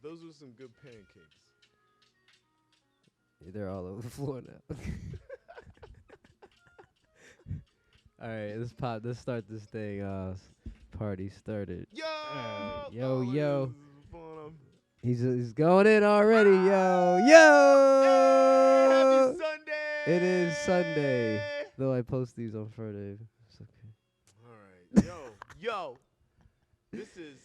Those were some good pancakes. They're all over the floor now. All right, let's start this thing. Party started. Yo! Yo, look at yo. this phone. He's going in already. Yo, Hey, yo. happy Sunday! It is Sunday. Though I post these on Friday. It's okay. All right. Yo. This is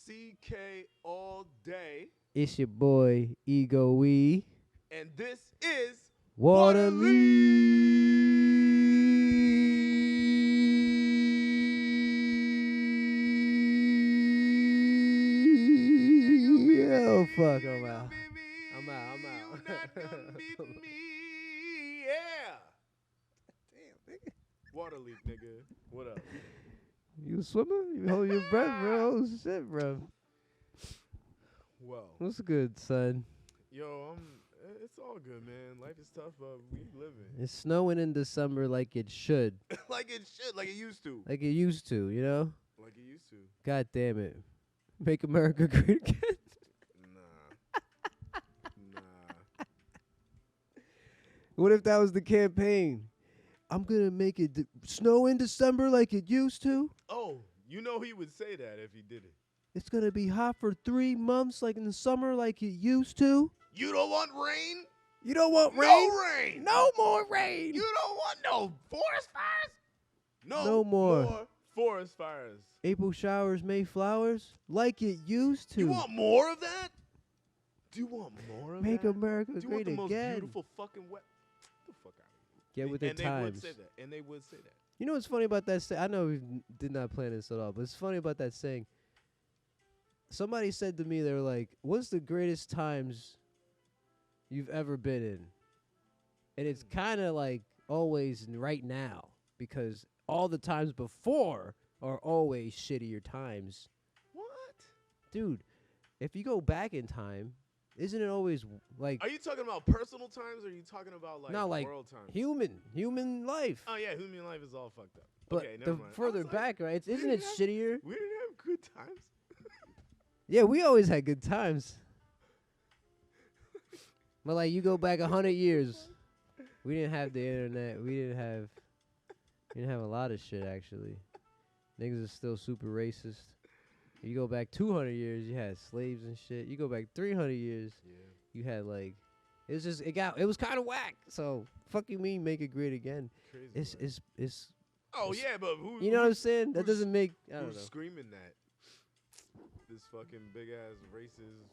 CK All Day. It's your boy, Ego Wee. And this is Oh, fuck, I'm out. I'm out. You not gonna beat me. Yeah. Damn, nigga. Water leak, nigga. What up? You a swimmer? You hold your breath, bro. Oh, shit, bro. Well, What's good, son? yo, it's all good, man. Life is tough, but we living. It's snowing in December like it should. Like it should, like it used to. Like it used to, you know? Like it used to. God damn it. Make America great again. Nah. What if that was the campaign? I'm going to make it snow in December like it used to. Oh, you know he would say that if he did it. It's going to be hot for 3 months like in the summer like it used to. You don't want rain? You don't want rain? No rain. No more rain. You don't want no forest fires? No more. Forest fires. April showers, May flowers like it used to. You want more of that? Do you want more of Make that? America Do you want great the most again. beautiful fucking wet? Get the fuck out of here. Get with the and times. They would say that. You know what's funny about that? I know we did not plan this at all, but it's funny about that saying. Somebody said to me, they were like, what's the greatest times you've ever been in? And it's kind of like always right now, because all the times before are always shittier times. What? Dude, if you go back in time, isn't it always like... Are you talking about personal times, or are you talking about like, No, like world times? human life. Oh yeah, human life is all fucked up. But Okay, the never mind. further I was like, back, right? we Isn't it didn't have- shittier? We didn't have good times. Yeah, we always had good times. But like you go back 100 years, we didn't have the internet. We didn't have a lot of shit actually. Niggas are still super racist. You go back 200 years, you had slaves and shit. You go back 300 years, Yeah. you had like it was kind of whack. So fuck you mean make it great again. Crazy. It's Oh yeah, but who? you know what I'm saying? That who's- doesn't make I don't Who's know. screaming that? This fucking big ass racist,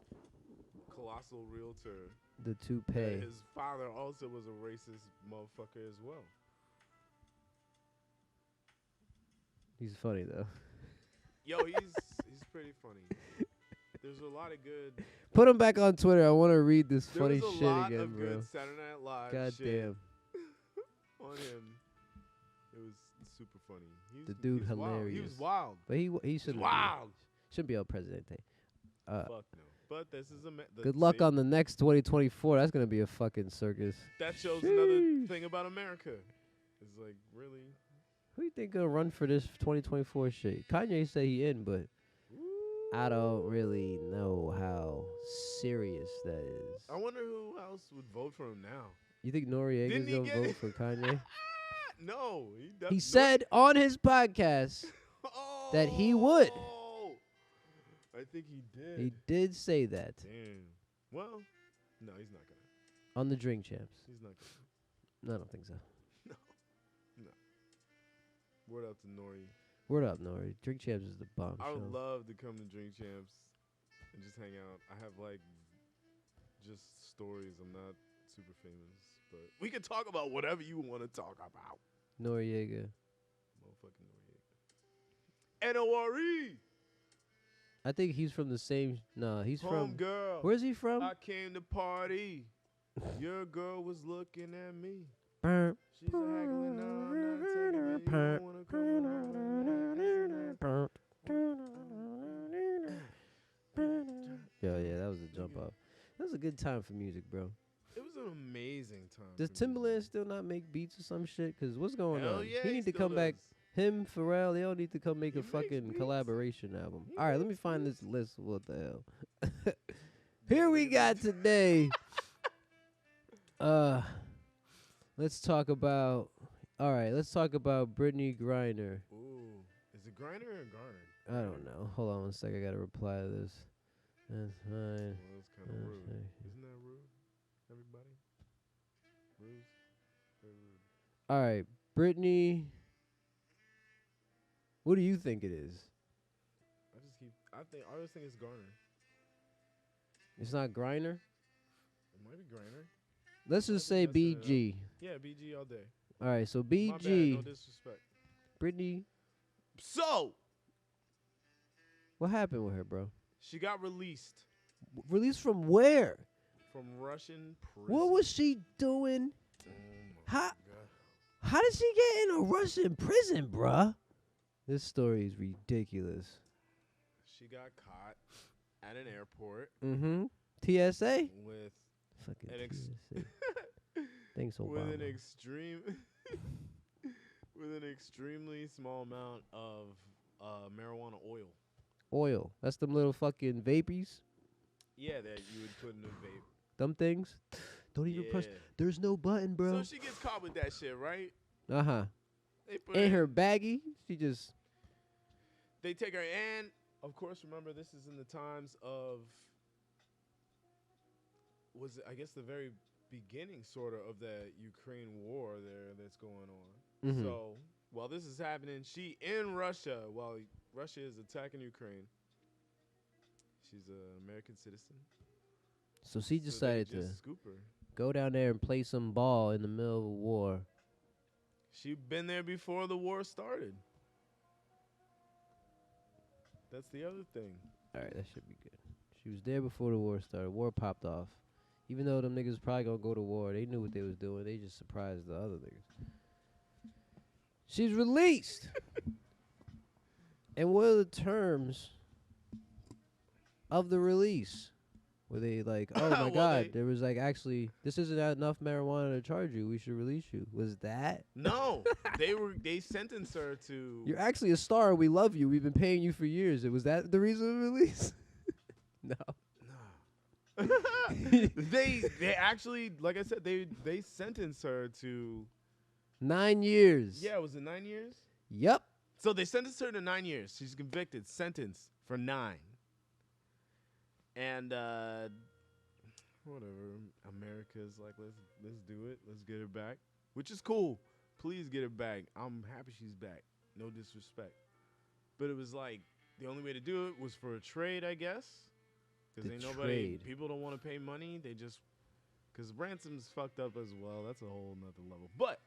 colossal realtor. The toupee. His father also was a racist motherfucker as well. He's funny though. Yo, he's pretty funny. There's a lot of good. Put him back on Twitter. I want to read this There funny was a shit lot again, of bro. good Saturday Night Live God shit damn. on him. It was super funny. The dude he was wild. He hilarious. was wild. But he He was shouldn't wild. shouldn't be El Presidente. Fuck no. But this is Good luck on the next 2024. That's gonna be a fucking circus. That shows another Sheesh. thing about America. It's like really. Who you think gonna run for this 2024 shit? Kanye say he in, but I don't really know how serious that is. I wonder who else would vote for him now. You think Noriega's Didn't he gonna get vote it? for Kanye? No, He said on his podcast that he would. I think he did. He did say that Damn. Well, no, he's not gonna. on the Drink Champs. He's not gonna. No, I don't think so. No. Word out to Nori. Word up, Nori. Drink Champs is the bomb I would show. love to come to Drink Champs and just hang out. I have like just stories. I'm not super famous, but we can talk about whatever you want to talk about. Noriega. Motherfucking Noriega. N-O-R-E. I think he's from the same. No, he's Home from. girl. Where's he from? I came to party. Your girl was looking at me. Burp. She's a haggling. No, I'm not taking it. You don't wanna come on. Yo, yeah, that was a jump up. That was a good time for music, bro. It was an amazing time. Does for music. Timbaland still not make beats or some shit? Cause what's going Hell on? yeah, he need to still come back. does. Him, Pharrell, they all need to come make He a makes fucking beats. collaboration album. He All right, let me makes find this beats. list. What the hell? Here we got today. Let's talk about. All right, let's talk about Brittany Griner. Ooh, is it Griner or Garner? I don't know. Hold on one sec. I gotta reply to this. That's fine. Well, that's kind of rude. Isn't that rude? Everybody? Rude? Very rude. All right, Brittany. What do you think it is? I always think it's Garner. It's not Griner. It might be Griner. Let's just say BG. Yeah, BG all day. All right, so My bad, BG. no disrespect. Brittany. So, What happened with her, bro? she got released Released from where? from Russian prison. What was she doing? Oh How? my God. How did she get in a Russian prison, bruh? This story is ridiculous. She got caught at an airport Mm-hmm. TSA? with Fucking An ex- TSA. Thanks, with Obama. an extreme with an extremely small amount of marijuana oil. Oil. That's them little fucking vapies. Yeah, that you would put in a vape. Them things. Don't even press. There's no button, bro. So she gets caught with that shit, right? Uh-huh. They put In her baggie, she just. They take her, and of course, remember this is in the times of I guess the very beginning, sort of the Ukraine war there that's going on. Mhm. So while this is happening, she in Russia while Russia is attacking Ukraine. She's an American citizen. So she So they decided to just scoop her. go down there and play some ball in the middle of a war. She'd been there before the war started. That's the other thing. All right, that should be good. She was there before the war started. War popped off. Even though them niggas probably gonna go to war, they knew what they was doing. They just surprised the other niggas. She's released. And what are the terms of the release? Were they like, oh my Well, God, there was like actually this isn't enough marijuana to charge you. We should release you. Was that? No, they sentenced her to. You're actually a star. We love you. We've been paying you for years. Was that the reason of release? No. they actually, like I said, they sentenced her to 9 years. Yeah, was it 9 years? Yep. So they sentenced her to 9 years. She's convicted, sentenced for 9. And whatever, America's like, let's do it. Let's get her back, which is cool. Please get her back. I'm happy she's back. No disrespect, but it was like the only way to do it was for a trade, I guess. Because ain't nobody, people don't want to pay money. They just, because ransom's fucked up as well. That's a whole nother level. But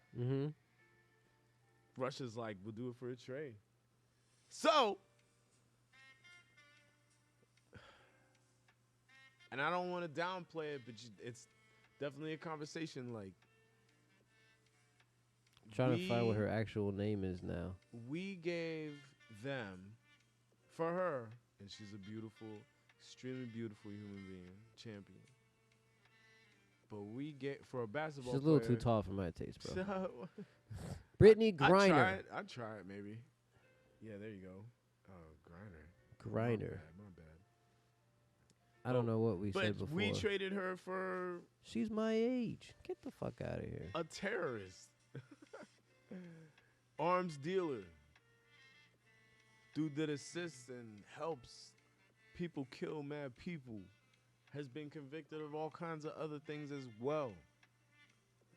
Russia's like, we'll do it for a trade. So, and I don't want to downplay it, but it's definitely a conversation. Like, trying to find what her actual name is now. We gave them for her, and she's a beautiful, extremely beautiful human being, champion. But we get for a basketball player. She's a little too tall for my taste, bro. So Brittany Griner. I'd try it maybe. Yeah, there you go. Oh, Griner. Griner. My bad. I don't know what we but said before. We traded her for. She's my age. Get the fuck out of here. A terrorist. Arms dealer. Dude that assists and helps people kill mad people. Has been convicted of all kinds of other things as well.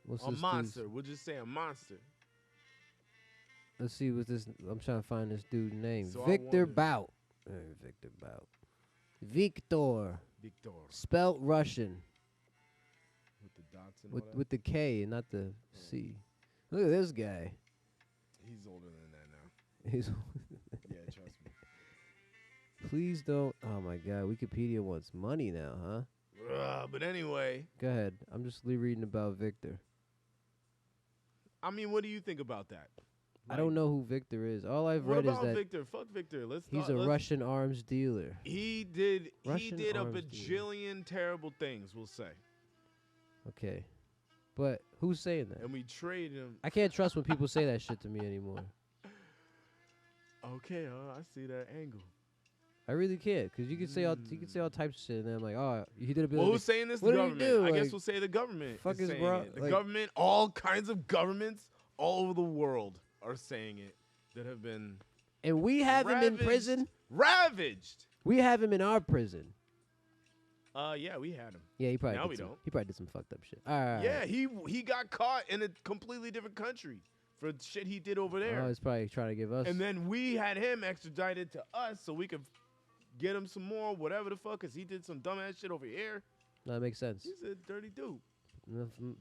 What's a this monster. dude's? We'll just say a monster. Let's see what this. I'm trying to find this dude's name. So Victor Bout. Victor Bout. Victor. Spelt Russian. With the dots and all that? With the K and not the C. Look at this guy. He's older than that now. He's. Yeah, trust me. Please don't. Oh my God, Wikipedia wants money now, huh? But anyway. Go ahead. I'm just reading about Victor. I mean, what do you think about that? I don't know who Victor is. All I've read is that Victor? Fuck Victor. He's a Russian arms dealer. He did Russian a arms bajillion terrible things, we'll say. Okay. But who's saying that? And we trade him. I can't trust when people say that shit to me anymore. Okay, I see that angle. I really can't, because you can say all types of shit, and then I'm like, oh, he did a bit. Well, who's saying this? The what did he government. do? I guess Like, we'll say the government fuck is his saying bro- it. The like- government, all kinds of governments all over the world are saying it that have been And we have him in prison. Ravaged. We have him in our prison. Yeah, we had him. Yeah, he probably Now did we some, don't. He probably did some fucked up shit. All right. Yeah, he got caught in a completely different country for shit he did over there. Oh, he's probably trying to give us. And then we had him extradited to us so we could get him some more, whatever the fuck, because he did some dumbass shit over here. No, that makes sense. He's a dirty dude.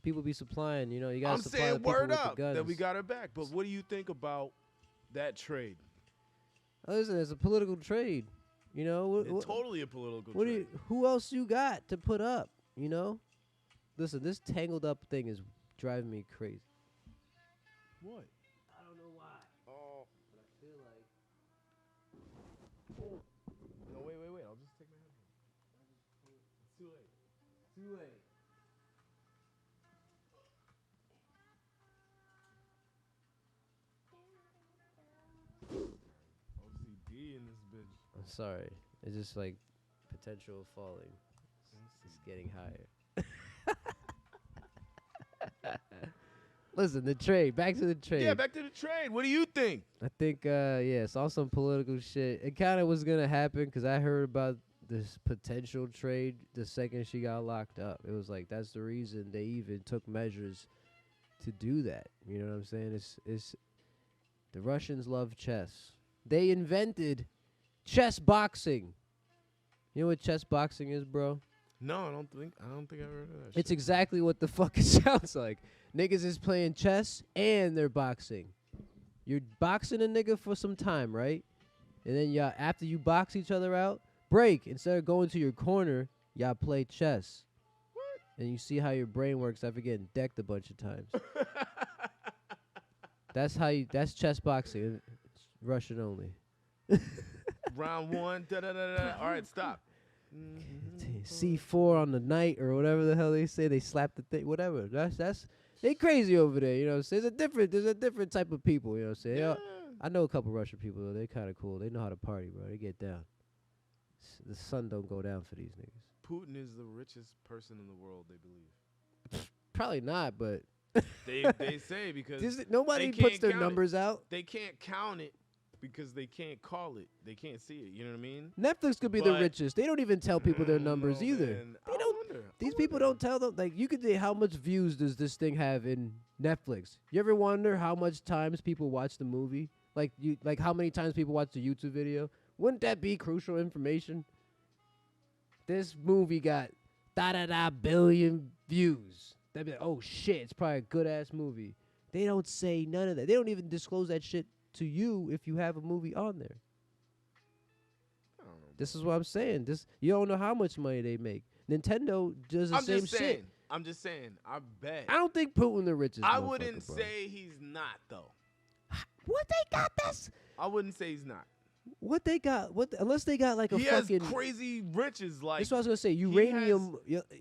People be supplying, you gotta I'm supply saying the people word with up the guns. that we got her back. But what do you think about that trade? Listen, it's a political trade. It's totally a political trade. Who else you got to put up? Listen, this tangled up thing is driving me crazy. What? I don't know why. Oh. But I feel like. No, wait. I'll just take my headphones. It's too late. Too late. OCD in this bitch. I'm sorry. It's just like potential of falling. It's getting higher. Listen, the trade. Back to the trade. Yeah, back to the trade. What do you think? I think, saw some political shit. It kind of was going to happen because I heard about this potential trade the second she got locked up. It was like, that's the reason they even took measures to do that. You know what I'm saying? It's the Russians love chess. They invented chess boxing. You know what chess boxing is, bro? No, I don't think I've heard of that It's shit. exactly what the fuck it sounds like. Niggas is playing chess and they're boxing. You're boxing a nigga for some time, right? And then y'all, after you box each other out, break. Instead of going to your corner, y'all play chess. What? And you see how your brain works after getting decked a bunch of times. That's chess boxing. It's Russian only. Round one. Da-da-da-da. All right, stop. C4 on the knight or whatever the hell they say. They slap the thing, whatever. That's they crazy over there. You know what I'm saying? There's a different type of people. You know what I'm saying? Yeah. I know a couple Russian people. Though. They kind of cool. They know how to party, bro. They get down. The sun don't go down for these niggas. Putin is the richest person in the world, they believe. Probably not, but They say because nobody they puts can't their count it. numbers out. They can't count it because they can't call it. They can't see it. You know what I mean? Netflix could be the But- richest. They don't even tell people their numbers No, either. man. They I don't. wonder. These people don't tell them. Like, you could say, how much views does this thing have in Netflix? You ever wonder how much times people watch the movie? Like how many times people watch the YouTube video? Wouldn't that be crucial information? This movie got billion views. They'd be like, oh shit, it's probably a good ass movie. They don't say none of that. They don't even disclose that shit to you if you have a movie on there. I don't know. This is what I'm saying. You don't know how much money they make. Nintendo does the same shit. I'm just saying. I bet. I don't think Putin the richest. I wouldn't motherfucker, bro. say he's not though. What they got this? I wouldn't say he's not. What they got? Unless they got like a He fucking. has crazy riches. Like That's what I was gonna say. he Uranium.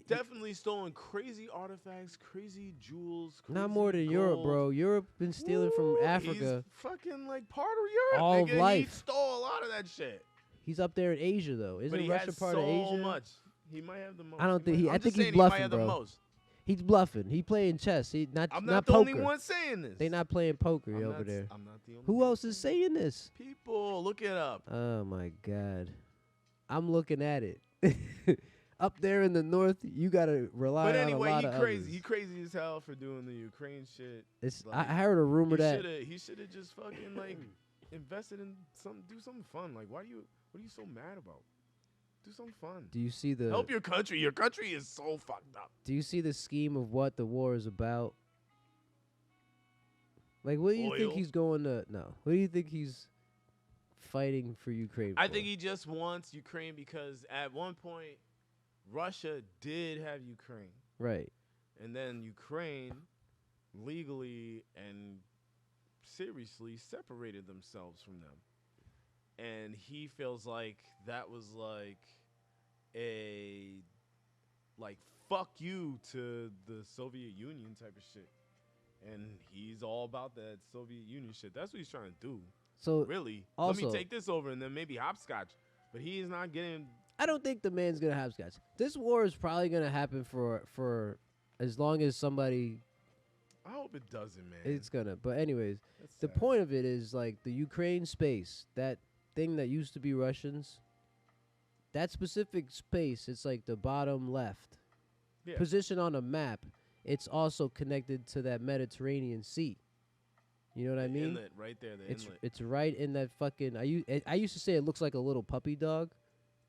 definitely stolen crazy artifacts, crazy jewels. Not crazy more than Europe, gold. bro. Europe been stealing from Woo, Africa. He's fucking like part of Europe. All of nigga. He life. stole a lot of that shit. He's up there in Asia though. Isn't But he Russia has part so of Asia? much. He might have the most. I don't think might- I I'm think just he's saying he might bluffing, have bro. the most. He's bluffing. He playing chess. He not I'm not not the poker. only one saying this. They not playing poker I'm over not, there. I'm not the only Who one else is saying this? People, look it up. Oh my God, I'm looking at it. Up there in the north, you gotta rely But on anyway, a lot he of crazy. others. He crazy as hell for doing the Ukraine shit. It's like, I heard a rumor that He should have just fucking like invested in do something fun. Like, what are you so mad about? Do something fun. do you see the Help your country. Your country is so fucked up. do you see the scheme of what the war is about? Like, what do you think Oil? he's going to? No, what do you think he's fighting for Ukraine? I for? think he just wants Ukraine because at one point Russia did have Ukraine, right. and then Ukraine legally and seriously separated themselves from them. And he feels like that was like a fuck you to the Soviet Union type of shit. And he's all about that Soviet Union shit. That's what he's trying to do. So Really. also- Let me take this over and then maybe hopscotch. But he is not getting. I don't think the man's gonna have scouts. This war is probably gonna happen for as long as somebody. I hope it doesn't, man. It's gonna. But anyways, That's the sad. point of it is like the Ukraine space, that thing that used to be Russians. That specific space, it's like the bottom left Yeah. position on a map. It's also connected to that Mediterranean Sea. You know what I The mean? Inlet right there. The inlet. It's right in that fucking. I used to say it looks like a little puppy dog,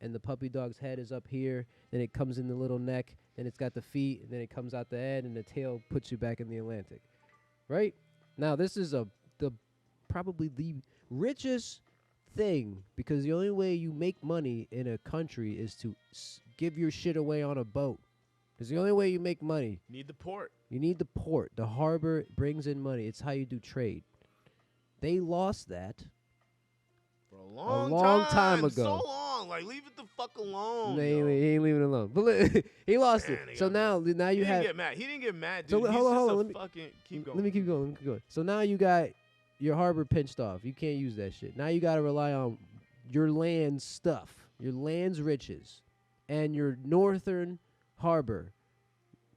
and the puppy dog's head is up here. Then it comes in the little neck. Then it's got the feet, and then it comes out the head, and the tail puts you back in the Atlantic. Right now, this is probably the richest thing, because the only way you make money in a country is to give your shit away on a boat. It's the only way you make money. Need the port. You need the port. The harbor brings in money. It's how you do trade. They lost that. For a long time ago. So long. Like, leave it the fuck alone. No, he yo. ain't leaving it alone. But look, he lost Man, it. they So got now you He have. didn't get mad. He didn't get mad, So dude. hold on, He's hold just on. a Let me fucking keep going. Let me keep going. Let me keep going. So now you got your harbor pinched off. You can't use that shit. Now you got to rely on your land stuff, your land's riches, and your northern harbor,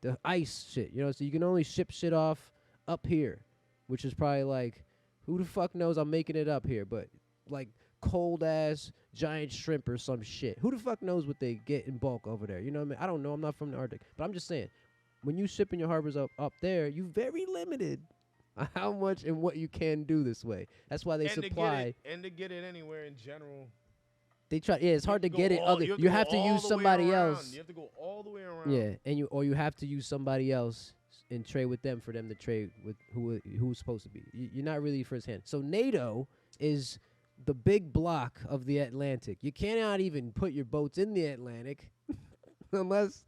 the ice shit. You know, so you can only ship shit off up here, which is probably like, who the fuck knows? I'm making it up here, but like cold ass giant shrimp or some shit. Who the fuck knows what they get in bulk over there? You know what I mean? I don't know. I'm not from the Arctic, but I'm just saying, when you shipping your harbors up there, you very limited on how much and what you can do this way. That's why they supply. To get it anywhere in general. They try. Yeah, it's You hard to have get it. You have to use somebody else. You have to go all the way around. Yeah, and you have to use somebody else and trade with them for them to trade with who's supposed to be. You're not really firsthand. So NATO is the big block of the Atlantic. You cannot even put your boats in the Atlantic unless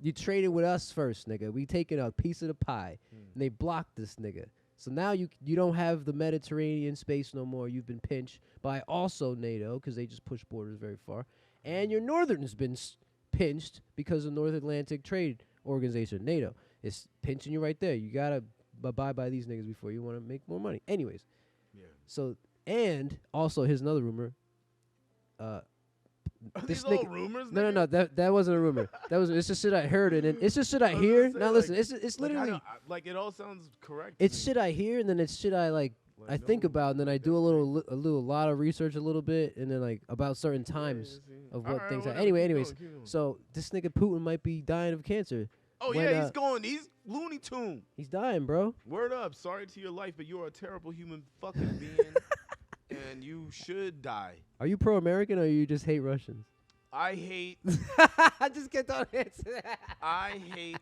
you trade it with us first, nigga. We taking a piece of the pie, and they blocked this nigga. So now you don't have the Mediterranean space no more. You've been pinched by also NATO because they just push borders very far, and your northern's been pinched because of North Atlantic Trade Organization, NATO. It's pinching you right there. You gotta abide by these niggas before you want to make more money. Anyways, Yeah. so and also here's another rumor. Are This these all nigga- rumors? No, nigga? that wasn't a rumor. It's just shit I heard, and it's just shit I I was hear. gonna say, Now like- listen, it's Like, I literally don't- like it all sounds correct. to it's me. shit I hear, and then it's shit I like. Like, I think no, about, and then I do a lot of research, a little bit, and then like about certain times of what things are. Whatever, Anyway, keep anyways, going, keep going. so this nigga Putin might be dying of cancer. Oh when, yeah, he's Looney Tune. He's dying, bro. Word up. Sorry to your life, but you're a terrible human fucking being, and you should die. Are you pro-American or you just hate Russians? I hate I just get on answer that. I hate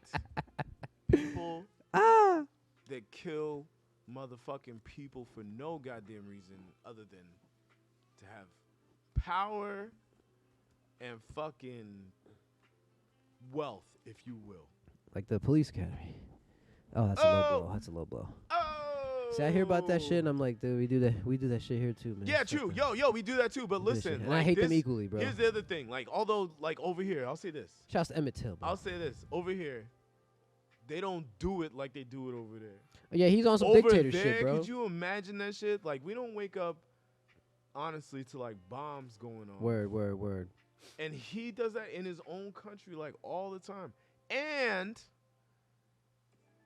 people Ah. that kill motherfucking people for no goddamn reason other than to have power and fucking wealth, if you will. Like the police academy. Oh, that's a low blow. That's a low blow. Oh, See, I hear about that shit, and I'm like, dude, we do that shit here too, man. yeah, Fuck true. that. Yo, we do that too. But We do that shit. listen, and I like hate them this- equally, bro. Here's the other thing. Like, although, like over here, I'll say this. Shouts to Emmett Till, bro. I'll say this. Over here, they don't do it like they do it over there. Yeah, he's on some Over dictator there, shit, bro. could you imagine that shit? Like, we don't wake up, honestly, to like bombs going on. Word. And he does that in his own country, like all the time. And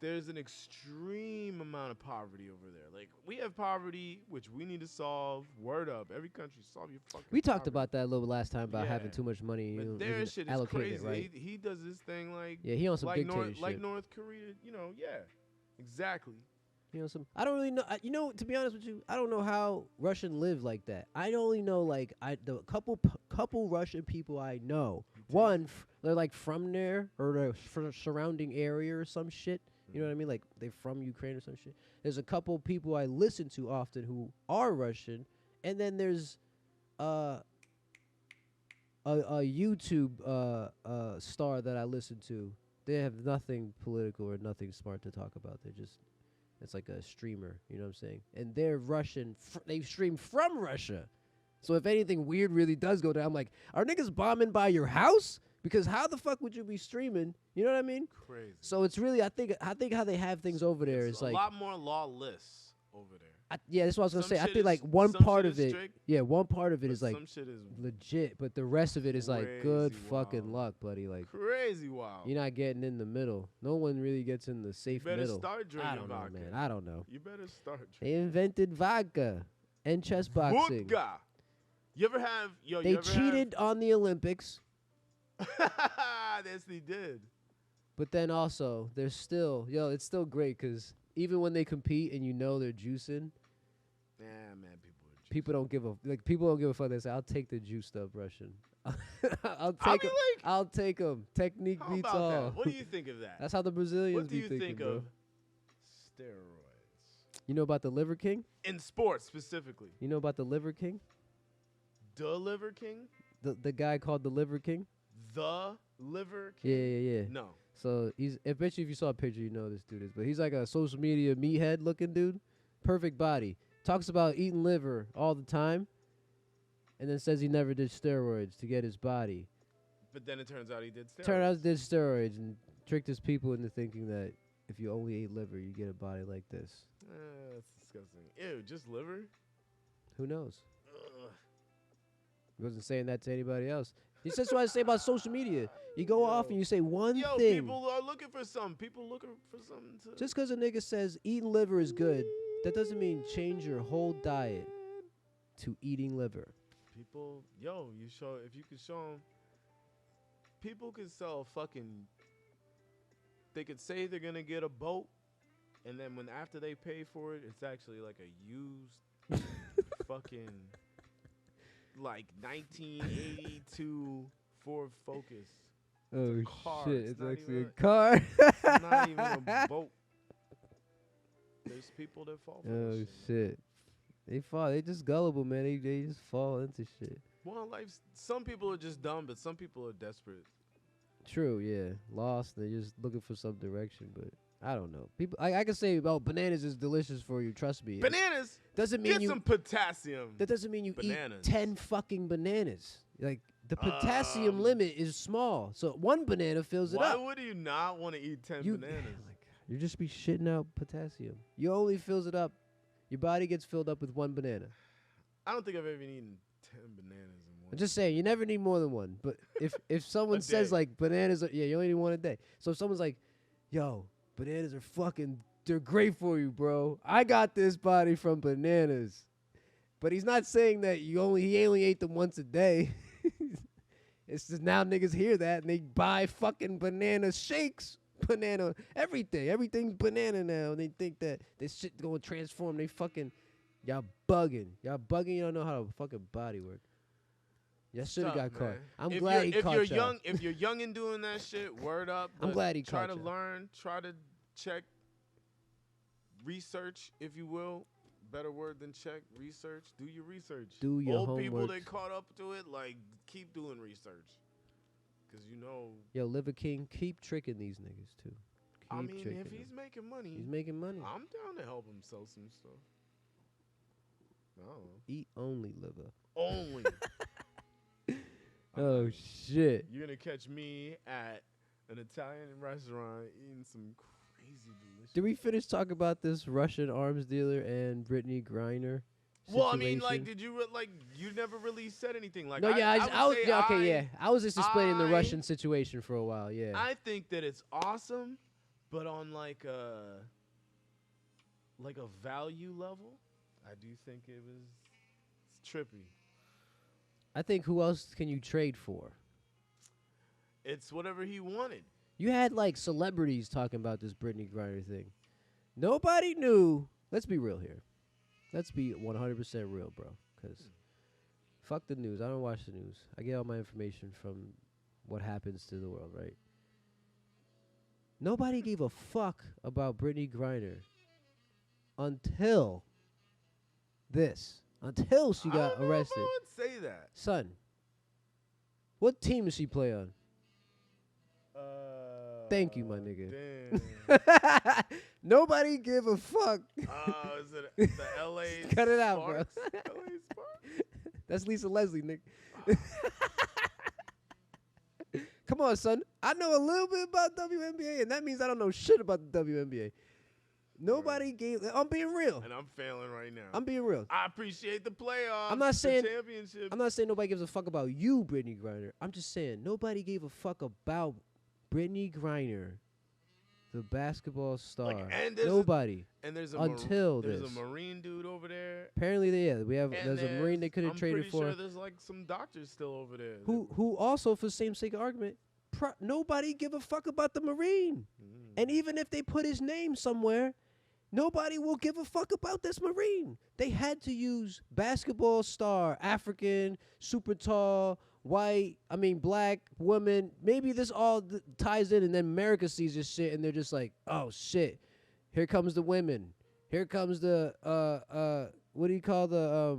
there's an extreme amount of poverty over there. Like, we have poverty, which we need to solve. Word up. Every country, solve your fucking We talked poverty. about that a little last time about having Yeah. too much money. But You their know, shit is allocate crazy. it right. He does this thing like Yeah, he on some like dictator shit. North Korea, yeah, exactly. You know, I don't really know. To be honest with you, I don't know how Russian live like that. I only know like the couple Russian people I know. One, they're like from there or the surrounding area or some shit. You know what I mean? Like they're from Ukraine or some shit. There's a couple people I listen to often who are Russian, and then there's a YouTube star that I listen to. They have nothing political or nothing smart to talk about. It's like a streamer, you know what I'm saying? And they're Russian. They stream from Russia. So if anything weird really does go down, I'm like, are niggas bombing by your house? Because how the fuck would you be streaming? You know what I mean? Crazy. So it's really, I think how they have things over there It's is a like, lot more lawless. over there. Yeah, that's what I was gonna Some say. I shit think is- like one some part shit of is it. strict, Yeah, one part of it but is like some shit is legit, but the rest of it is like good crazy fucking wild. luck, buddy. Like crazy wild. you're not getting in the middle. No one really gets in the You safe better middle. start drinking I don't know, vodka. man. I don't know. You better start They drinking. invented vodka and chess boxing. Vodka. You ever have? Yo, They you ever cheated on the Olympics, Have, yes, they did. but then also there's still it's still great because even when they compete and you know they're juicing, Nah, man, people don't give a fuck. They say, "I'll take the juiced up Russian. I'll I take mean, 'em. like, I'll take 'em. Technique how beats about all." that? What do you think of that? That's how the Brazilians What do be you thinking, think bro. of steroids You know about the Liver King? in sports specifically? You know about the Liver King? The Liver King, The guy called the Liver King? the Liver Yeah, King. yeah, yeah. No. So I bet you if you saw a picture, you know who this dude is. But he's like a social media meathead looking dude. Perfect body. Talks about eating liver all the time. And then says he never did steroids to get his body. But then it turns out he did steroids. Turned out he did steroids and tricked his people into thinking that if you only ate liver, you get a body like this. That's disgusting. Ew, just liver? Who knows? Ugh. He wasn't saying that to anybody else. He says what I say about social media. You go off and you say one Yo, thing. people are looking for something. People looking for something to. Just because a nigga says eating liver is good, that doesn't mean change your whole diet to eating liver. People, you show, if you could show them, people could sell fucking, they could say they're going to get a boat, and then when after they pay for it, it's actually like a used fucking, like 1982 Ford Focus. Oh a car. shit! It's It's not actually even a car. It's not even a boat. There's people that fall for Oh this shit! They fall. They just gullible, man. They just fall into shit. Well, some people are just dumb, but some people are desperate. True. Yeah. Lost. They're just looking for some direction, but I don't know. People. I can say, "Oh, bananas is delicious for you." Trust me. Bananas. Doesn't mean Get you. some potassium. That doesn't mean you Bananas. eat 10 fucking bananas. Like the potassium Um, limit is small, so one banana fills it Why up. would you not want to eat 10 You, bananas? you just be shitting out potassium. You only fills it up. Your body gets filled up with one banana. I don't think I've ever eaten 10 bananas in one. I'm just saying, you never need more than one. But if someone A says day. like bananas, you only need one a day. So if someone's like, "Yo, bananas are they're great for you, bro. I got this body from bananas," but he's not saying that he only ate them once a day. It's just now niggas hear that and they buy fucking banana shakes, banana everything. Everything's banana now. And they think that this shit gonna transform. Y'all bugging. Y'all bugging. You don't know how to fucking body work. Y'all should have got Tough, caught. man. I'm If glad you're, he if caught you're y'all. young, if you're young and doing that shit, word up. I'm but glad he try caught to y'all. learn, try to check, research, if you will. Better word than check. Research. Do your research. Do your Old people homework. that caught up to it, like keep doing research, because you know. Yo, Liver King, keep tricking these niggas too. Keep I mean, tricking if them. he's making money, He's making money. I'm down to help him sell some stuff. I don't know. Eat only liver. Only. Oh shit. You're gonna catch me at an Italian restaurant eating some crazy delicious. Did we finish talking about this Russian arms dealer and Brittany Griner? Well, I mean, like, situation? you never really said anything. Like, No, yeah, I was would say yeah, okay, yeah. I was just explaining the I- Russian situation for a while, yeah. I think that it's awesome, but on like a value level, I do think it's trippy. I think who else can you trade for? It's whatever he wanted. You had like celebrities talking about this Brittany Griner thing. Nobody knew. Let's be real here. Let's be 100% real, bro. Because fuck the news. I don't watch the news. I get all my information from what happens to the world, right? Nobody gave a fuck about Brittany Griner until this. Until she got I don't know if arrested. I would say that. Son, what team does she play on? Thank you, my nigga. Damn. Nobody give a fuck. Is it the L.A. Cut it out, bro. Sparks? LA Sparks? That's Lisa Leslie, nigga. Come on, son. I know a little bit about WNBA, and that means I don't know shit about the WNBA. Nobody gave. I'm being real. And I'm failing right now. I'm being real. I appreciate the playoffs. I'm not saying the championship. I'm not saying nobody gives a fuck about you, Brittany Griner. I'm just saying nobody gave a fuck about Brittany Griner, the basketball star. Nobody. There's until there's this. a Marine dude over there. Apparently, there's a Marine they could have traded for. I'm pretty sure there's like some doctors still over there. Who also, for same sake argument, nobody give a fuck about the Marine. And even if they put his name somewhere, nobody will give a fuck about this Marine. They had to use basketball star, African, super tall, white, black, woman. Maybe this all ties in, and then America sees this shit, and they're just like, oh, shit. Here comes the women. Here comes the, what do you call the,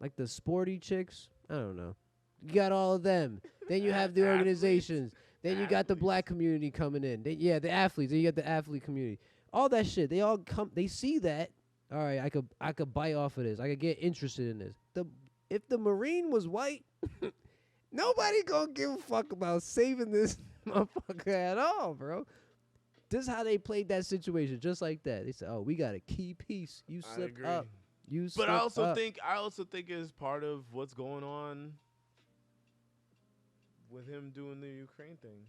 like the sporty chicks? I don't know. You got all of them. Then you have the organizations. Then you got the black community coming in. The athletes. Then you got the athlete community. All that shit. They all come. They see that. All right, I could buy off of this. I could get interested in this. If the Marine was white, nobody gonna give a fuck about saving this motherfucker at all, bro. This is how they played that situation, just like that. They said, "Oh, we got a key piece. You slipped up. You slipped up." But I also think it's part of what's going on with him doing the Ukraine thing.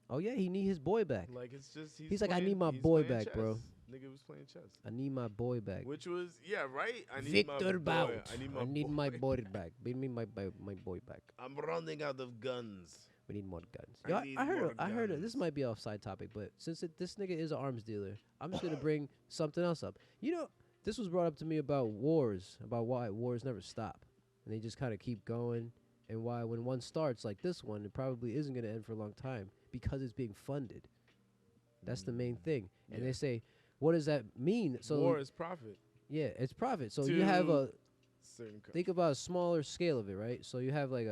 Oh yeah, he need his boy back. Like it's just he's like, I need my boy back, chess. bro. Nigga was playing chess. I need my boy back. Which was right. I need Victor my Bout. boy. I need my boy back. Bring me my boy back. I'm running out of guns. We need more guns. Yo, I heard it. This might be off side topic, but since this nigga is an arms dealer, I'm just gonna bring something else up. You know, this was brought up to me about wars, about why wars never stop, and they just kind of keep going, and why when one starts like this one, it probably isn't gonna end for a long time because it's being funded. That's the main thing. And they say, what does that mean? So war is profit. Yeah, it's profit. So you have think about a smaller scale of it, right? So you have like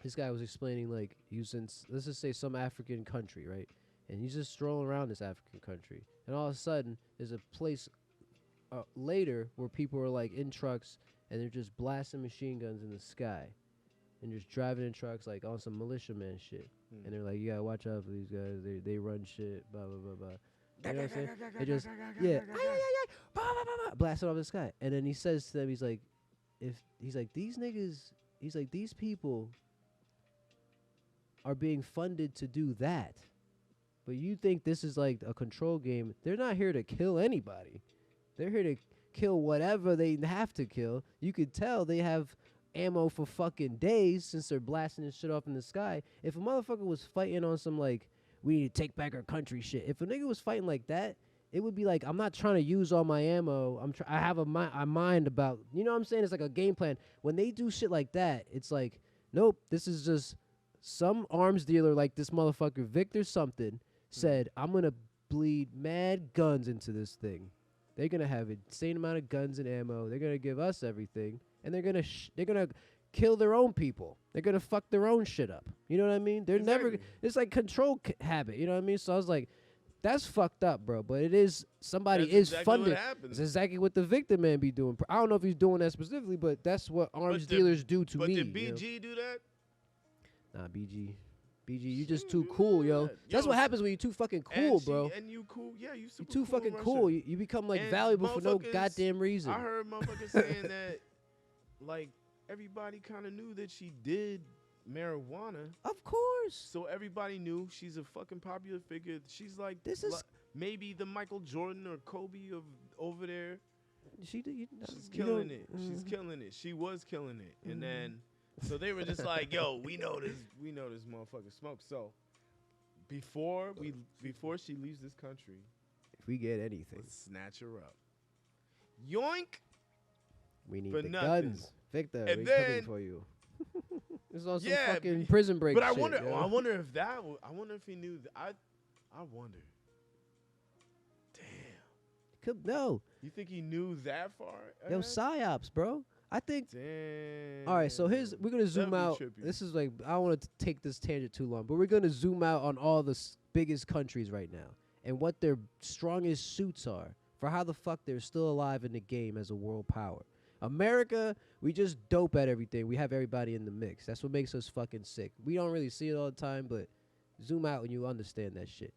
this guy was explaining like let's just say some African country, right? And he's just strolling around this African country, and all of a sudden there's a place later where people are like in trucks and they're just blasting machine guns in the sky, and just driving in trucks like on some militiaman shit. And they're like, you gotta watch out for these guys. They run shit, blah blah blah blah. You know what I'm saying? They just blast it off the sky. And then he says to them, he's like, these niggas, these people are being funded to do that. But you think this is like a control game. They're not here to kill anybody. They're here to kill whatever they have to kill. You could tell they have ammo for fucking days since they're blasting this shit off in the sky. If a motherfucker was fighting on some like, we need to take back our country shit. If a nigga was fighting like that, it would be like, I'm not trying to use all my ammo. I have a mind about, you know what I'm saying? It's like a game plan. When they do shit like that, it's like, nope, this is just some arms dealer like this motherfucker, Victor something, said, I'm going to bleed mad guns into this thing. They're going to have an insane amount of guns and ammo. They're going to give us everything. And they're going to kill their own people. They're going to fuck their own shit up. You know what I mean? They're never, it's like control habit. You know what I mean? So I was like, that's fucked up, bro. But it is, somebody is funded. It's exactly what the Victor man be doing. I don't know if he's doing that specifically, but that's what arms dealers do to me. But did BG do that? Nah, BG, you just too cool, yo. That's what happens when you too fucking cool, bro. And you cool, yeah, you super too cool fucking cool. You become like valuable for no goddamn reason. I heard motherfuckers saying that, like, everybody kind of knew that she did marijuana. Of course. So everybody knew she's a fucking popular figure. She's like, maybe the Michael Jordan or Kobe of over there. She's killing it. She's killing it. She was killing it, and then. So they were just like, yo, we know this motherfucker smokes. So before she leaves this country, if we get anything, let's snatch her up. Yoink. We need the guns. Victor, we're coming for you. This is on some fucking prison break but shit. I wonder if he knew I wonder. Damn. No. You think he knew that far ahead? Yo, psyops, bro. I think. Damn. All right, so we're gonna zoom out. This is like, I don't want to take this tangent too long, but we're gonna zoom out on all the biggest countries right now and what their strongest suits are for how the fuck they're still alive in the game as a world power. America, we just dope at everything. We have everybody in the mix. That's what makes us fucking sick. We don't really see it all the time, but zoom out and you understand that shit.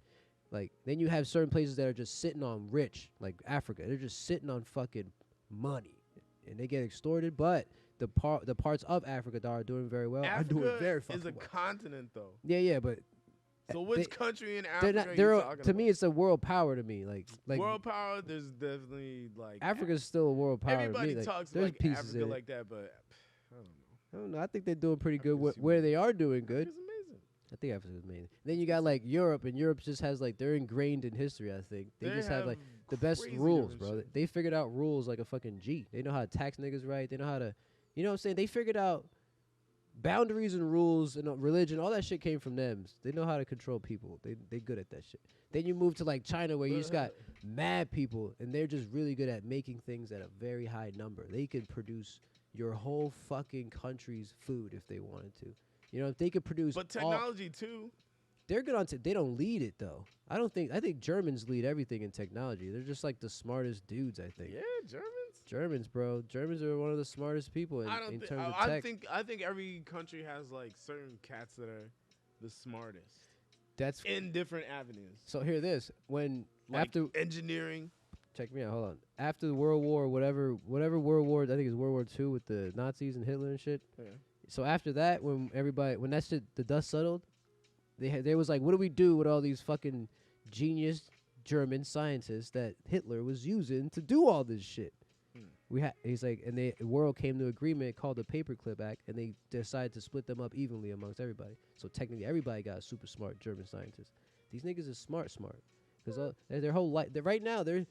Like then you have certain places that are just sitting on rich, like Africa. They're just sitting on fucking money, and they get extorted. But the parts of Africa that are doing very well are doing Africa very fucking is a well. continent, though. Yeah, but So which they- country in they're Africa not. are They're you talking to about? me, it's a world power to me. Like World power, there's definitely like Africa's still a world power everybody to me. Like, talks there's like pieces Africa in it. like that, but I don't know. I don't know. I think they're doing pretty good Africa's where huge. they are doing good. Africa's amazing. I think Africa's amazing. Then you got like Europe, and Europe just has like they're ingrained in history. I think they just have like the best crazy rules, different bro. shit. They figured out rules like a fucking G. They know how to tax niggas right. They know how to, you know what I'm saying? They figured out boundaries and rules and religion. All that shit came from them. They know how to control people. They good at that shit. Then you move to like China where you just got mad people, and they're just really good at making things at a very high number. They could produce your whole fucking country's food if they wanted to. You know, if they could produce But technology too. they're good on they don't lead it though. I think Germans lead everything in technology. They're just like the smartest dudes, I think. Yeah, Germans. Germans, bro. Germans are one of the smartest people in terms of tech. I think every country has like certain cats that are the smartest That's in different avenues. so hear this. When Like after engineering. check me out, hold on. After the World War, whatever World War, I think it's World War II with the Nazis and Hitler and shit. Yeah. So after that, when that shit, the dust settled, they was like, what do we do with all these fucking genius German scientists that Hitler was using to do all this shit? He's like, and the world came to agreement called the Paperclip Act, and they decided to split them up evenly amongst everybody. So technically, everybody got a super smart German scientist. These niggas is smart, because their whole life. Right now, they're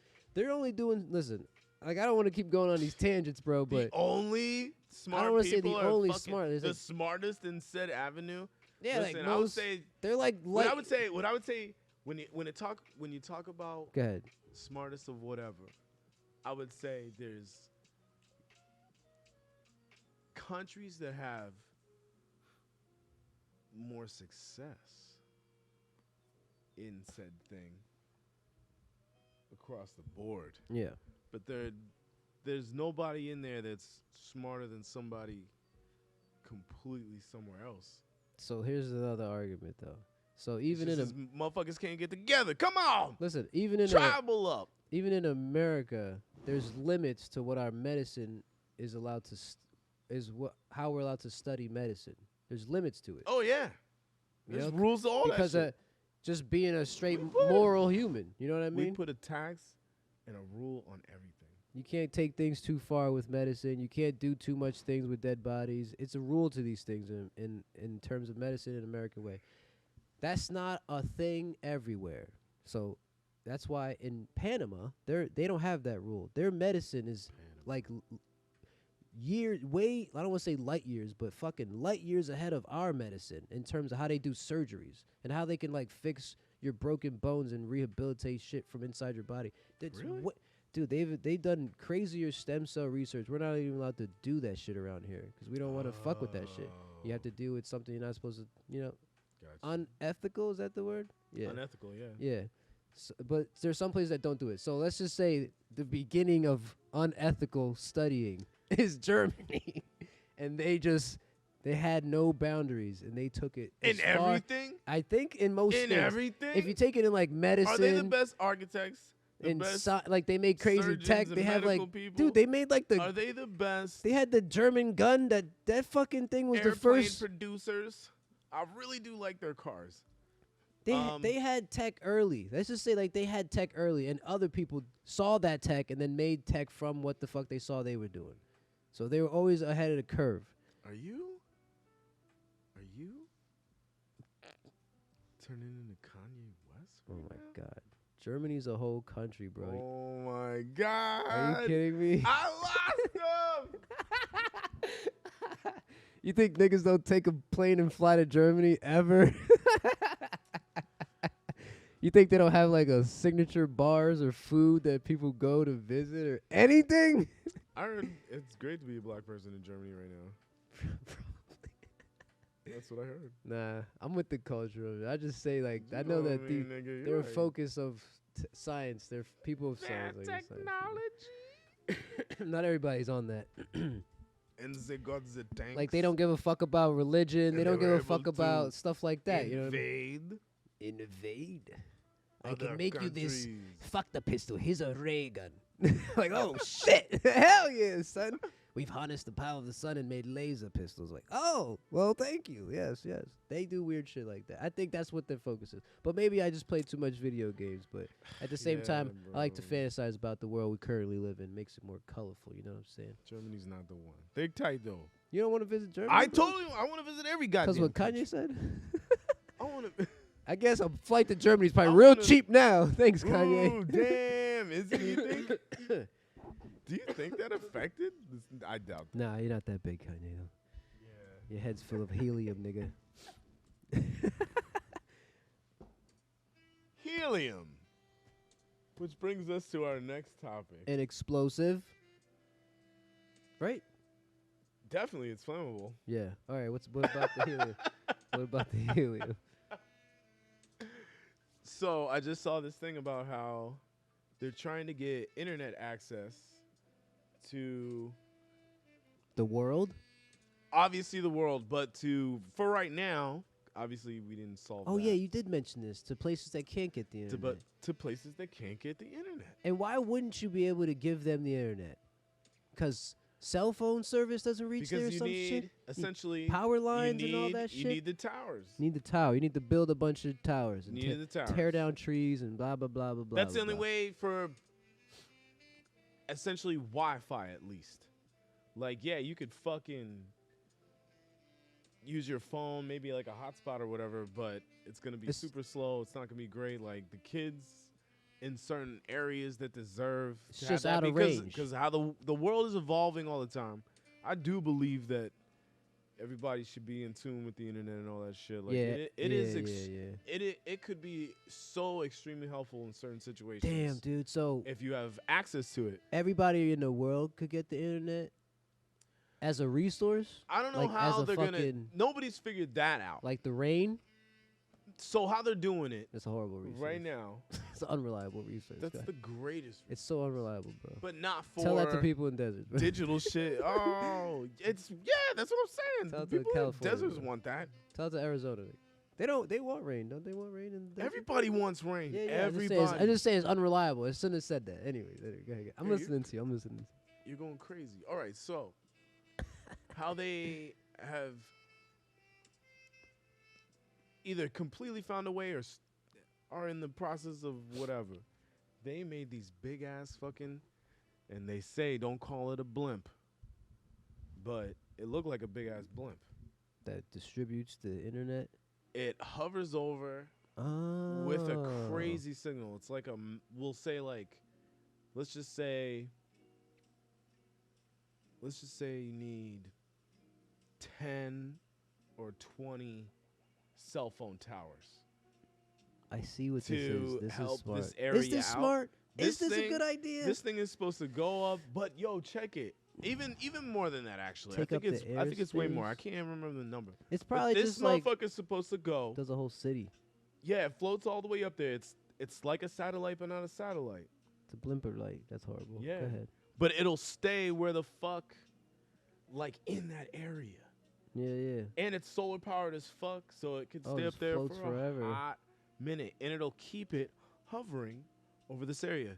only doing. Listen, like I don't want to keep going on these tangents, bro, but The only smart I don't wanna say people the are only fucking smart. There's the like- smartest in said avenue. yeah, Listen, like I would most, say they're like what I would say when you talk about Go ahead. smartest of whatever, I would say there's countries that have more success in said thing across the board. Yeah. But there's nobody in there that's smarter than somebody completely somewhere else. So here's another argument, though. So even in It's just motherfuckers can't get together. Come on, listen, even in tribal up. even in America, there's limits to what our medicine is allowed to how we're allowed to study medicine. There's limits to it. Oh yeah, You there's know, rules to all because that shit. just being a straight We put- moral human. You know what I We mean? put a tax and a rule on everything. You can't take things too far with medicine. You can't do too much things with dead bodies. It's a rule to these things in terms of medicine in American way. That's not a thing everywhere. So that's why in Panama they don't have that rule. Their medicine is like I don't want to say light years, but fucking light years ahead of our medicine in terms of how they do surgeries and how they can like fix your broken bones and rehabilitate shit from inside your body. That's Really? Dude, they've done crazier stem cell research. We're not even allowed to do that shit around here because we don't want to fuck with that shit. You have to do with something you're not supposed to, Gotcha. unethical. Is that the word? Yeah. Unethical, yeah. Yeah. So, but there's some places that don't do it. So let's just say the beginning of unethical studying is Germany. And they had no boundaries and they took it In as far- everything? I think in most In things. everything? If you take it in like medicine, Are they the best architects? The in best like they made crazy surgeons tech. and They have like, medical people? dude, they made like Are they the best they had the German gun that fucking thing was the airplane first. producers? I really do like their cars. They had tech early. Let's just say like they had tech early, and other people saw that tech and then made tech from what the fuck they saw they were doing. So they were always ahead of the curve. Are you turning into Kanye West? Oh right my now? god, Germany's a whole country, bro. Oh my god! Are you kidding me? I lost them. You think niggas don't take a plane and fly to Germany ever? You think they don't have like a signature bars or food that people go to visit or anything? I heard it's great to be a black person in Germany right now. That's what I heard. Nah, I'm with the culture of it. I just say like I know that nigga, they're a focus of science. They're people of science. I guess, technology. Not everybody's on that. And they got the tanks. Like they don't give a fuck about religion. And they they don't give were a fuck able to about stuff like that. You know what I mean? invade. Invade. I other can make you this. countries. Fuck the pistol. Here's a ray gun. Like, oh shit, hell yeah, son. We've harnessed the power of the sun and made laser pistols. Like, oh, well, thank you. Yes, yes. They do weird shit like that. I think that's what their focus is. But maybe I just play too much video games. But at the same Yeah, time, I like to bro. fantasize about the world we currently live in. Makes it more colorful. You know what I'm saying? Germany's not the one. They're tight though. You don't want to visit Germany? I told you I want to visit every goddamn. Because what country. Kanye said? I want to. I guess a flight to Germany is probably I real wanna- cheap now. Thanks, Kanye. Ooh, damn! Is it? You think? Do you think that affected? I doubt. Nah, you're not that big, Kanye. Though. Yeah. Your head's full of helium, nigga. Helium. Which brings us to our next topic. An explosive. Right? Definitely, it's flammable. Yeah. All right. What about the helium? What about the helium? So I just saw this thing about how they're trying to get internet access to The world? obviously the world, but for right now, obviously we didn't solve. Oh that. yeah, you did mention this to places that can't get the internet. to places that can't get the internet. And why wouldn't you be able to give them the internet? Because cell phone service doesn't reach there or Because you some need shit. essentially Power lines and all that You shit. need the towers. You need the tower. You need to build a bunch of towers and You need the towers. tear down trees and blah blah blah blah blah. That's the blah, only blah. way for essentially Wi-Fi at least. Like, yeah, you could fucking use your phone, maybe like a hotspot or whatever, but it's gonna be It's- super slow. It's not gonna be great. Like the kids in certain areas that deserve It's to have just that out of because, range. Because how the world is evolving all the time. I do believe that everybody should be in tune with the internet and all that shit. Like yeah, it is yeah. it could be so extremely helpful in certain situations. Damn, dude. So If you have access to it. everybody in the world could get the internet as a resource, I don't know Like, how as a they're gonna. fucking- Nobody's figured that out. like the rain. So how they're doing it It's a horrible resource. right now? It's an unreliable resource. That's guy. the greatest. It's so unreliable, bro. But not for Tell that to people in deserts. bro. digital shit. Oh, it's that's what I'm saying. Tell The it to people in California, deserts bro. want that. Tell it to Arizona. They want rain, don't they want rain in the desert? Everybody wants rain. Yeah, Everybody. I just say it's unreliable. I shouldn't have said that. Anyway, go ahead. I'm Yeah, you- listening to you. I'm listening to you. You're going crazy. All right, so how they have either completely found a way or are in the process of whatever. They made these big ass fucking, and they say don't call it a blimp, but it looked like a big ass blimp. That distributes the internet. It hovers over Oh. with a crazy signal. It's like we'll say like, let's just say you need 10 or 20 cell phone towers I see what this to is. This help is smart. this area Is this out. smart? Is This this a thing- good idea? This thing is supposed to go up, but yo, check it. Even more than that, actually. Take I up think the I think it's way more. I airspace? can't even remember the number. It's But probably this just like motherfucker's supposed to go. does a whole city. Yeah, it floats all the way up there. It's like a satellite, but not a satellite. It's a blimper light. That's horrible. Yeah. Go ahead. But it'll stay where the fuck, like in that area. Yeah, yeah. And it's solar powered as fuck, so it can Oh, stay it up just there floats for forever. a hot minute, and it'll keep it hovering over this area.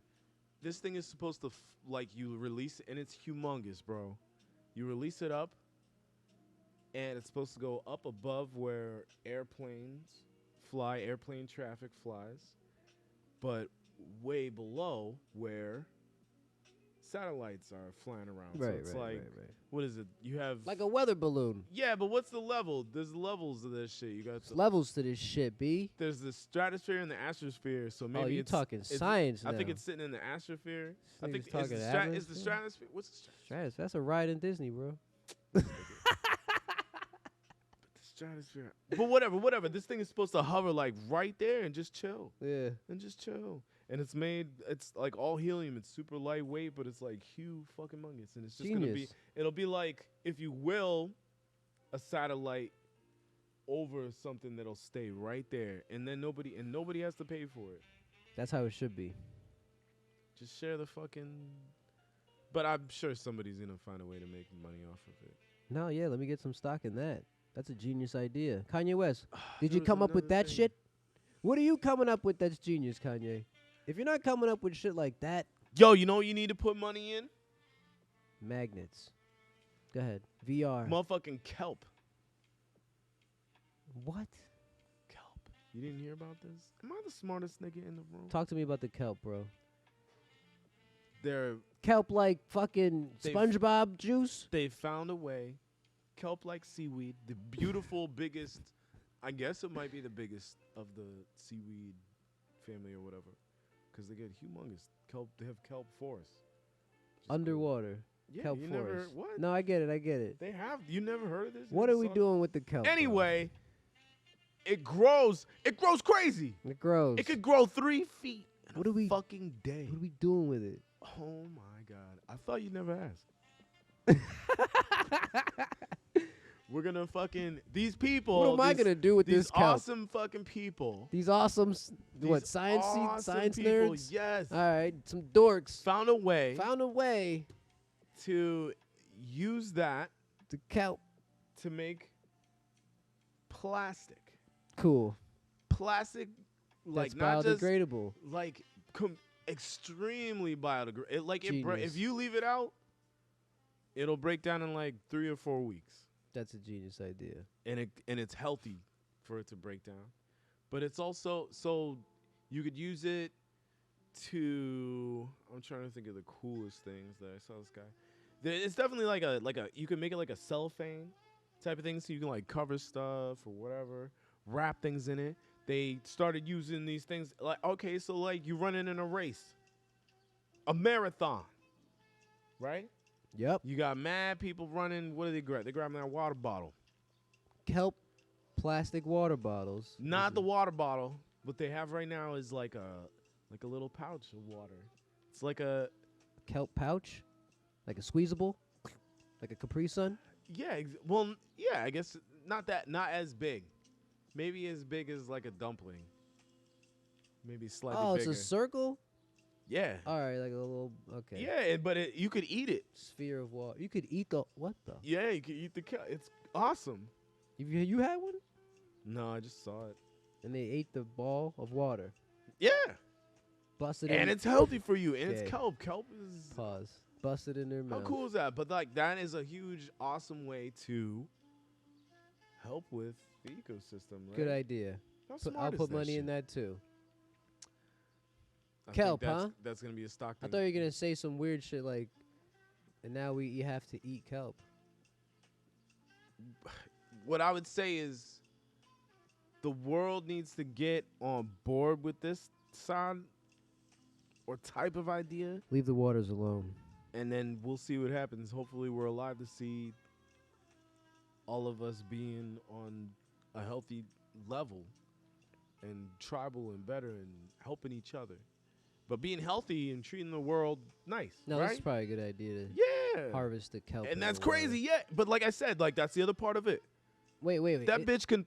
This thing is supposed to like you release it, and it's humongous, bro. You release it up, and it's supposed to go up above where airplanes fly, airplane traffic flies, but way below where satellites are flying around. So Right, it's right, like, right. what is it? You have Like a weather balloon. yeah, but what's the level? There's levels of this shit. You got There's levels to this shit, B. there's the stratosphere and the astrosphere. So maybe Oh, you it's talking it's- science I think now. it's sitting in the astrosphere. I Niggas think is talking the, is the atmosphere? stratosphere. What's the stratosphere? Stratus. That's a ride in Disney, bro. The stratosphere. But whatever. This thing is supposed to hover like right there and just chill. Yeah. And just chill. And it's like all helium. It's super lightweight, but it's like huge fucking mungus. And it's just gonna be Genius. it'll be like, if you will, a satellite over something that'll stay right there. And then nobody has to pay for it. That's how it should be. Just share the fucking. But I'm sure somebody's gonna find a way to make money off of it. No, yeah, let me get some stock in that. That's a genius idea. Kanye West, did There you was come up with another that thing. shit? What are you coming up with that's genius, Kanye? If you're not coming up with shit like that, Yo, you know what you need to put money in? magnets. Go ahead. VR. Motherfucking kelp. What? Kelp. You didn't hear about this? Am I the smartest nigga in the room? Talk to me about the kelp, bro. They're Kelp like fucking SpongeBob juice? They found a way. Kelp like seaweed, the beautiful biggest, I guess it might be the biggest of the seaweed family or whatever, because they get humongous kelp. They have kelp forests. Underwater. Yeah, Kelp you forest. never what? No, I get it. They have. You never heard of this? What are we doing with the kelp? Anyway, it grows. It grows crazy. Bro? It grows. It could grow 3 feet in What a are we- fucking day. What are we doing with it? Oh my god! I thought you never asked. We're gonna fucking these people. What am I gonna do with these this kelp? awesome fucking people? These awesome, These science awesome people, nerds? Yes. All right, some dorks Found a way found a way to use that to kelp. to make plastic. Cool. Plastic, like That's not just biodegradable. like extremely biodegradable. Like Genius. if you leave it out, it'll break down in like 3 or 4 weeks. That's a genius idea. And it's healthy for it to break down, but it's also so you could use it to. I'm trying to think of the coolest things that I saw this guy. It's definitely like a you can make it like a cellophane type of thing, so you can like cover stuff or whatever, wrap things in it. They started using these things like so like you running in a race, a marathon, right? Yep. You got mad people running. What do they grab? They grab that water bottle. Kelp plastic water bottles. Not the water bottle. What they have right now is like a little pouch of water. It's like a kelp pouch, like a squeezable, like a Capri Sun. Yeah. I guess not as big. Maybe as big as like a dumpling. Maybe slightly bigger. Oh, it's a circle. Yeah. All right, like a little. Okay. Yeah, but you could eat it. Sphere of water. You could eat the what the? Yeah, you could eat the kelp. It's awesome. You had one? No, I just saw it. And they ate the ball of water. Yeah. Busted And in. it's healthy for you. And Okay. it's kelp. Kelp is. Pause. Busted in their How mouth. cool is that? But like that is a huge, awesome way to help with the ecosystem. Right? Good idea. How I'll smart is put that money shit? in that too. I think Kelp, that's, huh? That's gonna be a stock. I thought you were gonna say some weird shit like, and now you have to eat kelp. What I would say is, the world needs to get on board with this sound or type of idea, Leave the waters alone. and then we'll see what happens. Hopefully, we're alive to see all of us being on a healthy level and tribal and better and helping each other. But being healthy and treating the world nice, No, right? this is probably a good idea to Yeah. harvest the kelp. in And that's the water. crazy, yeah. But like I said, like that's the other part of it. Wait. That bitch can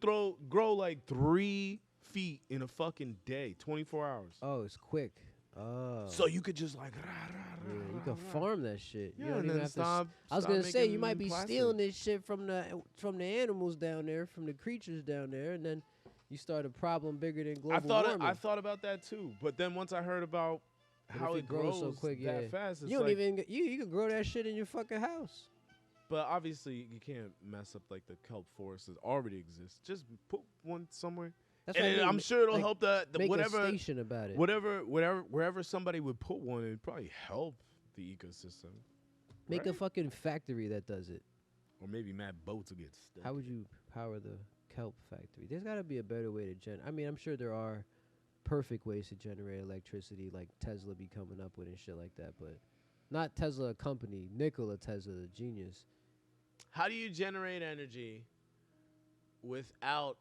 grow like 3 feet in a fucking day, 24 hours. Oh, it's quick. Oh. So you could just like, yeah, you can farm that shit. Yeah, you don't and even then have stop. to. I was stop gonna say you might making be plastic. stealing this shit from the animals down there, from the creatures down there, and then you start a problem bigger than global warming. I thought about that too, but then once I heard about But how if it grows so quick, that yeah. fast, it's You don't like, even you can grow that shit in your fucking house. But obviously, you can't mess up like the kelp forest that already exists. Just put one somewhere, That's and what I mean, I'm sure it'll like, help the make whatever a station about it. wherever somebody would put one, it'd probably help the ecosystem. Make a right? fucking factory that does it. Or maybe mad boats will get stuck. How would you power the kelp factory? There's got to be a better way to I mean, I'm sure there are perfect ways to generate electricity, like Tesla be coming up with and shit like that, but not Tesla a company, Nikola Tesla, the genius. How do you generate energy without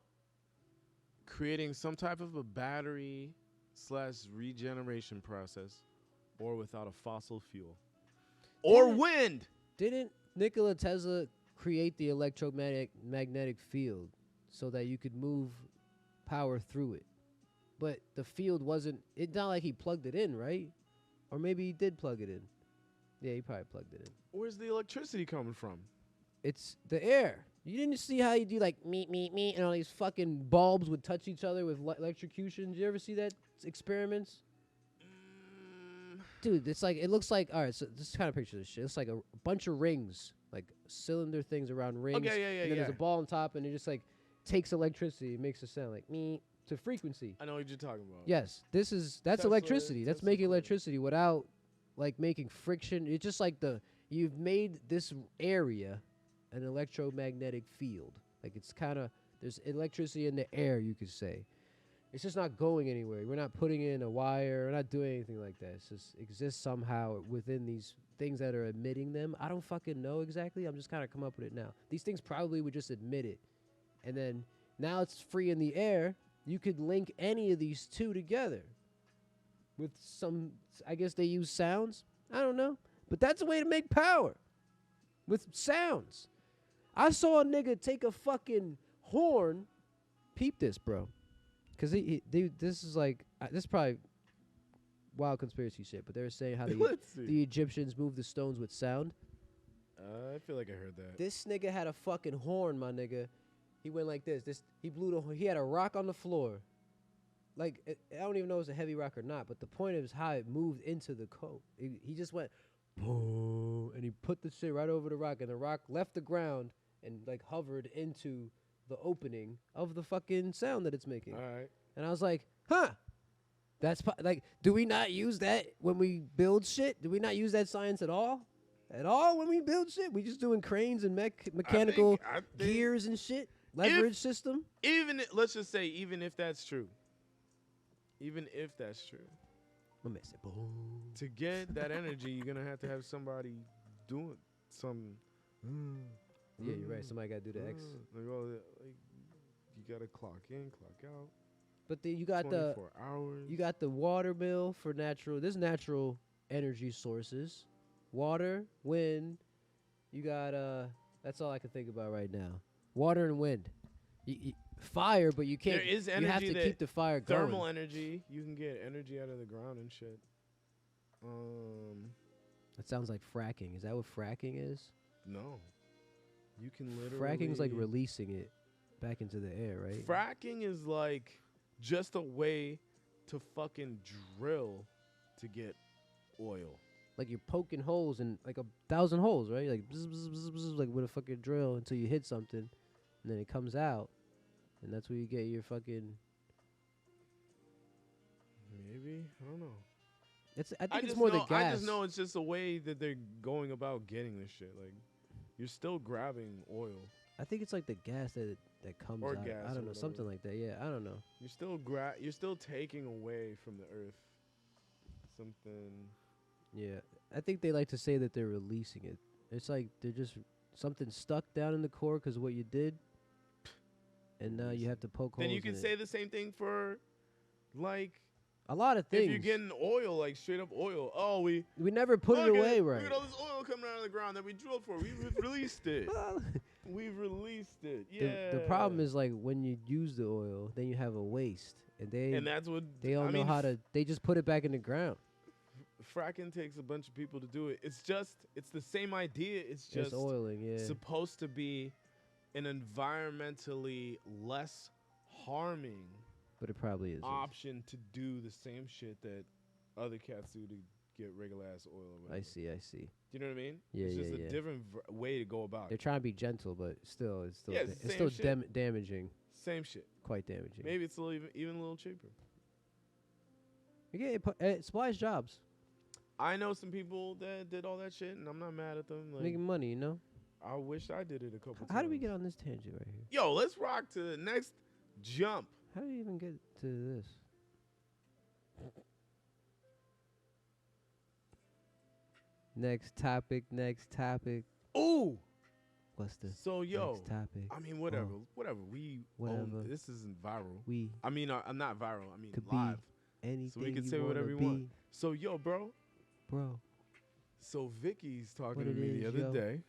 creating some type of a battery / regeneration process, or without a fossil fuel? Or wind? Didn't Nikola Tesla create the electromagnetic field so that you could move power through it? But the field wasn't, it's not like he plugged it in, right? Or maybe he did plug it in. Yeah, he probably plugged it in. Where's the electricity coming from? It's the air. You didn't see how you do like me, and all these fucking bulbs would touch each other with electrocution? Did you ever see that experiments? Dude, it's like, it looks like, all right, so just kind of picture this shit. It's like a bunch of rings, like cylinder things around rings. Okay, yeah, and then there's a ball on top, and it just like takes electricity, makes a sound like me to frequency. I know what you're talking about. Yes, that's Tesla- electricity. That's Tesla making coil. electricity without like making friction. It's just like you've made this area an electromagnetic field. Like it's kind of, there's electricity in the air, you could say. It's just not going anywhere. We're not putting in a wire. We're not doing anything like that. It just exists somehow within these things that are emitting them. I don't fucking know exactly. I'm just kind of come up with it now. These things probably would just emit it. And then now it's free in the air. You could link any of these two together with some, I guess they use sounds. I don't know. But that's a way to make power with sounds. I saw a nigga take a fucking horn. Peep this, bro. Because this is like, this is probably wild conspiracy shit, but they were saying how the Egyptians moved the stones with sound. I feel like I heard that. This nigga had a fucking horn, my nigga. He went like this. He had a rock on the floor. Like, I don't even know if it was a heavy rock or not, but the point is how it moved into the coat. He just went, boom, and he put the shit right over the rock, and the rock left the ground and like hovered into the opening of the fucking sound that it's making. All right. And I was like, huh. That's like, do we not use that when we build shit? Do we not use that science at all? At all when we build shit? We just doing cranes and mechanical I think gears and shit? Leverage system? Let's just say, even if that's true. Even if that's true. I'm gonna say, boom. To get that energy, you're going to have somebody doing some. Yeah, you're right. Somebody got to do the X. Like, you got to clock in, clock out. But then you got 24 hours. You got the water mill for there's natural energy sources. Water, wind. You got, that's all I can think about right now. Water and wind. Fire, but you can't. There is energy. You have to keep the fire going. Thermal energy. You can get energy out of the ground and shit. That sounds like fracking. Is that what fracking is? No. You can literally. Fracking's like releasing it back into the air, right? Fracking is like just a way to fucking drill to get oil. Like you're poking holes in like 1,000 holes, right? Like bzz, bzz, bzz, bzz, like with a fucking drill until you hit something, and then it comes out, and that's where you get your fucking. Maybe, I don't know. I think it's more the gas. I just know it's just a way that they're going about getting this shit. Like, you're still grabbing oil. I think it's like the gas that comes Or out. gas I or don't know, something like that. Yeah, I don't know. You're still taking away from the earth something. Yeah, I think they like to say that they're releasing it. It's like they're just something stuck down in the core because of what you did, and now you have to poke holes. Then you can say the same thing for, like, a lot of things. if you're getting oil, like straight up oil. Oh, we never put it away right. Look at all this oil coming out of the ground that we drilled for. We've released it. We've released it. Yeah. The problem is like when you use the oil, then you have a waste, and that's what they don't know how to. They just put it back in the ground. Fracking takes a bunch of people to do it. It's the same idea. It's just oiling. Yeah. Supposed to be an environmentally less harming. But it probably is option to do the same shit that other cats do to get regular ass oil. Or whatever. I see. Do you know what I mean? Yeah, it's yeah, just a different way to go about They're trying to be gentle, but it's still damaging. Same shit. Quite damaging. Maybe it's even a little cheaper. Yeah, it supplies jobs. I know some people that did all that shit, and I'm not mad at them. Like, making money, you know. I wish I did it a couple times. How do we get on this tangent right here? Yo, let's rock to the next jump. How do you even get to this? Next topic. Ooh. What's the next topic? I mean, whatever. Whatever. This isn't viral. I'm not viral. I mean, could live. Be anything so we can you say whatever we want. So, bro. So Vicky's talking to me the other day.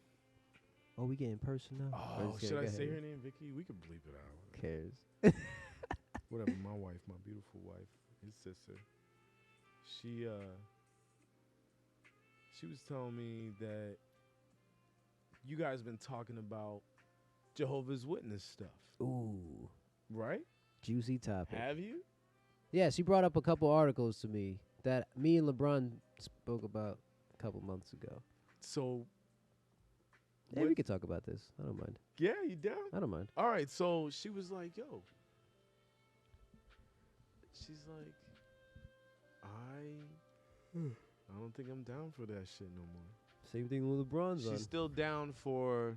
Oh, we getting personal? Oh, should I say her name, Vicky? We could bleep it out. Who cares? Whatever. My wife, my beautiful wife, his sister. She was telling me that you guys been talking about Jehovah's Witness stuff, Ooh, right? juicy topic. Have you? Yeah, she brought up a couple articles to me that me and LeBron spoke about a couple months ago. So, Yeah, we could talk about this. I don't mind. yeah, you down? I don't mind. All right, so she was like, yo. She's like, I don't think I'm down for that shit no more. Same thing with LeBron's on. She's still down for,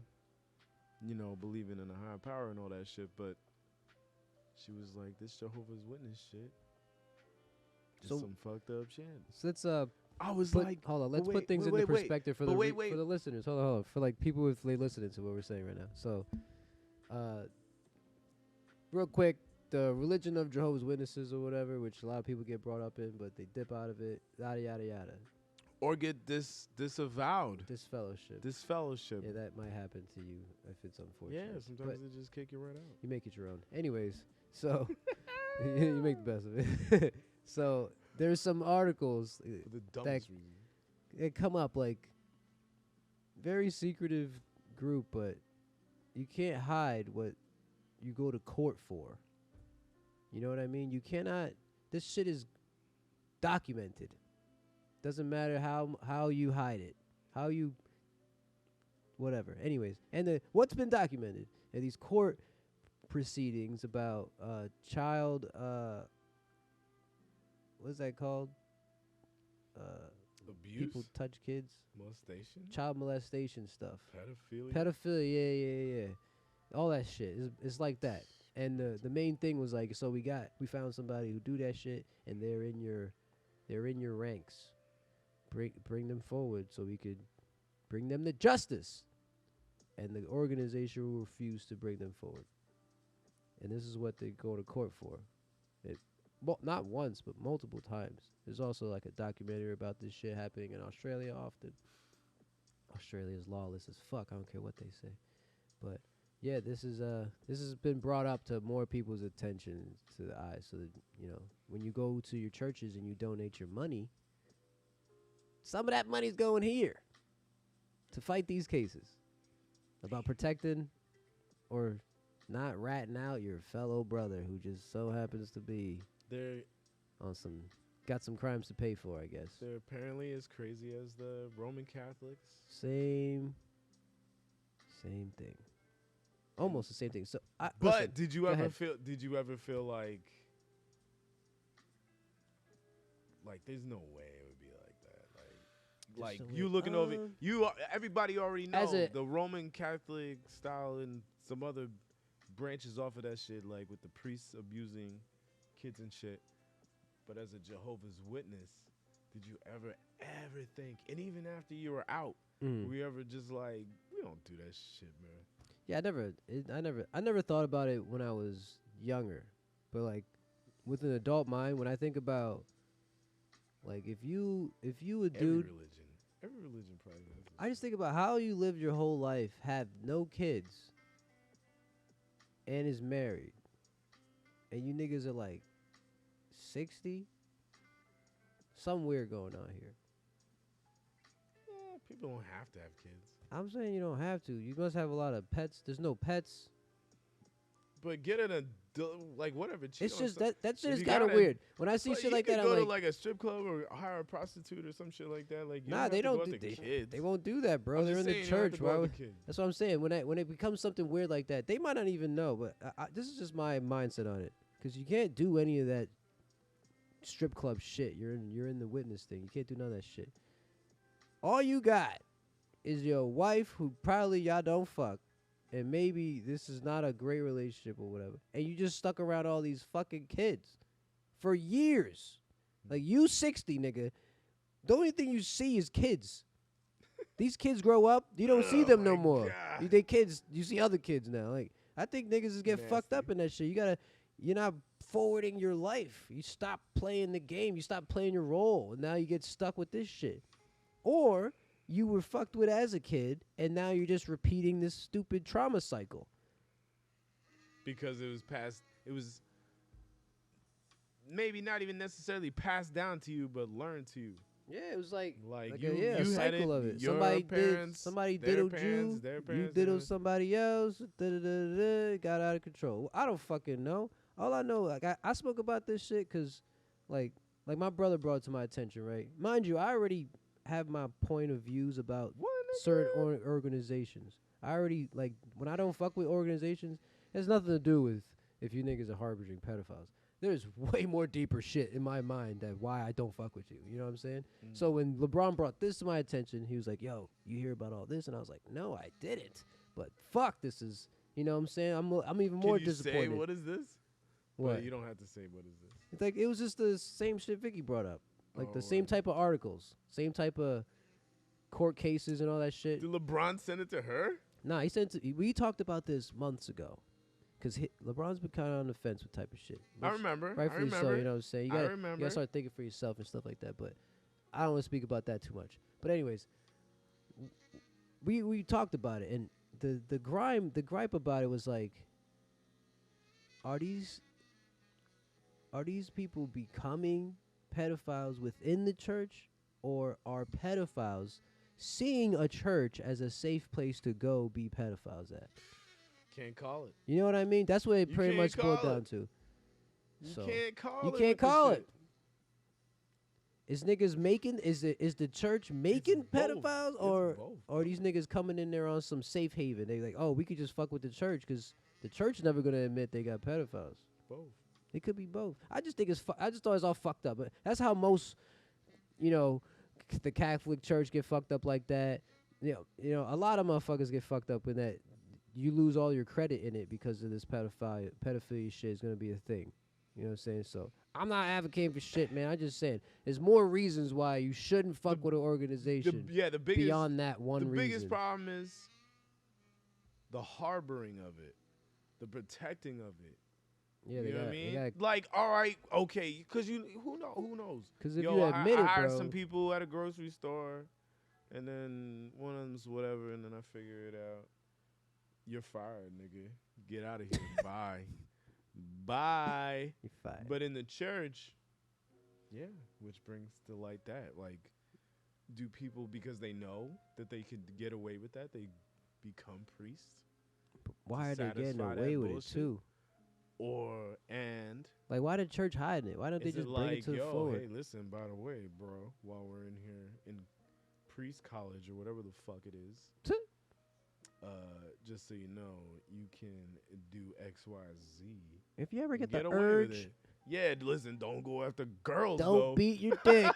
believing in a higher power and all that shit, but she was like, this Jehovah's Witness shit is So- some fucked up shit. So let's I was put, like, hold on. Let's wait, put things wait, into wait, perspective for but the wait, for the listeners. Hold on. For like people if they listening to what we're saying right now. So, real quick, the religion of Jehovah's Witnesses or whatever, which a lot of people get brought up in, but they dip out of it. Yada yada yada. or get disavowed. This fellowship. This fellowship. Yeah, that might happen to you if it's unfortunate. Yeah, sometimes But they just kick you right out. you make it your own. Anyways, so you make the best of it. So there's some articles For the dumbest reason. that come up like very secretive group, but you can't hide what you go to court for. You know what I mean? You cannot. This shit is documented. Doesn't matter how you hide it, how you whatever. Anyways, and what's been documented are these court proceedings about child what's that called? Abuse, People touch kids, molestation, child molestation stuff, pedophilia. yeah. All that shit is like that. And the main thing was like, so we found somebody who do that shit, and they're in your ranks. Bring them forward so we could bring them to justice. And the organization will refuse to bring them forward. And this is what they go to court for. Not once, but multiple times. There's also like a documentary about this shit happening in Australia often. Australia is lawless as fuck. I don't care what they say. But yeah, this has been brought up to more people's attention to the eyes, so that when you go to your churches and you donate your money, some of that money's going here to fight these cases about protecting or not ratting out your fellow brother who just so happens to be got some crimes to pay for, I guess. They're apparently as crazy as the Roman Catholics. Same thing. Almost the same thing. So, but did you ever feel like there's no way it would be like that? Like you looking over everybody already knows the Roman Catholic style and some other branches off of that shit, like with the priests abusing kids and shit. But as a Jehovah's Witness, did you ever think, and even after you were out, were you ever just like, we don't do that shit, man? Yeah, I never thought about it when I was younger, but like with an adult mind, when I think about like if you a dude, every religion probably has this. I just think about how you lived your whole life, have no kids, and is married, and you niggas are like 60. Something weird going on here. Yeah, people don't have to have kids. I'm saying you don't have to. You must have a lot of pets. There's no pets. But get an adult, like whatever. It's just that shit is kind of weird. When I see shit like that, I'm go like, to like a strip club or hire a prostitute or some shit like that. Like they don't do kids. They won't do that, bro. They're in the church. That's what I'm saying. When it becomes something weird like that, they might not even know. But this is just my mindset on it, because you can't do any of that strip club shit. You're in the witness thing. You can't do none of that shit. All you got is your wife, who probably y'all don't fuck, and maybe this is not a great relationship or whatever, and you just stuck around all these fucking kids for years. Like, you 60, nigga. The only thing you see is kids. These kids grow up, you don't see them no more. You see other kids now. Like, I think niggas just get fucked up in that shit. You're not forwarding your life. You stop playing the game. You stop playing your role, and now you get stuck with this shit. Or you were fucked with as a kid, and now you're just repeating this stupid trauma cycle. Because it was maybe not even necessarily passed down to you, but learned to you Yeah, it was like Like a, yeah, a you had cycle of it. Your Somebody parents, somebody their diddled parents, you, their you parents. diddled somebody else. Got out of control. I don't fucking know. All I know, like I spoke about this shit because, like my brother brought it to my attention. Right, mind you, I already have my point of views about What, certain nigga? organizations. I already like when I don't fuck with organizations, it has nothing to do with if you niggas are harboring pedophiles. There's way more deeper shit in my mind that why I don't fuck with you. You know what I'm saying? So when LeBron brought this to my attention, he was like, "Yo, you hear about all this?" And I was like, "No, I didn't." But fuck, this is, you know what I'm saying? I'm even more Can you disappointed. say what is this? What? Well, you don't have to say what is this. It's like it was just the same shit Vicky brought up, like the Oh, same word. type of articles, same type of court cases and all that shit. Did LeBron send it to her? Nah, he sent. We talked about this months ago, cause LeBron's been kind of on the fence with type of shit. I remember. Rightfully so, you know what I'm saying. You I gotta remember. start thinking for yourself and stuff like that. But I don't want to speak about that too much. But anyways, we talked about it, and the gripe about it was like, are these people becoming pedophiles within the church, or are pedophiles seeing a church as a safe place to go be pedophiles at? Can't call it. You know what I mean? That's what it You pretty can't much boiled call down it. to. You So, can't call you it. can't with the call shit. it. Is niggas making is the church making both. pedophiles, It's or both, are these niggas coming in there on some safe haven? They like, oh, we could just fuck with the church because the church never gonna admit they got pedophiles. Both. It could be both. I just think I just thought it's all fucked up. But that's how most, you know, the Catholic Church get fucked up like that. You know, a lot of motherfuckers get fucked up in that you lose all your credit in it because of this pedophilia shit is gonna be a thing. You know what I'm saying? So I'm not advocating for shit, man. I'm just saying there's more reasons why you shouldn't fuck with an organization. The biggest beyond that one the reason. biggest problem is the harboring of it, the protecting of it. Yeah, You they know what got, I mean? they got, Like, all right, okay, because who knows? because if Yo, you admit I it, hired bro. some people at a grocery store, and then one of them's whatever, and then I figure it out. You're fired, nigga. Get out of here. Bye. Bye. You're fired. But in the church, yeah, which brings to light that, like, do people, because they know that they could get away with that, they become priests? Why are they getting satisfy that away with it bullshit? too? Or, and Like, why the church hiding it? Why don't they is just it bring like, it to the yo, forward? hey, listen, by the way, bro, while we're in here in priest college or whatever the fuck it is, just so you know, you can do X, Y, Z. If you ever get the away with urge, it. Yeah, listen, don't go after girls, don't though. beat your dick.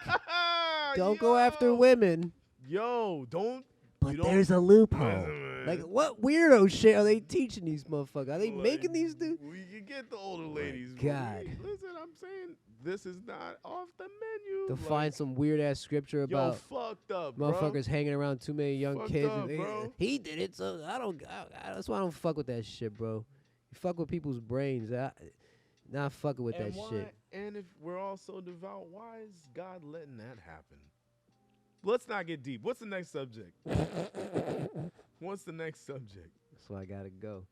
Don't go after Yo. women. Yo, don't. But you don't- there's a loophole. Listen, Like, man. what weirdo shit are they teaching these motherfuckers? Are they Like, making these dudes? We can get the older My ladies. but God. listen, I'm saying this is not off the menu. To Like, find some weird ass scripture yo, about fucked up, bro. motherfuckers hanging around too many young Fucked kids. up, and bro. He did it, so I don't. That's why I don't fuck with that shit, bro. You fuck with people's brains. Not fucking with And that why, shit. And if we're all so devout, why is God letting that happen? Let's not get deep. What's the next subject? What's the next subject? That's why I gotta go.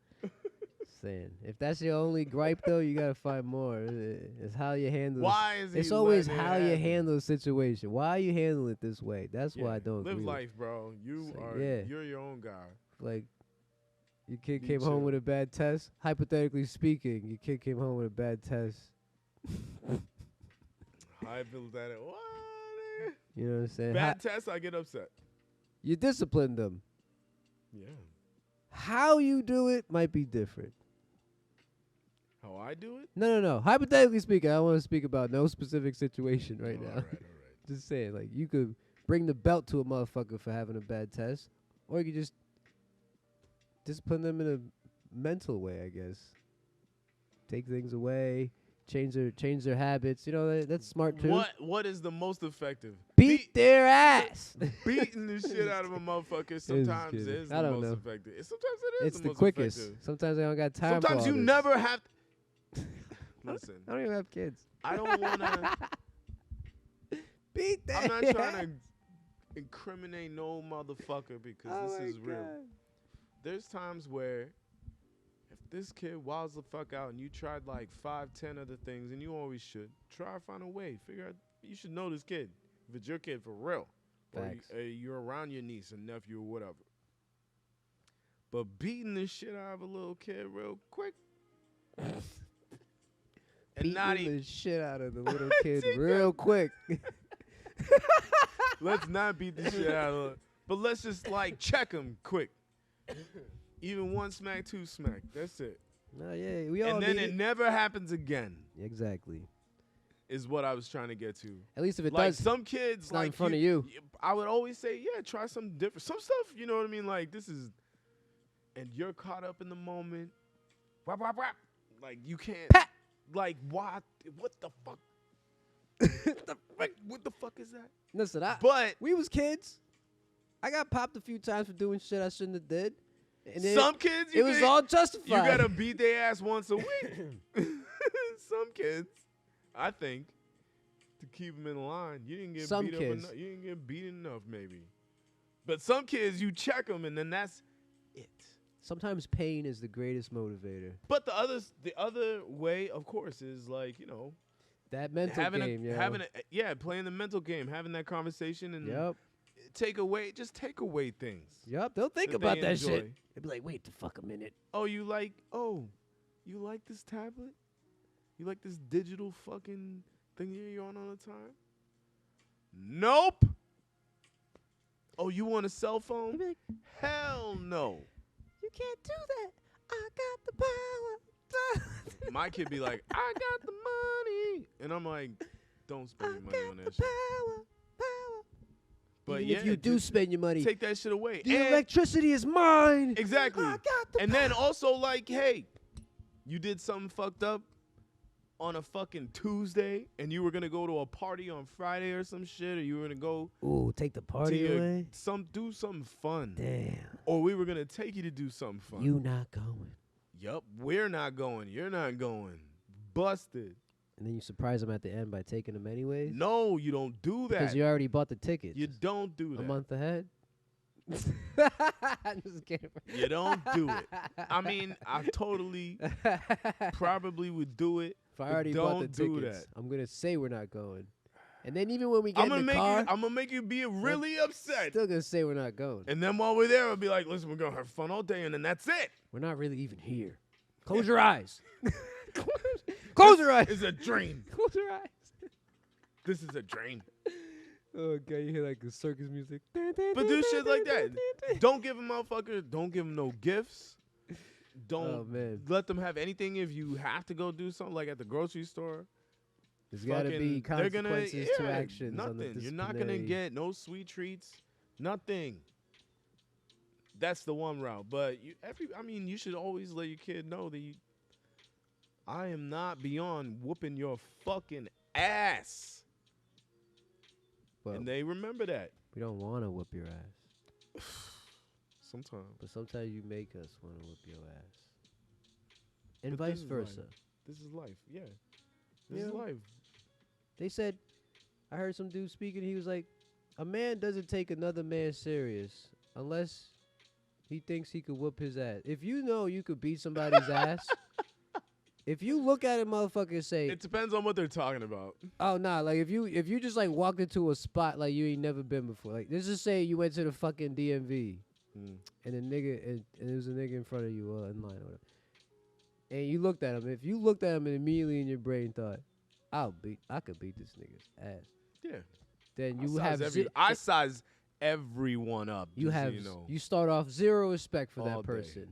Saying, if that's your only gripe though, you gotta find more. It's how you handle. Why is he It's always letting it how you happen? handle a situation. Why you handle it this way? That's Yeah, why I don't live agree. life, bro. You So, are. yeah. You're your own guy. Like, your kid Be came home chill. with a bad test. Hypothetically speaking, your kid came home with a bad test. I feel that. What? You know what I'm saying? Bad test, I get upset. You disciplined them. Yeah. How you do it might be different. How I do it? No. Hypothetically speaking, I don't want to speak about no specific situation right now. All right. Just saying, like, you could bring the belt to a motherfucker for having a bad test, or you could just discipline them in a mental way, I guess. Take things away, change their habits. You know, that's smart too. What is the most effective? Beat their ass. Beating the shit out of a motherfucker sometimes kidding. is I the don't most know. effective. Sometimes it is It's the the most quickest. effective. Sometimes I don't got time. Sometimes for you all this. never have. Listen, I don't even have kids. I don't want to. Beat that. I'm not trying to incriminate no motherfucker because Oh this is my real. God. There's times where if this kid wilds the fuck out and you tried like 5, 10 other things, and you always should, try to find a way. Figure out, you should know this kid. If it's your kid, for real. Facts. Or you're around your niece and nephew or whatever. But beating the shit out of a little kid real quick. And not Beating the shit out of the little kid Take real quick. Let's not beat the shit out of it. But let's just like check him quick. Even one smack, two smack. That's it. No, yeah, we all And then need it never happens again. Exactly. Is what I was trying to get to. At least if it Like does, some kids, it's not like in front of you. I would always say, yeah, try something different. Some stuff, you know what I mean? Like this is, and you're caught up in the moment. Whap, whap, whap. Like you can't. Pat. Like what? What the fuck? What the fuck is that? Listen, But we was kids. I got popped a few times for doing shit I shouldn't have did. And some kids, it was all justified. You gotta beat their ass once a week. Some kids, I think, to keep them in line, you didn't get Some beat kids. up enough. You didn't get beat enough, maybe. But some kids, you check them, and then that's it. Sometimes pain is the greatest motivator. But the other way, of course, is like That mental game, playing the mental game, having that conversation, and Yep. take away things. Yep. They'll think that about they that enjoy. shit. They'll be like, wait the fuck a minute. You like this tablet? You like this digital fucking thing you're on all the time? Nope. Oh, you want a cell phone? You'll be like, Hell no. you can't do that. I got the power. My kid be like, I got the money. And I'm like, don't spend your money on that shit. Power. But Even yeah, if you do spend your money, take that shit away. the And electricity is mine. exactly. I got the And then also like, hey, you did something fucked up on a fucking Tuesday and you were going to go to a party on Friday or some shit, or you were going to go Ooh, take the party away. do something fun. Damn. Or we were going to take you to do something fun. You not going. Yup, we're not going. You're not going. Busted. And then you surprise them at the end by taking them anyways. No, you don't do that. Because you already bought the tickets. You don't do that. A month ahead. I'm just kidding. You don't do it. I mean, I totally probably would do it. If I but already bought the don't do tickets, that. I'm gonna say we're not going. And then even when we get I'm in the car, gonna make you be really upset. still gonna say we're not going. And then while we're there, I'll be like, listen, we're gonna have fun all day, and then that's it. We're not really even here. Close your eyes. Close your eyes. It's a dream. Close your eyes. This is a dream. Oh god, you hear like the circus music. But do shit like that. Don't give them motherfucker. Don't give them no gifts. Don't Oh man, let them have anything if you have to go do something like at the grocery store. there's gotta be they're consequences to actions. Nothing. On the You're not gonna display. get no sweet treats. Nothing. That's the one route. But you should always let your kid know that I am not beyond whooping your fucking ass. Well, And they remember that. we don't want to whoop your ass, Sometimes. but sometimes you make us want to whoop your ass, and But this vice is versa. life. This is life. Yeah. This Yeah. is life. They said, I heard some dude speaking. He was like, a man doesn't take another man serious unless he thinks he could whoop his ass. If you know you could beat somebody's ass, if you look at a motherfucker and say, It depends on what they're talking about. oh nah, like if you just like walked into a spot like you ain't never been before, like let's just say you went to the fucking DMV and a nigga and there was a nigga in front of you in line or whatever, and you looked at him. If you looked at him and immediately in your brain thought, I could beat this nigga's ass. Yeah. Then you I have size I size everyone up. you just so have you know. you start off zero respect for All that day. person.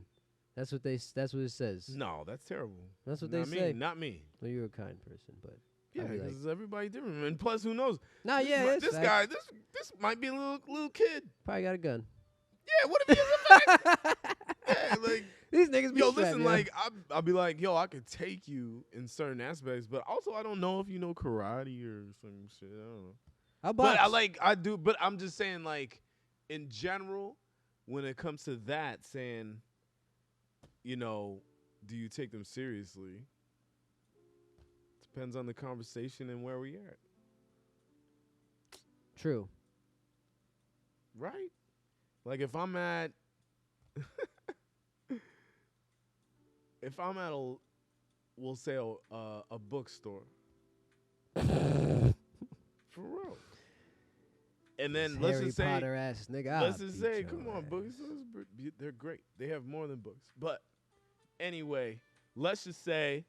That's what it says. No, that's terrible. That's what Not they me, say. Not me. Well, you're a kind person, but Yeah, I'd be like, because everybody different. And plus, who knows? nah, This yeah, mi- it's this facts. guy, this might be a little kid. Probably got a gun. Yeah, what if he has a fact? Yeah, like, These niggas be yo, strapped, listen, yo. like, I'll be like, yo, I could take you in certain aspects, but also I don't know if you know karate or some shit. I don't know. I But box. I do. But I'm just saying, like, in general, when it comes to that, saying, do you take them seriously? Depends on the conversation and where we at, True. right? Like if I'm at, we'll say a bookstore, for real. And then Harry Potter ass nigga. let's just say, come on, books. They're great. They have more than books. But anyway, let's just say,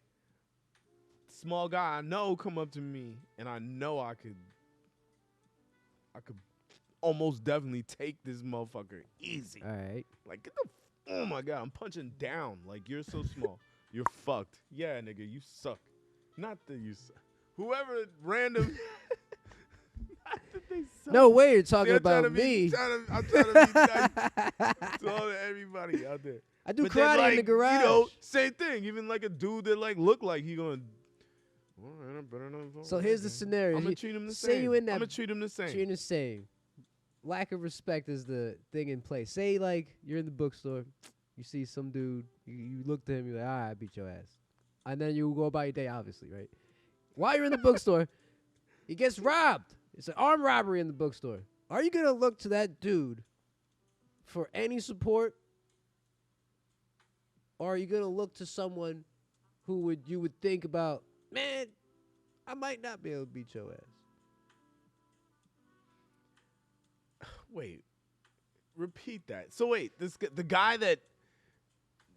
small guy I know come up to me, and I know I could almost definitely take this motherfucker easy. All right. Like, oh my God, I'm punching down. Like, you're so small. You're fucked. Yeah, nigga, you suck. Not that you suck. Whoever random. Not that they suck. No way you're talking See, about me. I'm trying to be nice to all everybody out there. I do But then, karate like, in the garage. You know, same thing. Even like a dude that like look like he going. So here's the scenario. I'm gonna treat him the say same. You in that, I'm gonna treat him the same. Treat him the same. Lack of respect is the thing in play. Say like you're in the bookstore, you see some dude, you look to him, you're like, all right, I beat your ass, and then you go about your day, obviously, right? While you're in the bookstore, he gets robbed. It's an armed robbery in the bookstore. Are you gonna look to that dude for any support, or are you gonna look to someone who you would think about, man, I might not be able to beat your ass? Wait, repeat that. So wait, the guy that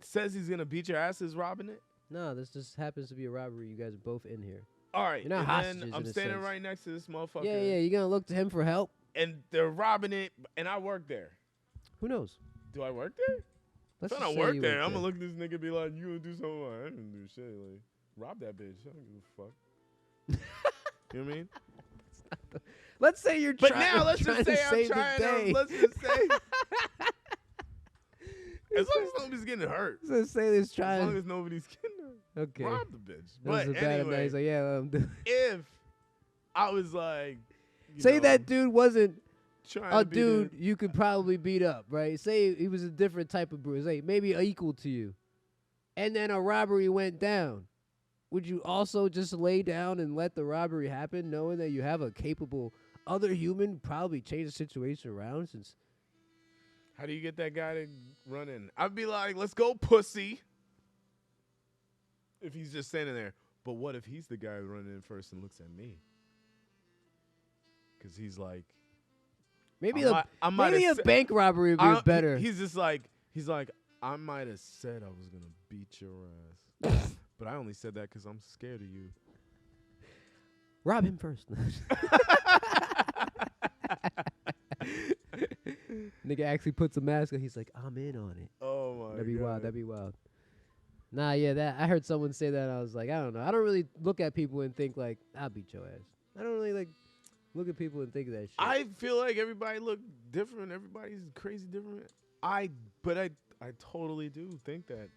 says he's gonna beat your ass is robbing it? No, this just happens to be a robbery. You guys are both in here. All right, You're not and hostages then in I'm a standing sense. right next to this motherfucker. Yeah, you're gonna look to him for help. And they're robbing it, and I work there. Who knows? Do I work there? Let's If I just don't say work you there, I'm gonna look at this nigga and be like, you gonna do something? Like, I didn't do shit. Like, rob that bitch. I don't give a fuck. You know what I mean? Let's say you're But trying. now let's just say I'm save the trying day. to, let's just say. As long as nobody's getting hurt. Let's say this As long trying. as nobody's getting hurt. Okay. Rob the bitch. That was But a bad anyway, He's like, yeah. Let him do it. if I was like, you Say know, that dude wasn't trying a to be dude you could probably beat up, right? Say he was a different type of bruise, like maybe equal to you, and then a robbery went down. Would you also just lay down and let the robbery happen, knowing that you have a capable other human probably change the situation around? Since how do you get that guy to run in? I'd be like, let's go, pussy. If he's just standing there. But what if he's the guy running in first and looks at me? Because he's like, maybe I might maybe a have bank robbery would be better. He's just like, I might have said I was going to beat your ass. But I only said that because I'm scared of you. Rob him first. Nigga actually puts a mask on. He's like, I'm in on it. Oh, my God. That'd be wild. That'd be wild. Nah, yeah, that I heard someone say that. And I was like, I don't know. I don't really look at people and think like, I'll beat your ass. I don't really like look at people and think of that shit. I feel like everybody look different. Everybody's crazy different. But I totally do think that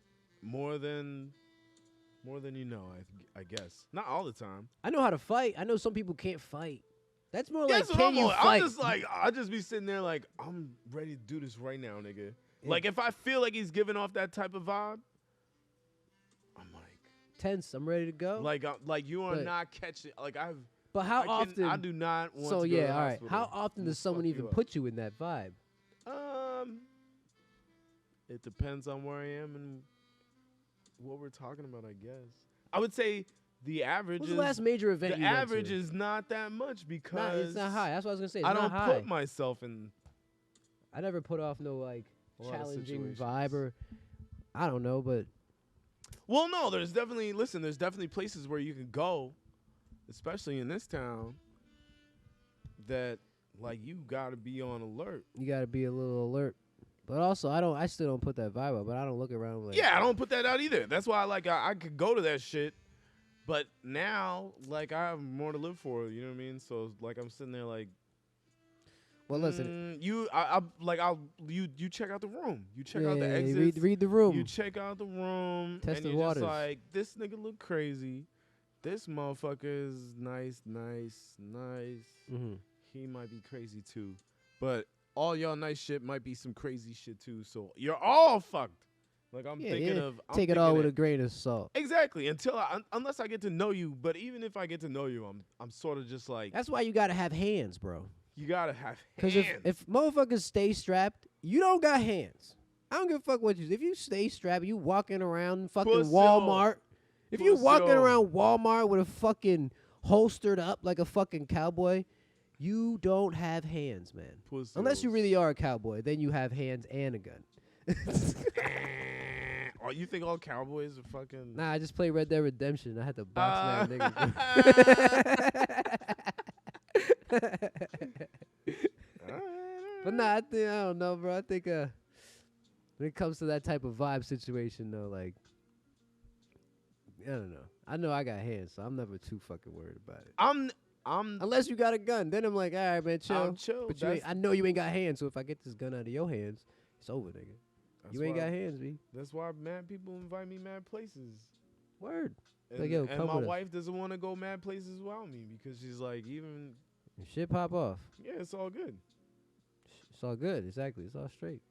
more than you know. I guess not all the time. I know how to fight. I know some people can't fight. That's more That's like, what can you I'm fight? just like, I'll just be sitting there like, I'm ready to do this right now, nigga. Yeah. Like if I feel like he's giving off that type of vibe, I'm like tense. I'm ready to go. Like you are But- not catching. Like but how often? I do not want. So to go to yeah, the all right. hospital. How often We'll does someone fuck even you up. put you in that vibe? It depends on where I am and what we're talking about. I guess I would say the average. What's is, the last major event The you went average to? is not that much because Nah, it's not high. That's what I was gonna say. It's I not don't high. put myself in. I never put off no like A lot of challenging situations. vibe or I don't know, but Well, no, there's definitely places where you can go, especially in this town, that like you gotta be on alert. you gotta be a little alert. But also, I still don't put that vibe up. But I don't look around like Yeah, I don't put that out either. That's why I could go to that shit, but now like I have more to live for. You know what I mean? So like I'm sitting there like. Well, listen, you check out the room. You check out the yeah, exits. read the room. You check out the room. Test and the you're waters. just like, this nigga look crazy. This motherfucker is nice. Mhm. He might be crazy too. But all y'all nice shit might be some crazy shit too. So you're all fucked. Like I'm thinking of take it all with a grain of salt. Exactly. Unless I get to know you. But even if I get to know you, I'm sort of just like, That's why you gotta have hands, bro. you gotta have Because hands. if motherfuckers stay strapped, you don't got hands. I don't give a fuck what you. If you stay strapped, you walking around fucking Pussy Walmart. If you Pussy walking on. around Walmart with a fucking holstered up like a fucking cowboy, You don't have hands, man. Pussy Unless you holes. really are a cowboy, then you have hands and a gun. Oh, you think all cowboys are fucking? Nah, I just played Red Dead Redemption. I had to box that nigga. But nah, I don't know, bro. I think when it comes to that type of vibe situation, though, like, I don't know. I know I got hands, so I'm never too fucking worried about it. I'm Unless you got a gun, then I'm like, all right, man, chill. I'm chill. But I know you ain't got hands, so if I get this gun out of your hands, it's over, nigga. You ain't got hands, B. That's why mad people invite me mad places. Word. And, Like, yo, and come my with us. wife doesn't want to go mad places without me because she's like, even And shit pop off. yeah, it's all good. It's all good. Exactly. It's all straight.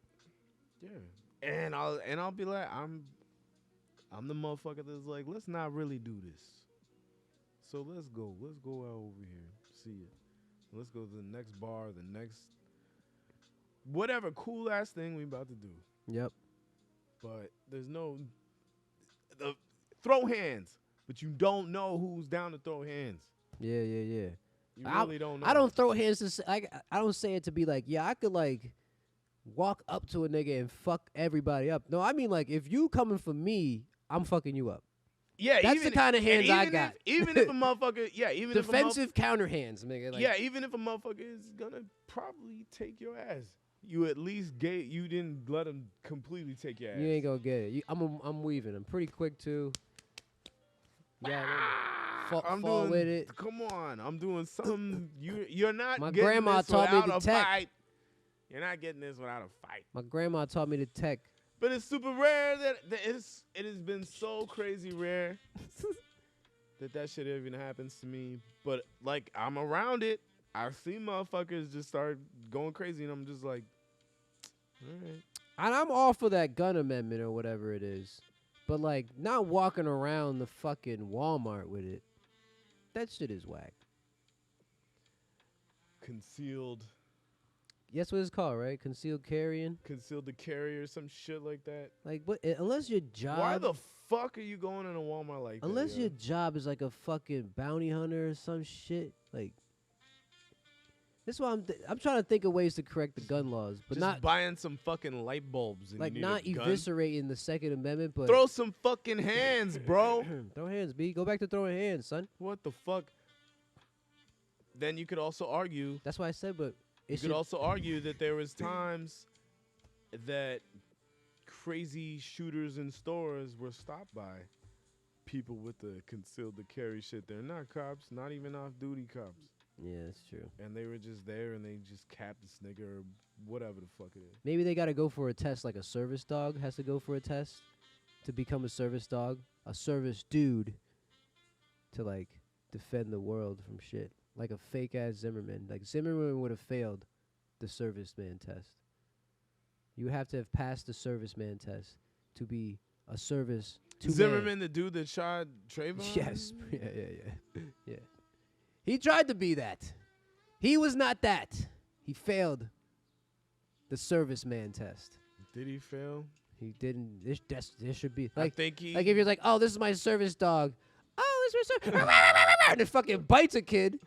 Yeah, and I'll be like, I'm the motherfucker that's like, let's not really do this. So let's go out over here, see it. Let's go to the next bar, the next whatever cool ass thing we about to do. Yep. But there's no throw hands, but you don't know who's down to throw hands. Yeah. You really don't know. I don't throw hands to say, I don't say it to be like, yeah, I could like walk up to a nigga and fuck everybody up. No, I mean like if you coming for me, I'm fucking you up. Yeah, That's the kind of hands I got. Even if a motherfucker, even defensive counter hands, nigga. Like, yeah, even if a motherfucker is gonna probably take your ass, you at least you didn't let him completely take your ass. you ain't gonna get it. I'm weaving. I'm pretty quick too. Yeah, fall with it. Come on, I'm doing something. You're not. My getting grandma this taught me without to a tech. fight. You're not getting this without a fight. My grandma taught me to tech. But it's super rare that it has been so crazy rare that shit even happens to me. But like I'm around it. I've seen motherfuckers just start going crazy, and I'm just like, all right. And I'm all for that gun amendment or whatever it is. But like not walking around the fucking Walmart with it. That shit is whack. Concealed That's what it's called, right? Concealed carrying. to carry or some shit like that. Like, what? Unless your job. Why the fuck are you going in a Walmart like that? Unless yo? your job is like a fucking bounty hunter or some shit. Like, this is why I'm trying to think of ways to correct the gun laws, but just not buying some fucking light bulbs. And like you need not a gun? eviscerating the Second Amendment, but Throw some fucking hands, bro. throw hands, B. Go back to throwing hands, son. What the fuck? Then you could also argue. That's why I said, but You could also argue that there was times that crazy shooters in stores were stopped by people with the concealed to carry shit. They're not cops, not even off-duty cops. Yeah, that's true. And they were just there and they just capped this nigga or whatever the fuck it is. Maybe they got to go for a test, like a service dog has to go for a test to become a service dog, a service dude to like defend the world from shit. Like a fake ass Zimmerman. Like Zimmerman would have failed the serviceman test. You would have to have passed the serviceman test to be a service to Zimmerman, the dude that shot Trayvon? Yes. Yeah. He tried to be that. He was not that. He failed the serviceman test. Did he fail? He didn't. This should be I like think he. if you're like, oh, this is my service dog. Oh, this is my service. And it fucking bites a kid.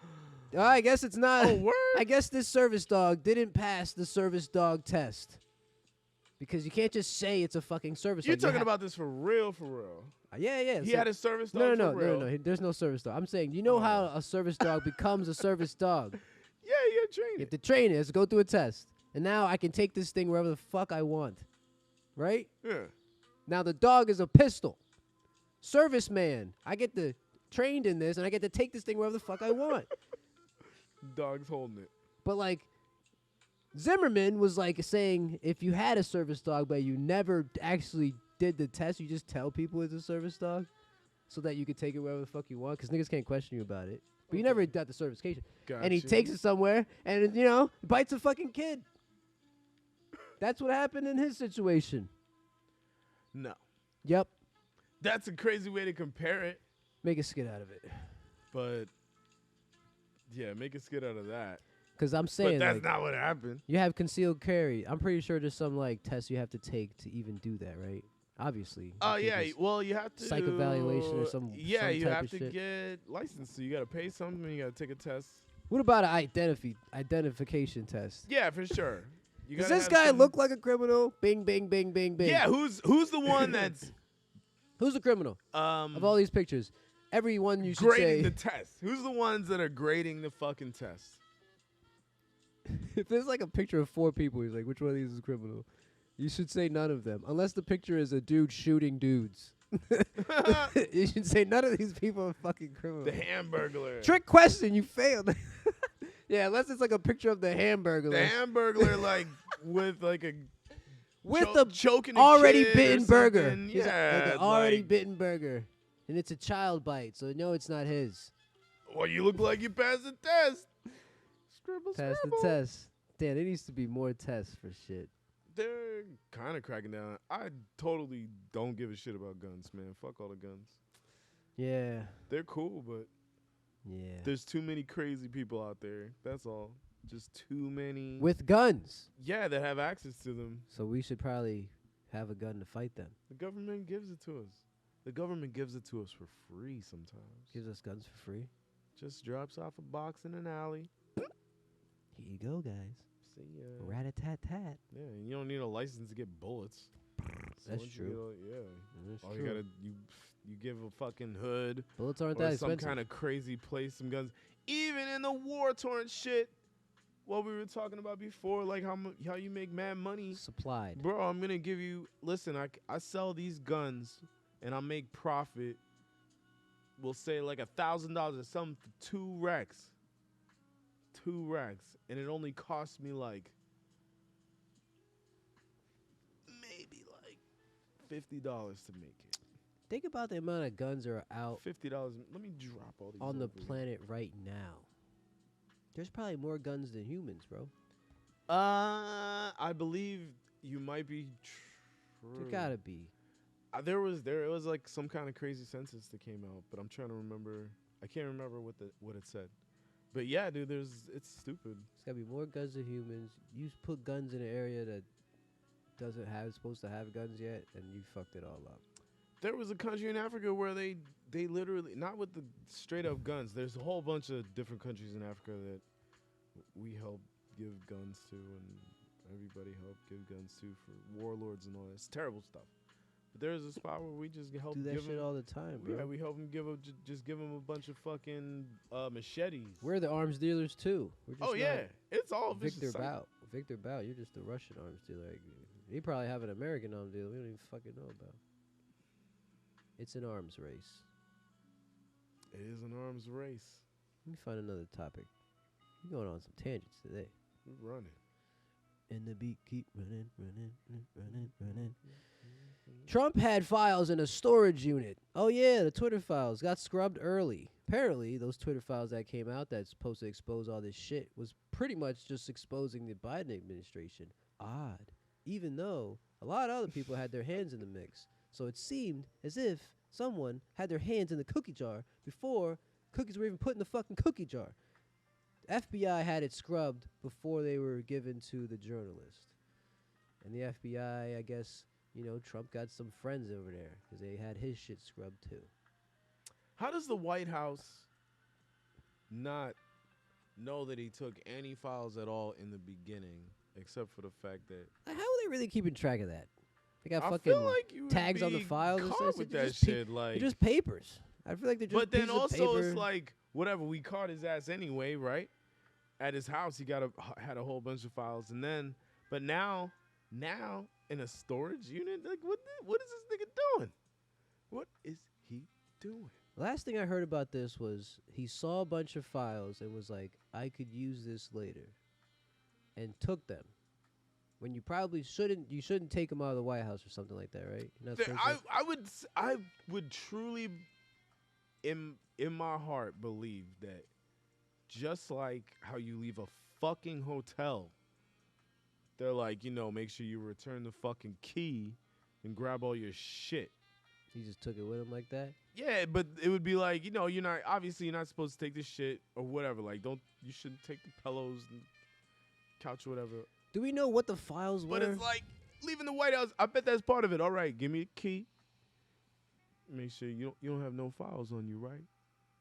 Oh, I guess it's not. Oh, word? I guess this service dog didn't pass the service dog test. Because you can't just say it's a fucking service You're dog. talking about this for real, for real. Yeah. He so- had a service dog no, for real. There's no service dog. I'm saying, you know how a service dog becomes a service dog? Yeah, you trained You have it. to train it. It has to go through a test. And now I can take this thing wherever the fuck I want. Right? Yeah. Now the dog is a pistol. Serviceman. I get to trained in this and I get to take this thing wherever the fuck I want. Dog's holding it. But like Zimmerman was like saying if you had a service dog but you never actually did the test, you just tell people it's a service dog so that you could take it wherever the fuck you want because niggas can't question you about it. But you never got the certification. Gotcha. And he takes it somewhere and, you know, bites a fucking kid. That's what happened in his situation. No. Yep. That's a crazy way to compare it. Make a skit out of it. But, yeah, make a skit out of that. Because I'm saying But that's like, not what happened. you have concealed carry. I'm pretty sure there's some like tests you have to take to even do that, right? Obviously. Oh, You can't yeah. just- Well, you have to. psych evaluation or some Yeah, you type have of to shit. get licensed. So you got to pay something. You got to take a test. What about an identification test? Yeah, for sure. You Does gotta this have guy some- look like a criminal? Bing, bing, bing, bing, bing. Yeah, who's the one that's Who's the criminal of all these pictures? Everyone you should grading say. the test? Who's the ones that are grading the fucking test? If there's like a picture of 4 people, he's like, which one of these is criminal? You should say none of them, unless the picture is a dude shooting dudes. You should say none of these people are fucking criminals. The Hamburglar. Trick question, you failed. Yeah, unless it's like a picture of the Hamburglar. The Hamburglar, like with like a with the choking a already kid bitten or burger. something. He's Yeah, like an already like, bitten burger, and it's a child bite, so no, it's not his. well, you look like you passed the test. Scribble, Pass scribble. the test. Damn, there needs to be more tests for shit. They're kind of cracking down. I totally don't give a shit about guns, man. Fuck all the guns. Yeah, They're cool, but yeah. there's too many crazy people out there. That's all. Just too many. With guns, Yeah, that have access to them. so we should probably have a gun to fight them. The government gives it to us. The government gives it to us for free sometimes. Gives us guns for free. Just drops off a box in an alley. Here you go, guys. See ya. Rat-a-tat-tat. Yeah, and you don't need a license to get bullets. So That's once you true. get That's all you gotta you give a fucking hood Bullets aren't or that some expensive. kind of crazy place some guns. Even in the war-torn shit, what we were talking about before, like how you make mad money. Supplied. Bro, I'm gonna give you. Listen, I sell these guns and I make profit. We'll say like $1,000 or something for 2 racks. 2 racks, and it only cost me like maybe like $50 to make it. Think about the amount of guns that are out $50. Let me drop all these on the over here. planet right now. There's probably more guns than humans, bro. I believe you might be true. There gotta be. There was like some kind of crazy census that came out, but I'm trying to remember. I can't remember what it said. But yeah, dude, it's stupid. There's gotta be more guns than humans. You put guns in an area that supposed to have guns yet, and you fucked it all up. There was a country in Africa where they literally, not with the straight up guns. There's a whole bunch of different countries in Africa that we help give guns to, and everybody help give guns to for warlords and all that. It's terrible stuff. But there's a spot where we just help Do that give shit them, all the time, bro. yeah, we help them just give them a bunch of fucking machetes. We're the arms dealers too. We're just Oh not yeah, it's all vicious Victor cycle. Bout. Victor Bout, you're just a Russian arms dealer. Like, he probably have an American arms dealer we don't even fucking know about. It's an arms race. It is an arms race. Let me find another topic. We're going on some tangents today. We're running. And the beat keep running, running, running, running. Trump had files in a storage unit. Oh yeah, the Twitter files got scrubbed early. Apparently, those Twitter files that came out that's supposed to expose all this shit was pretty much just exposing the Biden administration. Odd. Even though a lot of other people had their hands in the mix. So it seemed as if someone had their hands in the cookie jar before cookies were even put in the fucking cookie jar. FBI had it scrubbed before they were given to the journalist. And the FBI, I guess, Trump got some friends over there because they had his shit scrubbed too. How does the White House not know that he took any files at all in the beginning, except for the fact that How are they really keeping track of that? They got I fucking feel like you would tags on the be files and caught stuff. with They're that just shit. Like, they're just papers. I feel like they're just but then pieces of also paper. it's like whatever. We caught his ass anyway, right? At his house, he had a whole bunch of files, and then, but now in a storage unit, like what is this nigga doing? What is he doing? Last thing I heard about this was he saw a bunch of files and was like, I could use this later, and took them. When you probably shouldn't take them out of the White House or something like that, right? You're not supposed to- I would truly, in my heart, believe that just like how you leave a fucking hotel, they're like, make sure you return the fucking key and grab all your shit. He just took it with him like that. Yeah, but it would be like, you're not supposed to take this shit or whatever. Like, you shouldn't take the pillows and couch or whatever. Do we know what the files were? But it's like leaving the White House. I bet that's part of it. All right, give me the key. Make sure you don't have no files on you, right?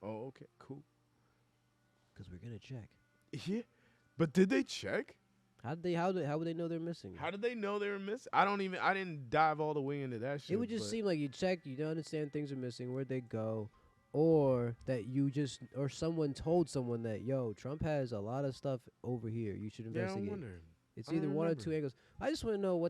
Oh, okay, cool. 'Cause we're gonna check. Yeah, but did they check? How would they know they're missing? How did they know they were missing? I didn't dive all the way into that shit. It would just seem like you check, you don't understand things are missing, where'd they go, or that or someone told someone that, yo, Trump has a lot of stuff over here. You should investigate. Yeah, I wonder. It's I either don't one or remember. two angles. I just want to know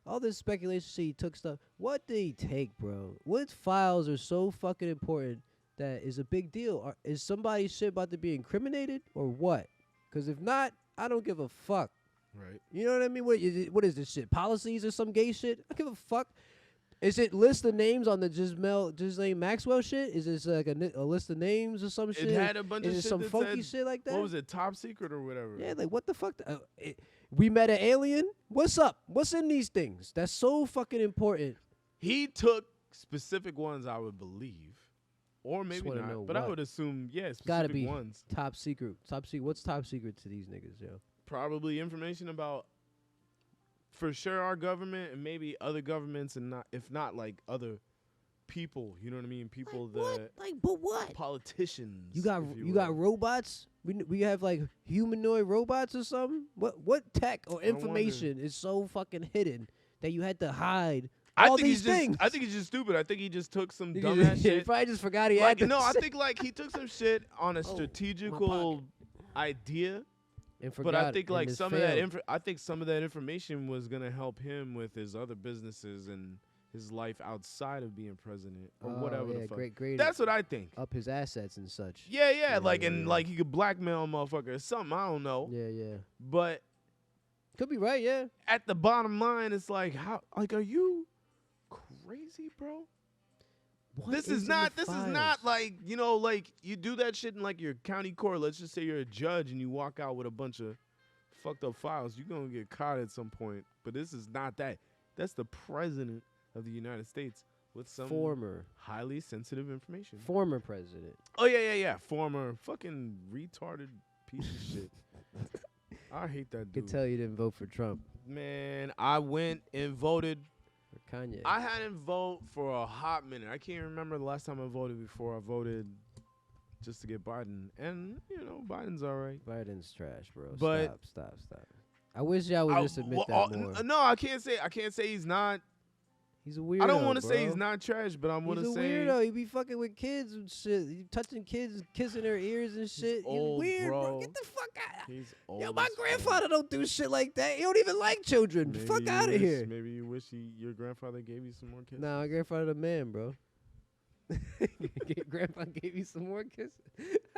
all this speculation. He took stuff. What did he take, bro? What files are so fucking important that is a big deal? Is somebody's shit about to be incriminated or what? Because if not, I don't give a fuck. Right. You know what I mean? What is this shit? Policies or some gay shit? I don't give a fuck. Is it list of names on the Ghislaine Maxwell shit? Is this like a list of names or some shit? It had a bunch of Is it shit some that funky said, shit like that? What was it? Top secret or whatever. Yeah, like what the fuck? We met an alien? What's up? What's in these things? That's so fucking important. He took specific ones, I would believe, or maybe wanna know not. But I what. would assume, yeah, specific Gotta be ones. top secret. Top secret. What's top secret to these niggas, yo? Probably information about, for sure, our government and maybe other governments, and not, if not, like other people. You know what I mean? People that But what? politicians. You got if you got will. robots? We have like humanoid robots or something? What tech or I wonder. information is so fucking hidden that you had to hide I all think these he's just. things? I think he's just stupid. I think he just took some He dumbass just- shit. He probably just forgot he Like, had no, I this think like he took some shit on a Oh, my strategical idea. and But forgot I think and like it some of that failed. I think some of that information was gonna help him with his other businesses and his life outside of being president or Oh, whatever yeah, the fuck. great That's what I think. up his assets and such. Yeah, Yeah, like yeah, and yeah. like he could blackmail a motherfucker or something. I don't know. Yeah. But Could be right, yeah. at the bottom line, it's like are you crazy, bro? This is not like, like you do that shit in like your county court. Let's just say you're a judge and you walk out with a bunch of fucked up files. You're going to get caught at some point. But this is not that. That's the president of the United States with some former highly sensitive information. president. Oh, yeah. Former fucking retarded piece of shit. I hate that dude. Could tell you didn't vote for Trump Man, I went and voted. or Kanye. I hadn't voted for a hot minute. I can't remember the last time I voted before I voted just to get Biden. And, Biden's all right. Biden's trash, bro. But- Stop. I wish y'all would just admit that more. No, I can't say he's not. He's a weirdo. I don't want to say bro. he's not trash, but I'm going He's to a say weirdo. He be fucking with kids and shit. He touching kids, kissing their ears and shit. old, He's weird, bro. Get the fuck out. he's old. Yo, my as fuck. grandfather don't do shit like that. He don't even like children. Maybe Fuck you out of wish- here. Maybe you wish your grandfather gave you some more kids. Nah, my grandfather the man, bro. Grandpa gave you some more kisses.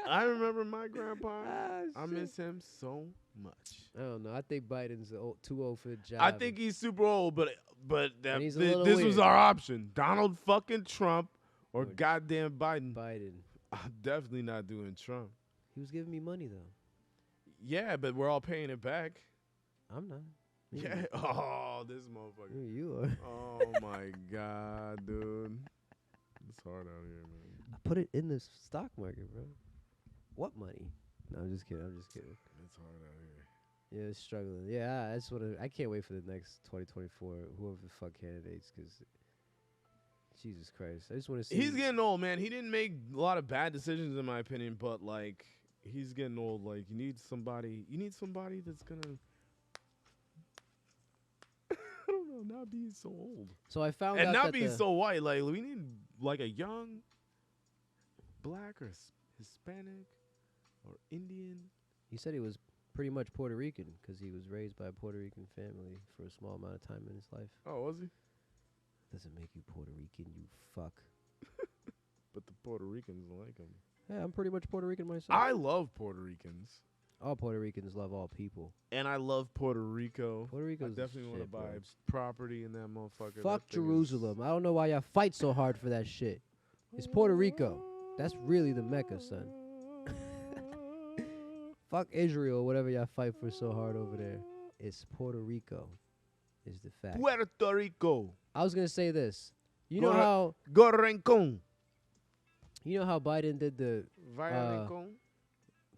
I remember my grandpa. Ah, I shit. miss him so much. I don't know. I think Biden's too old for the job. I think he's super old, but And he's a little this was weird. our option: Donald fucking Trump or Or goddamn Biden. Biden. I'm definitely not doing Trump. He was giving me money though. Yeah, but we're all paying it back. I'm not. Me Yeah. Oh, this motherfucker. neither. You are. Oh my god, dude. It's hard out here, man. I put it in the stock market, bro. What money? No, I'm just kidding. It's hard out here. Yeah, it's struggling. Yeah, I just want to. I can't wait for the next 2024, whoever the fuck candidates, because Jesus Christ, I just want to see. He's getting old, man. He didn't make a lot of bad decisions, in my opinion, but like he's getting old. Like you need somebody that's gonna I don't know, not be so old. So I found And out not that be the, so white. Like we need like a young black or Hispanic or Indian. He said he was pretty much Puerto Rican because he was raised by a Puerto Rican family for a small amount of time in his life. Oh, was he? Doesn't make you Puerto Rican, you fuck. But the Puerto Ricans like him. Yeah, I'm pretty much Puerto Rican myself. I love Puerto Ricans. All Puerto Ricans love all people. And I love Puerto Rico. Puerto I Rico's the definitely want to shit, buy bro. property in that motherfucker. Fuck That thing is- Jerusalem. I don't know why y'all fight so hard for that shit. It's Puerto Rico. That's really the Mecca, son. Fuck Israel, whatever y'all fight for so hard over there. It's Puerto Rico, is the fact. Puerto Rico. I was gonna say this. You Go know ahead. how Gorrencon. Biden did the Viarencon.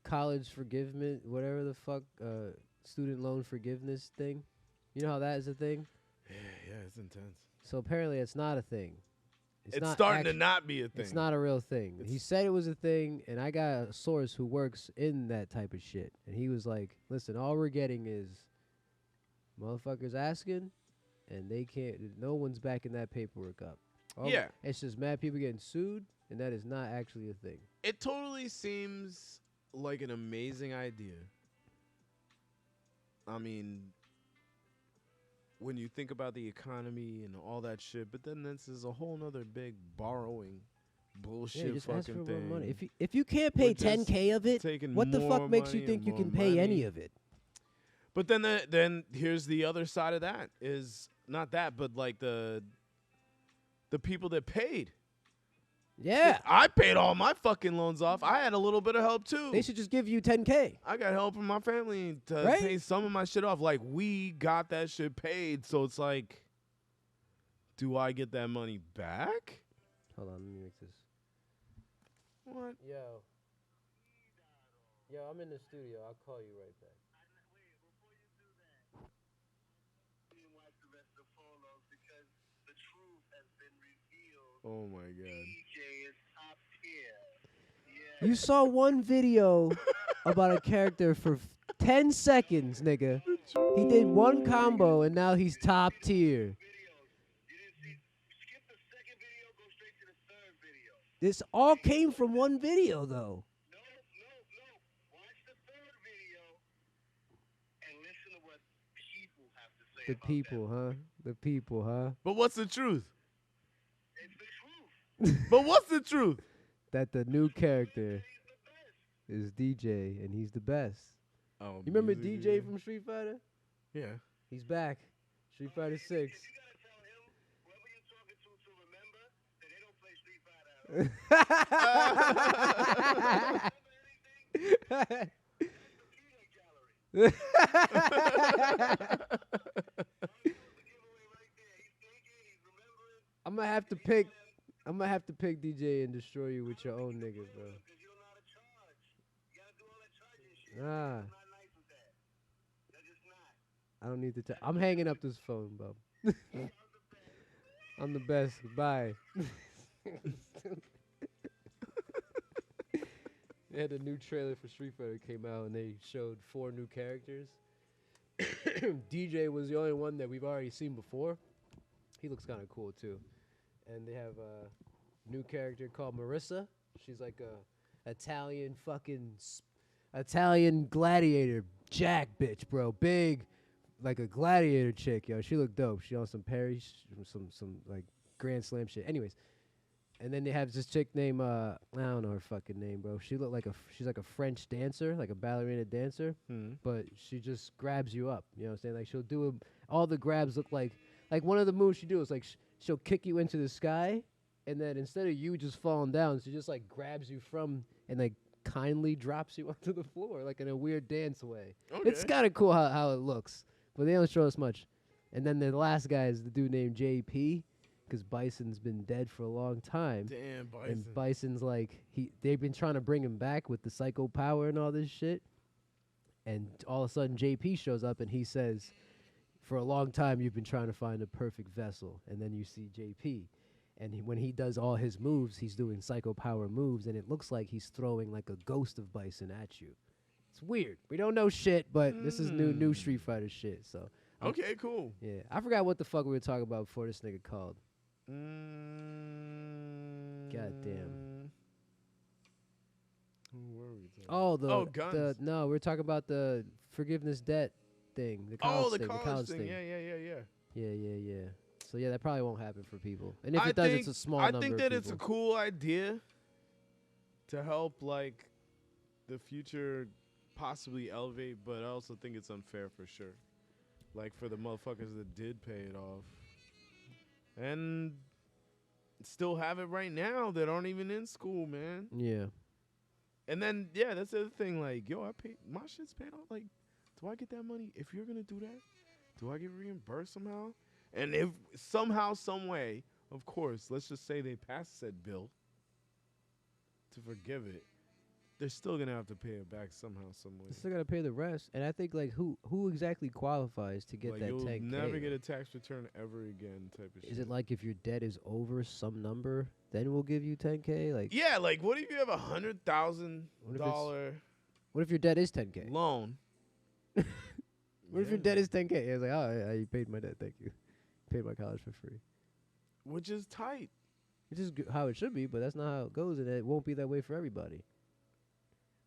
college forgiveness, whatever the fuck, student loan forgiveness thing. You know how that is a thing. Yeah, it's intense. So apparently it's not a thing. It's starting to not be a thing. It's not a real thing. He said it was a thing, and I got a source who works in that type of shit, and he was like, "Listen, all we're getting is motherfuckers asking, and they can't. No one's backing that paperwork up. It's just mad people getting sued, and that is not actually a thing." It totally seems like an amazing idea. I mean, when you think about the economy and all that shit, but then this is a whole nother big borrowing bullshit just fucking ask for thing. more money. If you can't pay $10K of it, what the fuck makes you think you can pay any of it? But then here's the other side of that is not that, but like the people that paid. Yeah. I paid all my fucking loans off. I had a little bit of help too. They should just give you $10K. I got help from my family to pay some of my shit off. Like, we got that shit paid, so it's like, do I get that money back? Hold on, let me make this. What? Yo, I'm in the studio. I'll call you right back. Oh my god. You saw one video about a character for 10 seconds, nigga. He did one combo and now he's top tier. This all came from one video, though. Watch the third video and listen to what people have to say. The people, huh? The people, huh? But what's the truth? It's the truth. But what's the truth? That the new character is DJ and he's the best. Oh, You remember DJ from Street Fighter? Yeah. He's back. Street Fighter 6. You gotta tell him, whoever you're talking to remember that they don't play Street Fighter I'm gonna have to pick DJ and destroy you with your own nigga, bro. Nah. I don't need to I'm hanging up this phone, bro. I'm the best. Bye. They had a new trailer for Street Fighter came out, and they showed 4 new characters. DJ was the only one that we've already seen before. He looks kind of cool, too. And they have a new character called Marissa. She's like a Italian gladiator jack bitch, bro. Big, like a gladiator chick, yo. She looked dope. She on some Perry, some like Grand Slam shit. Anyways, and then they have this chick named I don't know her fucking name, bro. She's like a French dancer, like a ballerina dancer, but she just grabs you up. You know what I'm saying? Like she'll do all the grabs look like one of the moves she do is like she'll kick you into the sky, and then instead of you just falling down, she just like grabs you from and like kindly drops you onto the floor, like in a weird dance way. Okay. It's kind of cool how it looks, but they don't show us much. And then the last guy is the dude named JP, because Bison's been dead for a long time. Damn, Bison. And Bison's like, they've been trying to bring him back with the psycho power and all this shit. And all of a sudden, JP shows up and he says, for a long time, you've been trying to find a perfect vessel. And then you see JP. And when he does all his moves, he's doing psycho power moves, and it looks like he's throwing like a ghost of Bison at you. It's weird. We don't know shit, but this is new Street Fighter shit. So okay, cool. Yeah, I forgot what the fuck we were talking about before this nigga called. God damn. Who were we talking Oh, guns. No, we're talking about the forgiveness debt thing. The college thing. The college thing. Yeah. So yeah, that probably won't happen for people. And if it does, it's a small number of people. I think that it's a cool idea to help like the future possibly elevate, but I also think it's unfair for sure. Like for the motherfuckers that did pay it off and still have it right now that aren't even in school, man. Yeah. And then that's the other thing. Like, yo, my shit's paid off. Like, do I get that money? If you're gonna do that, do I get reimbursed somehow? And if somehow, some way, of course, let's just say they passed said bill to forgive it. they're still gonna have to pay it back somehow, some way. They still gotta pay the rest. And I think like who exactly qualifies to get Like that you'll 10K? never get a tax return ever again, type of shit. Is it like if your debt is over some number, then we'll give you 10K? Like Yeah, like what if you have $100,000 what if your debt is 10K? loan? What if your debt is 10K? It's like, oh, yeah, you paid my debt, thank you. Paid my college for free. Which is tight. Which is how it should be, but that's not how it goes, and it won't be that way for everybody.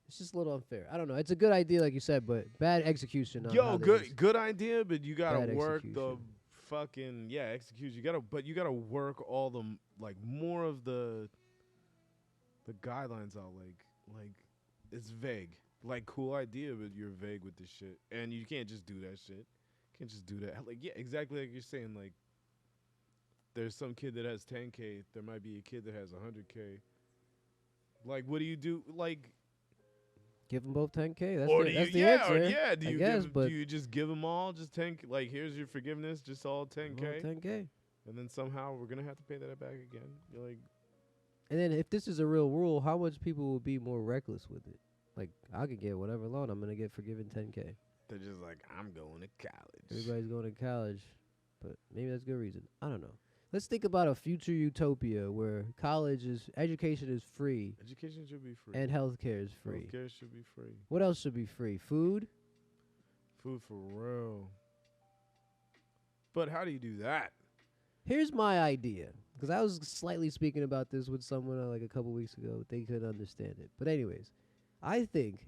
It's just a little unfair. I don't know. It's a good idea, like you said, but bad execution. On how Good idea, but you gotta Bad work the execution. fucking execution. You gotta work all the like more of the guidelines out. Like it's vague. Like cool idea, but you're vague with this shit, and you can't just do that shit. Can't just do that. Like exactly like you're saying. Like there's some kid that has 10K. There might be a kid that has 100K. Like what do you do? Like. give them both 10K. That's Or the, do that's you, the yeah, or answer. yeah. Do I you guess, give, but do you just give them all just 10? Like here's your forgiveness, just all 10K, 10K. and then somehow we're gonna have to pay that back again. You're like, And then if this is a real rule, how much people will be more reckless with it? Like I could get whatever loan, I'm gonna get forgiven 10K. they're just like, I'm going to college. Everybody's going to college, but maybe that's a good reason. I don't know. Let's think about a future utopia where education is free Education should be free. and healthcare is free. Healthcare should be free. What else should be free? Food? Food for real. But how do you do that? Here's my idea, because I was slightly speaking about this with someone like a couple weeks ago. They couldn't understand it. But anyways, I think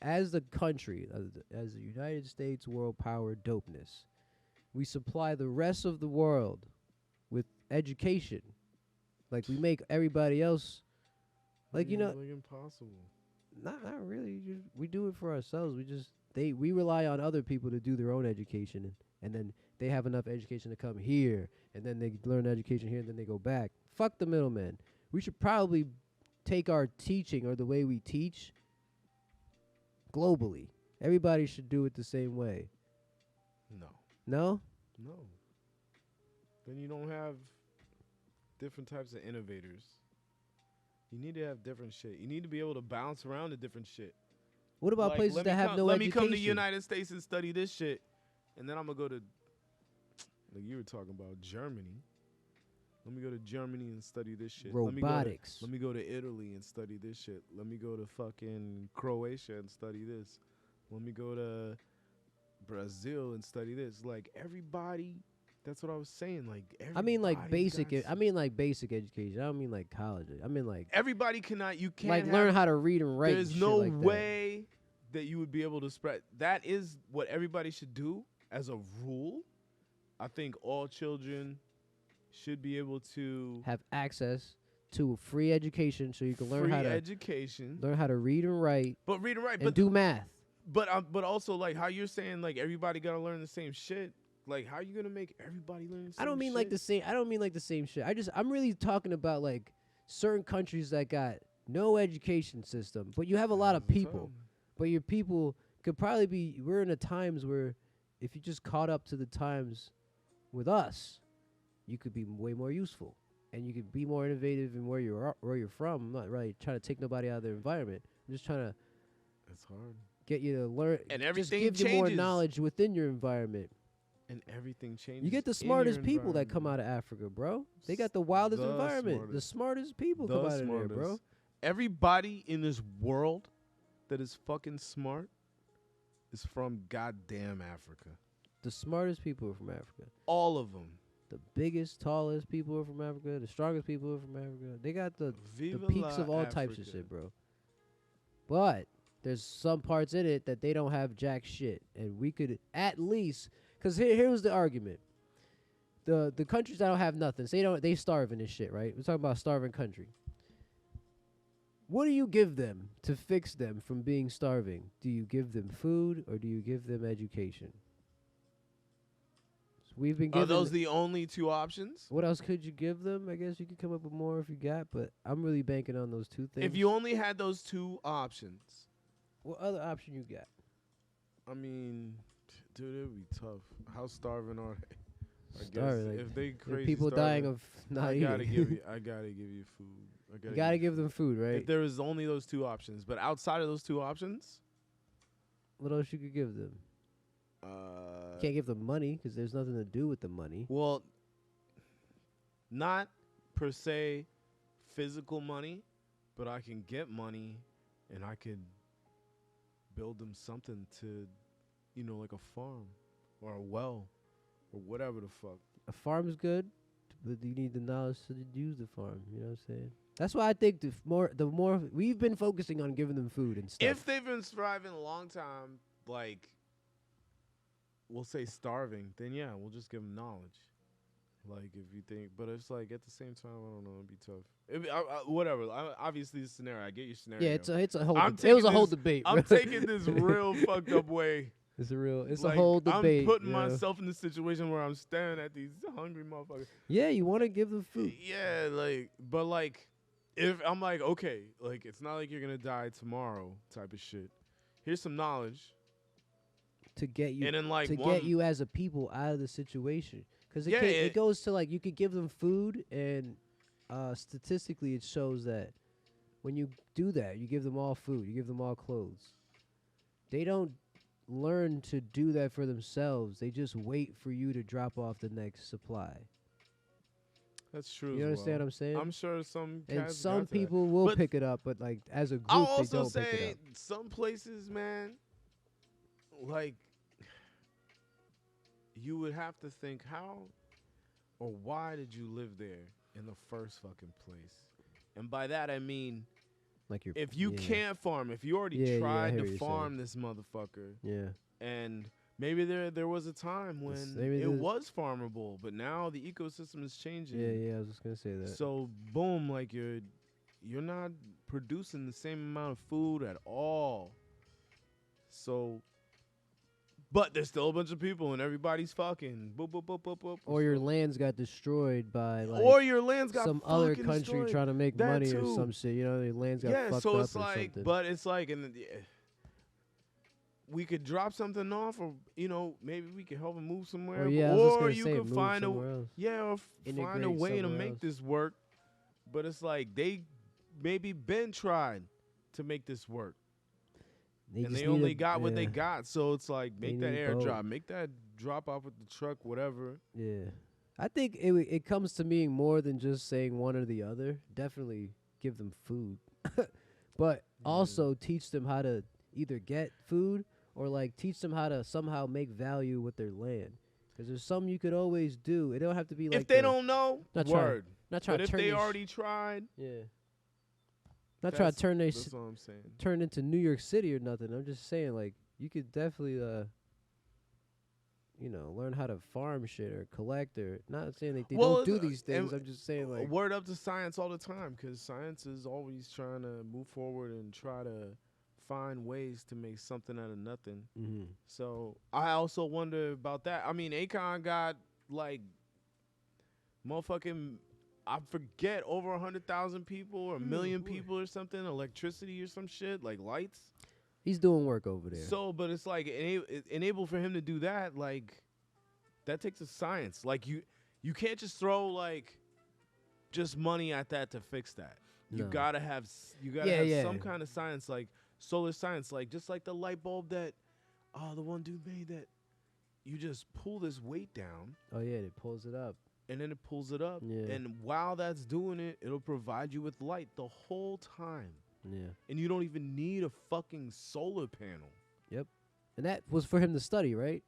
as the country, as the United States world power dopeness, we supply the rest of the world with education. Like we make everybody else, like, you know, like impossible. not really. We do it for ourselves. We rely on other people to do their own education, and then they have enough education to come here, and then they learn education here, and then they go back. Fuck the middleman. We should probably take our teaching or the way we teach globally. Everybody should do it the same way. No. No? No. Then you don't have different types of innovators. You need to have different shit. You need to be able to bounce around to different shit. What about Like, places that have no let education? me come to the United States and study this shit, and then I'm gonna go to, like you were talking about, Germany. Let me go to Germany and study this shit. Robotics. Let me go to Italy and study this shit. Let me go to fucking Croatia and study this. Let me go to Brazil and study this. Like everybody, that's what I was saying. Like I mean like everybody's basic. got I mean like basic education. I don't mean like college. I mean like everybody cannot. You can't like have, learn how to read and write. There's and no shit like way that you would be able to spread. That is what everybody should do as a rule. I think all children should be able to that. Have access to free education, so you can learn free how to education, read and write but read and write, and but do math. but also like how you're saying like everybody gotta learn the same shit. Like how you gonna make everybody learn the same I don't mean shit? like the same. I don't mean like the same shit. I'm really talking about like certain countries that got no education system, but you have a lot of people. But your people could probably be. We're in a times where, if you just caught up to the times with us, you could be way more useful, and you could be more innovative in where you're from. I'm not really trying to take nobody out of their environment. I'm just trying to It's hard. get you to learn And just everything give you more changes. knowledge within your environment. And everything changes. You get the in smartest your people that come environment. out of Africa, bro. They got the wildest The environment. The smartest people come out of there, bro. Everybody in this world that is fucking smart is from goddamn Africa. The smartest people are from Africa. All of them. The biggest, tallest people are from Africa. The strongest people are from Africa. They got the Viva peaks la of all types of Africa. shit, bro. But there's some parts in it that they don't have jack shit, and we could at least, because here was the argument: the countries that don't have nothing, say they starving and shit, right? We're talking about a starving country. What do you give them to fix them from being starving? Do you give them food or do you give them education? So we've been Are given. those the only two options? What else could you give them? I guess you could come up with more if you got, but I'm really banking on those two things. If you only had those two options, what other option you got? I mean, dude, it would be tough. How starving are they? I Starving, guess like, if they There are crazy people starving, dying of not I gotta eating. give you. I gotta give you food. I You gotta give them food, right? If there is only those two options, but outside of those two options, What else you could give them? You can't give them money because there's nothing to do with the money. well, not per se physical money, but I can get money and I could build them something to, like a farm or a well or whatever the fuck. A farm's good, but you need the knowledge to use the farm. You know what I'm saying? That's why I think the more we've been focusing on giving them food and stuff. If they've been surviving a long time, like, we'll say starving, then yeah, we'll just give them knowledge. Like, if you think, but it's like at the same time, I don't know, it'd be tough. Whatever. Obviously, the scenario. I get your scenario. yeah, it's a whole. I'm It was a taking whole this- debate. I'm bro. taking this real fucked up way. It's a real. It's Like, a whole debate. I'm putting you know? myself in the situation where I'm staring at these hungry motherfuckers. Yeah, you want to give them food. Yeah, but if I'm like, okay, like, it's not like you're gonna die tomorrow, type of shit. Here's some knowledge, To get you and then like to one, get you as a people out of the situation. Because Yeah, it goes to like you could give them food, and statistically it shows that when you do that, you give them all food, you give them all clothes. They don't learn to do that for themselves. They just wait for you to drop off the next supply. That's true. You as understand well. what I'm saying? I'm sure some And cats some got that. people will But pick it up, but like as a group, I'll they also don't pick it say up. some places, man, like, you would have to think how or why did you live there in the first fucking place? And by that I mean, Like you're, if you yeah, can't farm, if you already Yeah, yeah, I tried hear what to you're farm this motherfucker, yeah, and maybe there was a time when maybe it there's- was farmable, but now the ecosystem is changing. yeah. I was just gonna say that. So boom, like you're not producing the same amount of food at all. So, but there's still a bunch of people and everybody's fucking. Boop, boop, boop, boop, boop. Or your lands got destroyed by like or your land's got some other fucking country destroyed. trying to make That money or too. some shit. You know, their lands got Yeah, fucked so up it's or like, something. but it's like, we could drop something off, or maybe we could help them move somewhere. or yeah, I was just or gonna you say, could move find somewhere else. or find a Integrate way to somewhere make else. this work. But it's like they maybe been tried to make this work, and just they need only a- got what they yeah, got. So it's like, make They that need airdrop, both. make that drop off with the truck, whatever. Yeah, I think it comes to being more than just saying one or the other. Definitely give them food, but also teach them how to either get food or like teach them how to somehow make value with their land. Because there's some you could always do. It don't have to be like If they don't know, Not trying- word. not trying But to if turn they this- already tried, yeah. Not trying to turn that's what I'm saying. turn into New York City or nothing. I'm just saying like you could definitely learn how to farm shit or collect or not saying that they Well, don't do it's, these things. and I'm just saying like word up to science all the time, because science is always trying to move forward and try to find ways to make something out of nothing. mhm. So I also wonder about that. I mean, Akon got like motherfucking, I forget, over 100,000 people or a million boy. people or something, electricity or some shit, like lights. He's doing work over there. So, but it's like enable for him to do that. Like, that takes a science. Like, you can't just throw like just money at that to fix that. You No. gotta have some kind of science, like solar science, like just like the light bulb that the one dude made, that you just pull this weight down Oh yeah, it pulls it up. and then it pulls it up. Yeah. And while that's doing it, it'll provide you with light the whole time. Yeah. And you don't even need a fucking solar panel. And that was for him to study, right?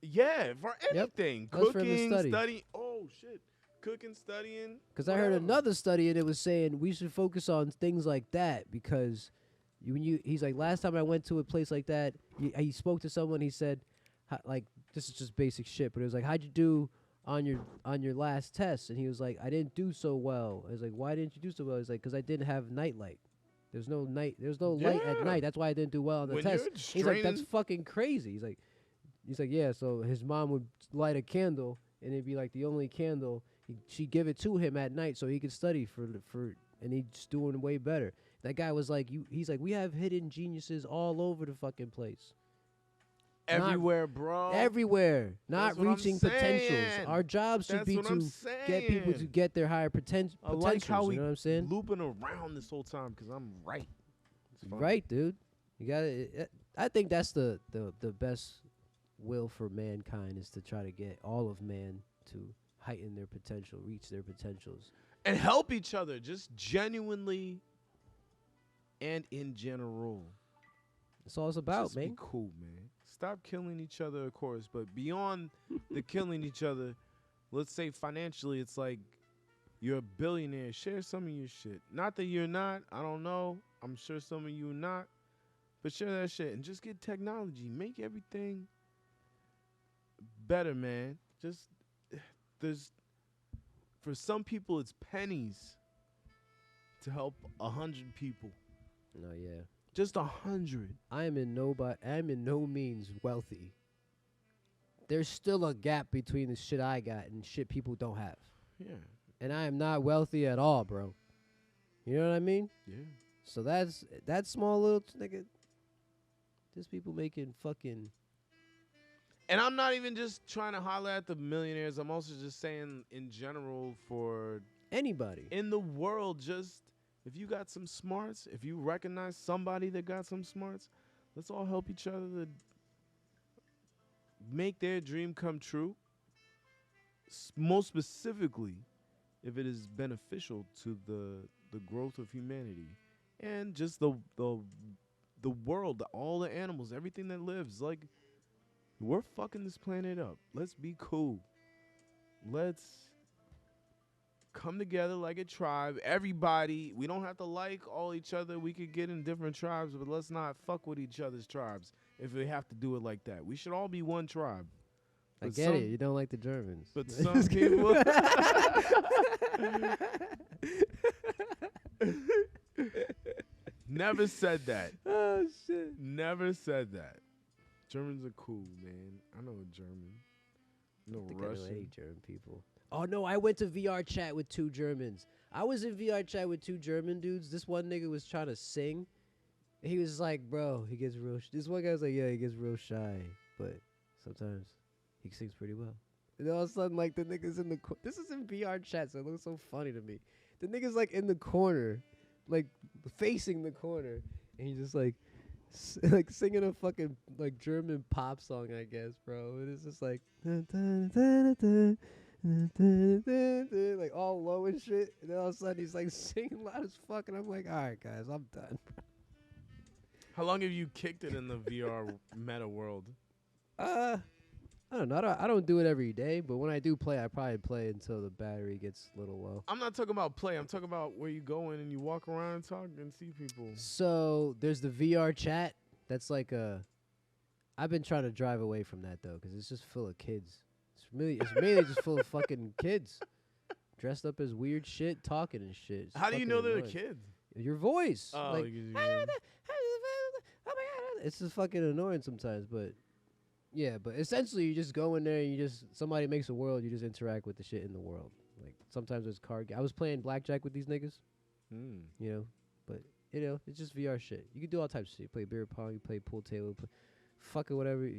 Yeah, for Yep. anything. That's for him to Cooking, study. studying. Oh, shit. Cooking, studying. Because I heard whatever. another study and it was saying we should focus on things like that because he's like, last time I went to a place like that, he spoke to someone, he said, like, this is just basic shit, but it was like, how'd you do on your last test? And he was like, I didn't do so well. I was like, why didn't you do so well? He's like, because I didn't have nightlight. There's no light at Yeah. night. That's why I didn't do well on the When test. you're He's like, that's straining- fucking crazy. He's like, yeah. So his mom would light a candle, and it'd be like the only candle. She'd give it to him at night so he could study and he's doing way better. That guy was like, he's like, we have hidden geniuses all over the fucking place. everywhere, bro. Everywhere, not That's what I'm reaching potentials. saying. Our job should That's be what I'm to get people to saying. get their higher I potentials. like how you we know what I'm saying? looping around this whole time because I'm right. It's fun. Right, dude. You got to I think that's the best will for mankind is to try to get all of man to heighten their potential, reach their potentials. And help each other, just genuinely and in general. That's all it's about, Just man. be cool, man. Stop killing each other, of course, but beyond the killing each other, let's say financially, it's like you're a billionaire. Share some of your shit. Not that you're not. I don't know. I'm sure some of you are not. But share that shit and just get technology. Make everything better, man. Just there's for some people it's pennies to help 100 people. No, yeah. Just 100. I'm in no means wealthy. There's still a gap between the shit I got and shit people don't have. Yeah. And I am not wealthy at all, bro. You know what I mean? Yeah. So that's that small little nigga. There's people making fucking. And I'm not even just trying to holler at the millionaires. I'm also just saying in general for Anybody. in the world, just if you got some smarts, if you recognize somebody that got some smarts, let's all help each other to make their dream come true. Most specifically, if it is beneficial to the growth of humanity and just the world, all the animals, everything that lives. Like, we're fucking this planet up. Let's be cool. Let's come together like a tribe. Everybody, we don't have to like all each other. We could get in different tribes, but let's not fuck with each other's tribes if we have to do it like that. We should all be one tribe. I But get it. You don't like the Germans. But some people... Never said that. Oh, shit. Never said that. Germans are cool, man. I know a German. No I think I know any Russian. German people. Oh, no, I went to VR chat with 2 Germans. I was in VR chat with 2 German dudes. This one nigga was trying to sing. He was like, bro, he gets real... this one guy was like, yeah, he gets real shy. But sometimes he sings pretty well. And all of a sudden, like, the nigga's in the... this is in VR chat, so it looks so funny to me. The nigga's, like, in the corner, like, facing the corner. And he's just, like... like singing a fucking like German pop song, I guess, bro. And it's just like like all low and shit. And then all of a sudden he's like singing loud as fuck, and I'm like, all right, guys, I'm done. How long have you kicked it in the VR meta world? I don't know. I don't do it every day, but when I do play, I probably play until the battery gets a little low. I'm not talking about play. I'm talking about where you go in and you walk around and talk and see people. So there's the VR chat. That's like a. I've been trying to drive away from that though, because it's just full of kids. It's mainly just full of fucking kids, dressed up as weird shit, talking and shit. It's How do you fucking know they're annoying. the kids? Your voice. Oh, like, because you- oh my god, it's just fucking annoying sometimes, but. Yeah, but essentially you just go in there and you just somebody makes a world, you just interact with the shit in the world. Like sometimes there's I was playing blackjack with these niggas, you know, but you know it's just VR shit. You can do all types of shit. You play beer pong, you play pool table, fucking whatever.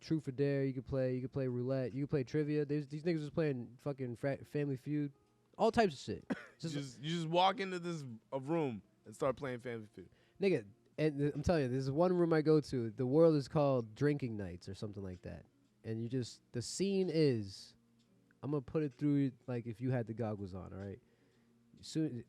Truth or dare, you can play roulette, you can play trivia. These niggas was playing fucking Family Feud, all types of shit. you just walk into this a room and start playing Family Feud. Nigga. And I'm telling you, there's one room I go to. The world is called Drinking Nights or something like that. And you just, the scene is, I'm going to put it through like if you had the goggles on, all right? Soon,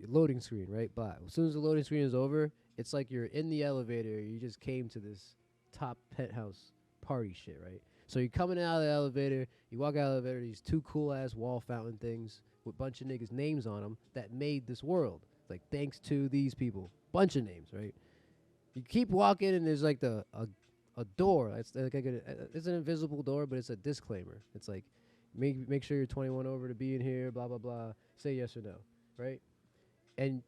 loading screen, right? But as soon as the loading screen is over, it's like you're in the elevator. You just came to this top penthouse party shit, right? So you're coming out of the elevator. You walk out of the elevator, these 2 cool-ass wall fountain things with a bunch of niggas' names on them that made this world. Like, thanks to these people. Bunch of names, right? You keep walking, and there's like a door. It's like it's an invisible door, but it's a disclaimer. It's like, make sure you're 21 over to be in here. Blah blah blah. Say yes or no, right? And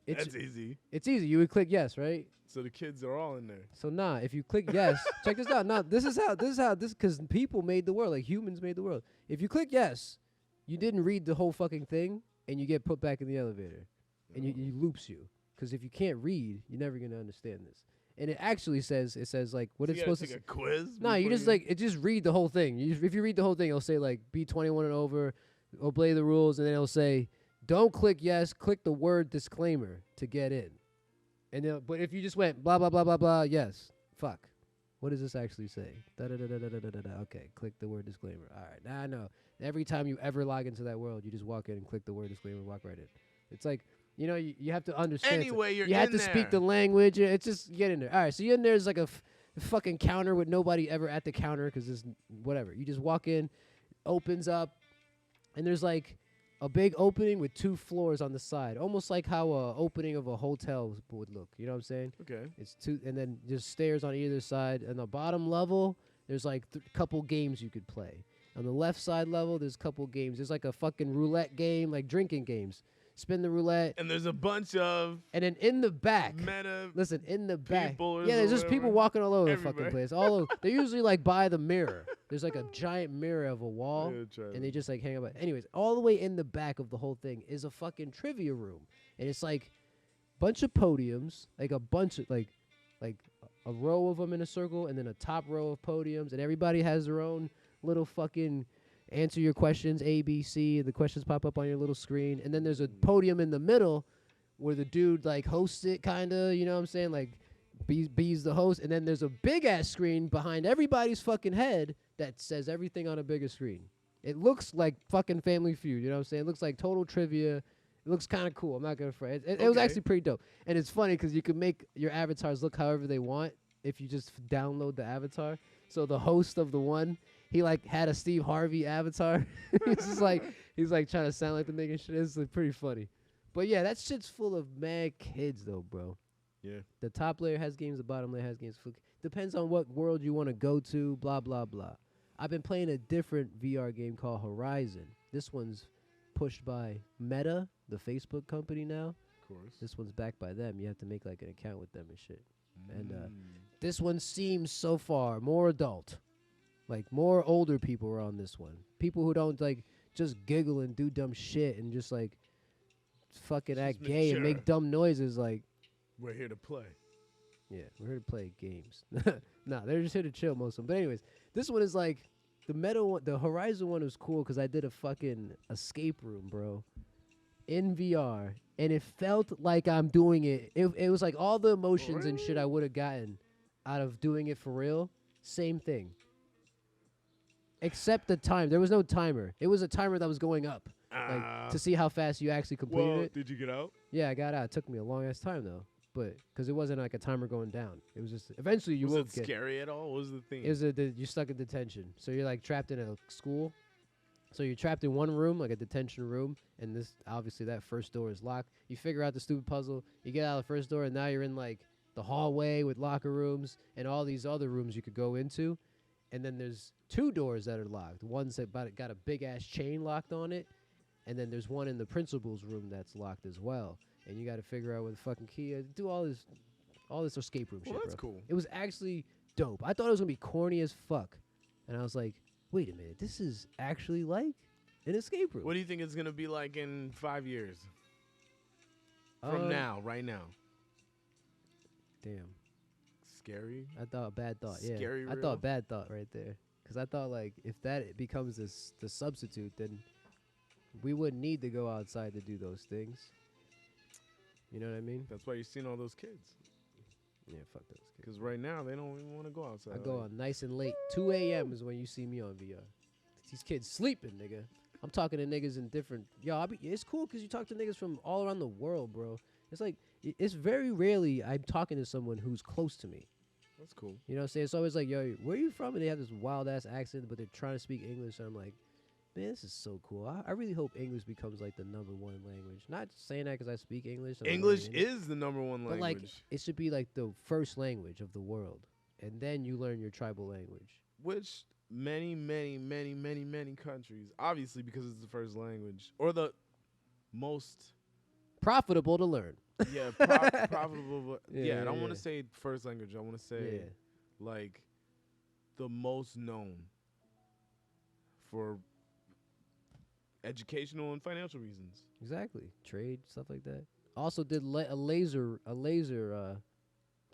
it's That's easy. It's easy. You would click yes, right? So the kids are all in there. So if you click yes, check this out. Now this is how because people made the world, like humans made the world. If you click yes, you didn't read the whole fucking thing, and you get put back in the elevator, and you loops you. Because if you can't read, you're never going to understand this. and it actually says like what So it's you gotta supposed to take say. a quiz. No, you before just like it. Just read the whole thing. If you read the whole thing, it'll say like be 21 and over, obey the rules, and then it'll say don't click yes, click the word disclaimer to get in. And then, but if you just went blah blah blah blah blah, yes, fuck. What does this actually say? Da da da da da da da da. Okay, click the word disclaimer. All right, now I know. Every time you ever log into that world, you just walk in and click the word disclaimer, walk right in. It's like you have to understand. Anyway, you're you have in to speak there. the language. It's just get in there. All right, so you're in there. There's like a fucking counter with nobody ever at the counter because there's whatever. You just walk in, opens up, and there's like a big opening with 2 floors on the side, almost like how a opening of a hotel would look. You know what I'm saying? Okay. It's 2, and then there's stairs on either side. And the bottom level, there's like couple games you could play. On the left side level, there's a couple games. There's like a fucking roulette game, like drinking games. Spin the roulette. And there's a bunch of And then in the back, meta. listen, in the back, people yeah, there's or just people whatever. walking all over the Everywhere. fucking place. All over. They're usually like by the mirror. There's like a giant mirror of a wall, and they just like hang out. Anyways, all the way in the back of the whole thing is a fucking trivia room, and it's like bunch of podiums, like a bunch of like a row of them in a circle, and then a top row of podiums, and everybody has their own little fucking answer your questions A, B, C. The questions pop up on your little screen, and then there's a podium in the middle where the dude like hosts it, kinda. You know what I'm saying? Like B's the host, and then there's a big ass screen behind everybody's fucking head that says everything on a bigger screen. It looks like fucking Family Feud. You know what I'm saying? It looks like total trivia. It looks kind of cool. I'm not gonna front. It was Okay. actually pretty dope, and it's funny because you can make your avatars look however they want if you just download the avatar. So the host of the one, he like had a Steve Harvey avatar. he's like trying to sound like the nigga and shit. It's like, pretty funny. But yeah, that shit's full of mad kids though, bro. Yeah. The top layer has games, the bottom layer has games. Depends on what world you want to go to, blah, blah, blah. I've been playing a different VR game called Horizon. This one's pushed by Meta, the Facebook company now. Of course. This one's backed by them. You have to make like an account with them and shit. And this one seems so far more adult. Like more older people are on this one. People who don't like just giggle and do dumb shit and just like fucking Just act gay and mature. make dumb noises like, We're here to play. yeah, we're here to play games. Nah, they're just here to chill, most of them. But anyways, this one is like the Meta one. The Horizon one was cool because I did a fucking escape room, bro, in VR, and it felt like I'm doing it. It was like all the emotions and shit I would have gotten out of doing it for real. Same thing, except the time. There was no timer. It was a timer that was going up, like to see how fast you actually completed Well, it. did you get out? Yeah, I got out. It took me a long ass time though, but because it wasn't like a timer going down. It was just eventually you Was will it get. scary at all? What was the thing? It was you're stuck in detention, so you're like trapped in a school. So you're trapped in one room, like a detention room, and this obviously that first door is locked. You figure out the stupid puzzle. You get out of the first door, and now you're in like the hallway with locker rooms and all these other rooms you could go into. And then there's 2 doors that are locked. One's that got a big ass chain locked on it, and then there's one in the principal's room that's locked as well. And you got to figure out where the fucking key is. Do all this escape room Well, shit, that's bro. cool. It was actually dope. I thought it was gonna be corny as fuck, and I was like, wait a minute, this is actually like an escape room. What do you think it's gonna be like in 5 years from now, right now? Damn, Scary. I thought bad thought. Yeah, Scary I real? thought bad thought right there, because I thought like if that becomes the substitute, then we wouldn't need to go outside to do those things. You know what I mean? That's why you're seeing all those kids. Yeah, fuck those kids. Because right now they don't even want to go outside. I go on nice and late. 2 a.m. is when you see me on VR. These kids sleeping, nigga. I'm talking to niggas in different. Yo, it's cool because you talk to niggas from all around the world, bro. It's like it's very rarely I'm talking to someone who's close to me. That's cool. You know what I'm saying? It's always like, yo, where are you from? And they have this wild ass accent, but they're trying to speak English. And I'm like, man, this is so cool. I really hope English becomes like the #1 language. Not saying that because I speak English. and I'm English learning English, is the #1 language. but like it should be like the first language of the world, and then you learn your tribal language. which many countries, obviously because it's the first language or the most Profitable to learn. profitable. But Yeah, I don't yeah, want yeah. to say first language. I want to say Yeah. like the most known for educational and financial reasons. Exactly. Trade, stuff like that. Also did a laser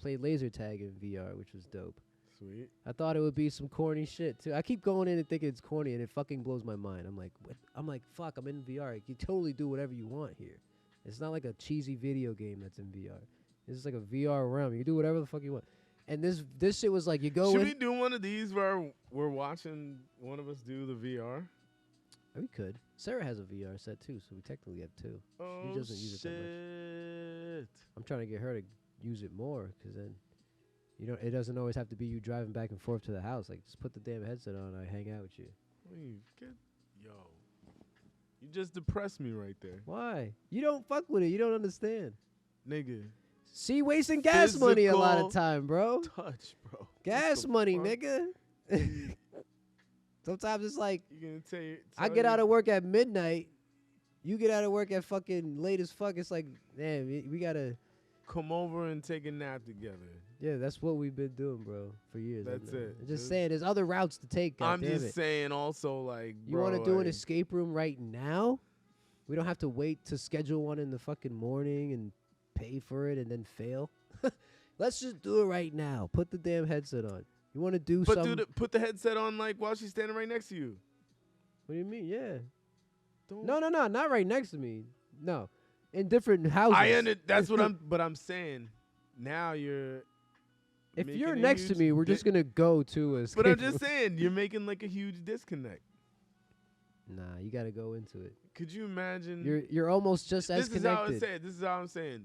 played laser tag in VR, which was dope. Sweet. I thought it would be some corny shit too. I keep going in and thinking it's corny, and it fucking blows my mind. I'm like, what? I'm like, fuck, I'm in VR. You totally do whatever you want here. It's not like a cheesy video game that's in VR. This is like a VR realm. You can do whatever the fuck you want. And this shit was like, you go Should in. we do one of these where we're watching one of us do the VR? We could. Sarah has a VR set too, so we technically have two. Oh, She doesn't use it that much. I'm trying to get her to use it more, because then it doesn't always have to be you driving back and forth to the house. Like, just put the damn headset on and I hang out with you. Yo, you just depressed me right there. Why? You don't fuck with it. You don't understand. Nigga. See, wasting gas money a lot of Physical time, bro. Touch, bro. Gas What the money, fuck? nigga. Sometimes it's like, You gonna I get out of work at midnight. You get out of work at fucking late as fuck. It's like, damn, we gotta. come over and take a nap together. Yeah, that's what we've been doing, bro, for years. That's it. I'm just saying, there's other routes to take. I'm goddammit. just saying also, like, You want want to do an escape room right now? We don't have to wait to schedule one in the fucking morning and pay for it and then fail. Let's just do it right now. Put the damn headset on. You want to do But something? dude, put the headset on like while she's standing right next to you. What do you mean? Yeah. Don't. No, not right next to me. No, in different houses. That's what I'm. But I'm saying, now you're. If making you're a next to huge me, we're just gonna go to a escape But I'm room. just saying, you're making like a huge disconnect. Nah, you gotta go into it. Could you imagine? You're almost just as This is how I'm connected. saying. This is how I'm saying.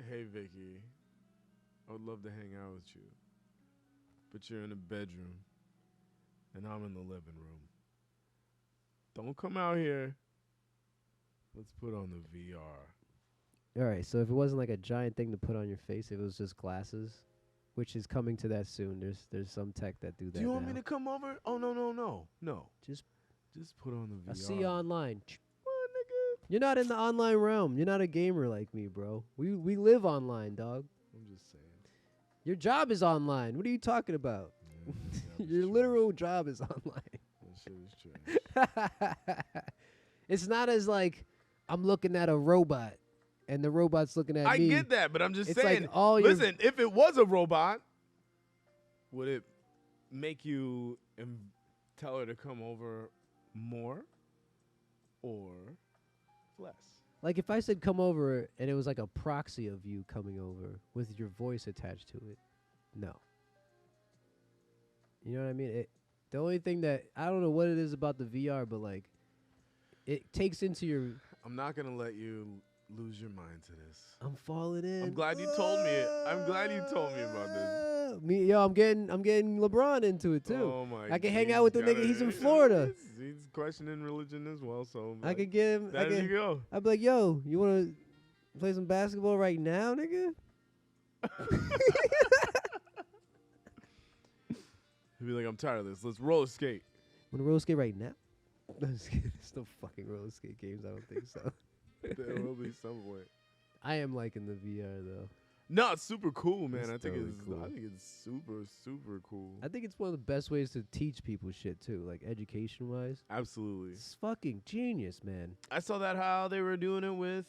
Hey Vicky, I would love to hang out with you, but you're in the bedroom, and I'm in the living room. Don't come out here. Let's put on the VR. All right, so if it wasn't like a giant thing to put on your face, if it was just glasses, which is coming to that soon. There's some tech that do that. Do you want now. me to come over? Oh no. Just put on the VR. I see you online. What, nigga? You're not in the online realm. You're not a gamer like me, bro. We live online, dog. I'm just saying. Your job is online. What are you talking about? Yeah, that Your was literal job is online. trash. That shit is trash. It's not as like I'm looking at a robot and the robot's looking at I me. get that, but I'm just It's saying. like all your- Listen, if it was a robot, would it make you tell her to come over more or less? Like if I said come over and it was like a proxy of you coming over with your voice attached to it, no. You know what I mean? The only thing that I don't know what it is about the VR, but like it takes into your. I'm not gonna let you lose your mind to this. I'm falling in. I'm glad you told me it. I'm glad you told me about this. I'm getting LeBron into it too. Oh my! I can hang out with the nigga. He's in Florida. He's questioning religion as well. So I could get him. there you go. I'd be like, yo, you want to play some basketball right now, nigga? He'd be like, I'm tired of this. Let's roller skate. Want to roller skate right now? There's no fucking roller skate games. I don't think so. There will be some way. I am liking the VR though. No, it's super cool, man. It's I think totally it's cool. I think it's super, super cool. I think it's one of the best ways to teach people shit too, like education wise. Absolutely. It's fucking genius, man. I saw that how they were doing it with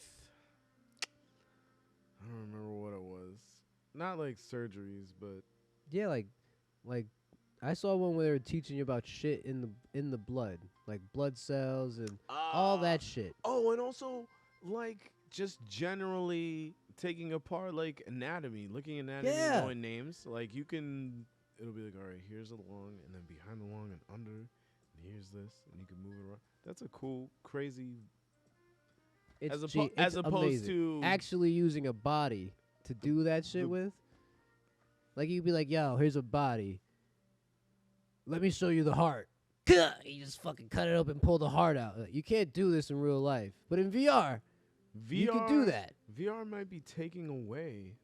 I don't remember what it was. Not like surgeries, but Yeah, like I saw one where they were teaching you about shit in the blood, like blood cells and all that shit. Oh, and also like just generally taking apart like anatomy, looking at anatomy, Yeah. knowing names. Like you can, it'll be like, all right, here's a lung, and then behind the lung and under, and here's this, and you can move it around. That's a cool, crazy. It's as opposed amazing. to actually using a body to do that shit with. Like you'd be like, yo, here's a body. Let me show you the heart. You just fucking cut it up and pull the heart out. Like, you can't do this in real life, but in VR, you can do that. VR might be taking away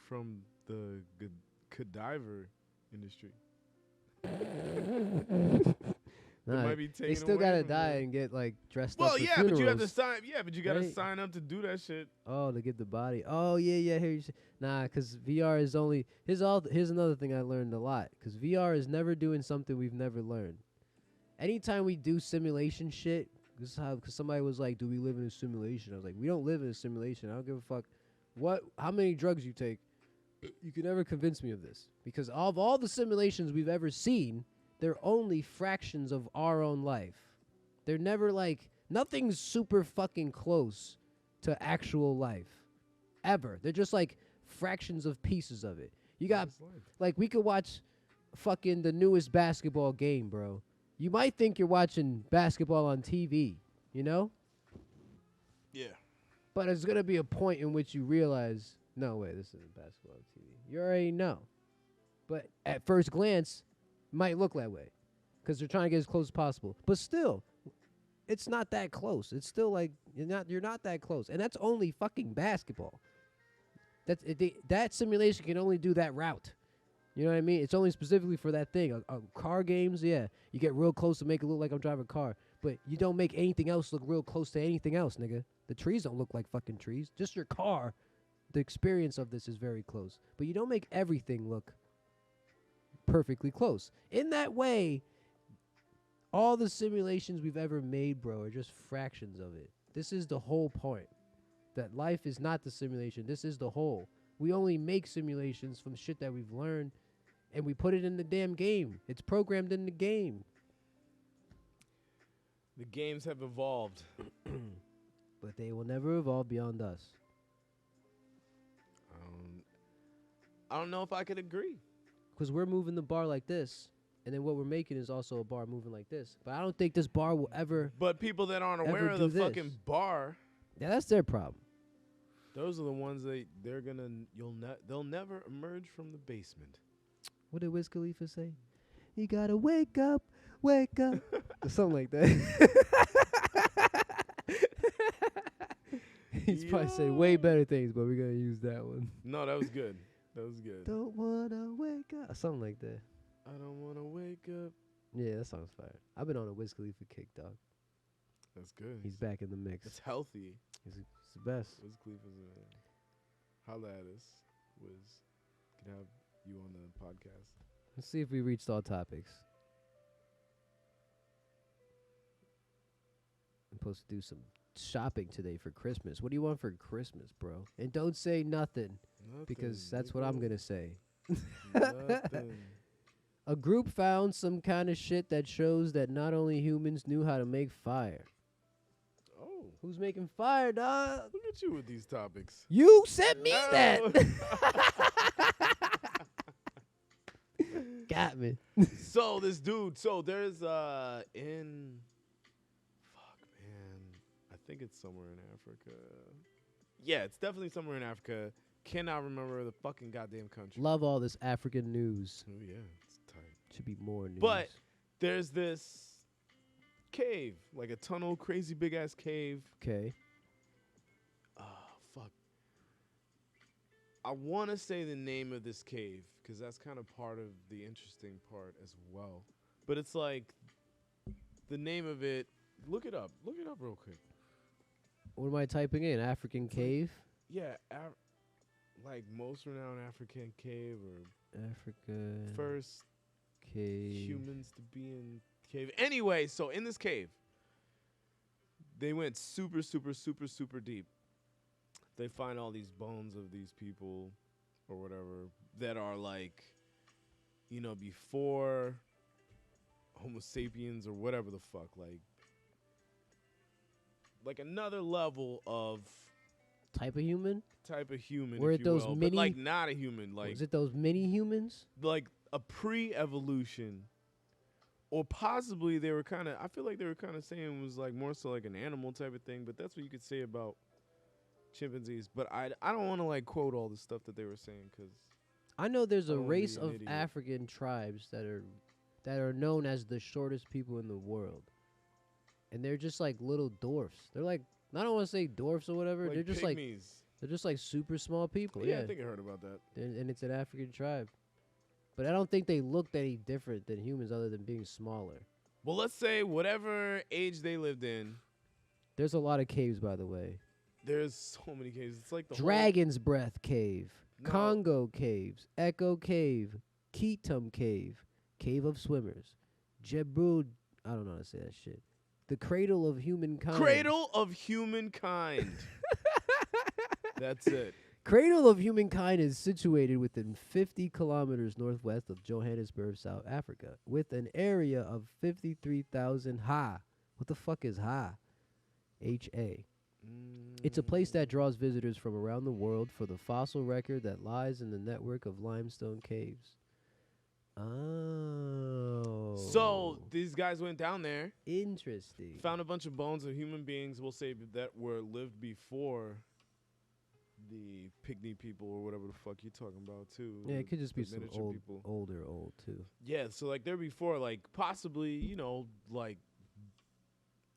from the cadaver industry. Nah, might be they taken still away gotta from die you. and get like dressed Well, up. For yeah, but you have to funerals. sign. Yeah, but you gotta Right? sign up to do that shit. Oh, to get the body. Oh, yeah. Nah, because VR is only. Here's another thing I learned a lot. Because VR is never doing something we've never learned. Anytime we do simulation shit, because somebody was like, "Do we live in a simulation?" I was like, "We don't live in a simulation. I don't give a fuck how many drugs you take. You can never convince me of this because of all the simulations we've ever seen, they're only fractions of our own life. They're never like nothing's super fucking close to actual life ever. They're just like fractions of pieces of it. You got like we could watch fucking the newest basketball game, bro. You might think you're watching basketball on TV, you know? Yeah. But there's going to be a point in which you realize, no, wait, this isn't basketball on TV. You already know. But at first glance, it might look that way because they're trying to get as close as possible. But still, it's not that close. It's still like you're not that close. And that's only fucking basketball. That simulation can only do that route. You know what I mean? It's only specifically for that thing. Car games, yeah. You get real close to make it look like I'm driving a car. But you don't make anything else look real close to anything else, nigga. The trees don't look like fucking trees. Just your car. The experience of this is very close. But you don't make everything look perfectly close. In that way, all the simulations we've ever made, bro, are just fractions of it. This is the whole point. That life is not the simulation. This is the whole. We only make simulations from shit that we've learned, and we put it in the damn game. It's programmed in the game. The games have evolved. But they will never evolve beyond us. I don't know if I could agree. Because we're moving the bar like this, and then what we're making is also a bar moving like this. But I don't think this bar will ever... But people that aren't aware of the fucking bar... Yeah, that's their problem. Those are the ones they'll never emerge from the basement. What did Wiz Khalifa say? You gotta wake up, or something like that. He's probably saying way better things, but we're gonna use that one. No, that was good. That was good. Don't wanna wake up, something like that. I don't wanna wake up. Yeah, that song's fire. I've been on a Wiz Khalifa kick, dog. That's good. He's back in the mix. It's healthy. He's the best. Wiz Khalifa's holla at us. Wiz, can have you on the podcast. Let's see if we reached all topics. I'm supposed to do some shopping today for Christmas. What do you want for Christmas, bro? And don't say nothing because that's what I'm going to say. Nothing. A group found some kind of shit that shows that not only humans knew how to make fire. Oh. Who's making fire, dog? Look at you with these topics. You sent me that. Got me. So this dude, there's I think it's somewhere in Africa. Yeah, it's definitely somewhere in Africa. Cannot remember the fucking goddamn country. Love all this African news. Oh yeah, it's tight. Should be more news. But there's this cave, like a tunnel, crazy big ass cave. Okay. Fuck. I want to say the name of this cave because that's kind of part of the interesting part as well. But it's like the name of it. Look it up. Look it up real quick. What am I typing in? African cave? Yeah, like most renowned African cave or Africa first cave. humans to be in cave. Anyway, so in this cave, they went super, super, super, super deep. They find all these bones of these people or whatever that are like, before Homo sapiens or whatever the fuck, like another level of type of human. Were it those will, mini? but like not a human. Like was it those mini humans? Like a pre-evolution, or possibly they were kind of. I feel like they were kind of saying it was like more so like an animal type of thing. But that's what you could say about chimpanzees. But I don't want to like quote all the stuff that they were saying because I know there's a wanna race be an of idiot. African tribes that are known as the shortest people in the world, and they're just like little dwarfs. They're like I don't want to say dwarfs or whatever. like they're just pygmies. they're just like super small people. Yeah, Yeah, I think I heard about that. and it's an African tribe. But I don't think they looked any different than humans other than being smaller. Well, let's say whatever age they lived in, There's a lot of caves, by the way. there's so many caves. It's like the Dragon's Breath Cave, No. Congo Caves, Echo Cave, Ketum Cave, Cave of Swimmers, Jebrud. I don't know how to say that shit. The Cradle of Humankind. Cradle of Humankind. That's it. Cradle of Humankind is situated within 50 kilometers northwest of Johannesburg, South Africa, with an area of 53,000 ha. What the fuck is ha? H-A. It's a place that draws visitors from around the world for the fossil record that lies in the network of limestone caves. Oh. So these guys went down there, Interesting. found a bunch of bones of human beings, we'll say that were lived before the pygmy people or whatever the fuck you're talking about too. Yeah, it could just be the some miniature old, people. old too. Yeah, so like they're before, like possibly, you know, like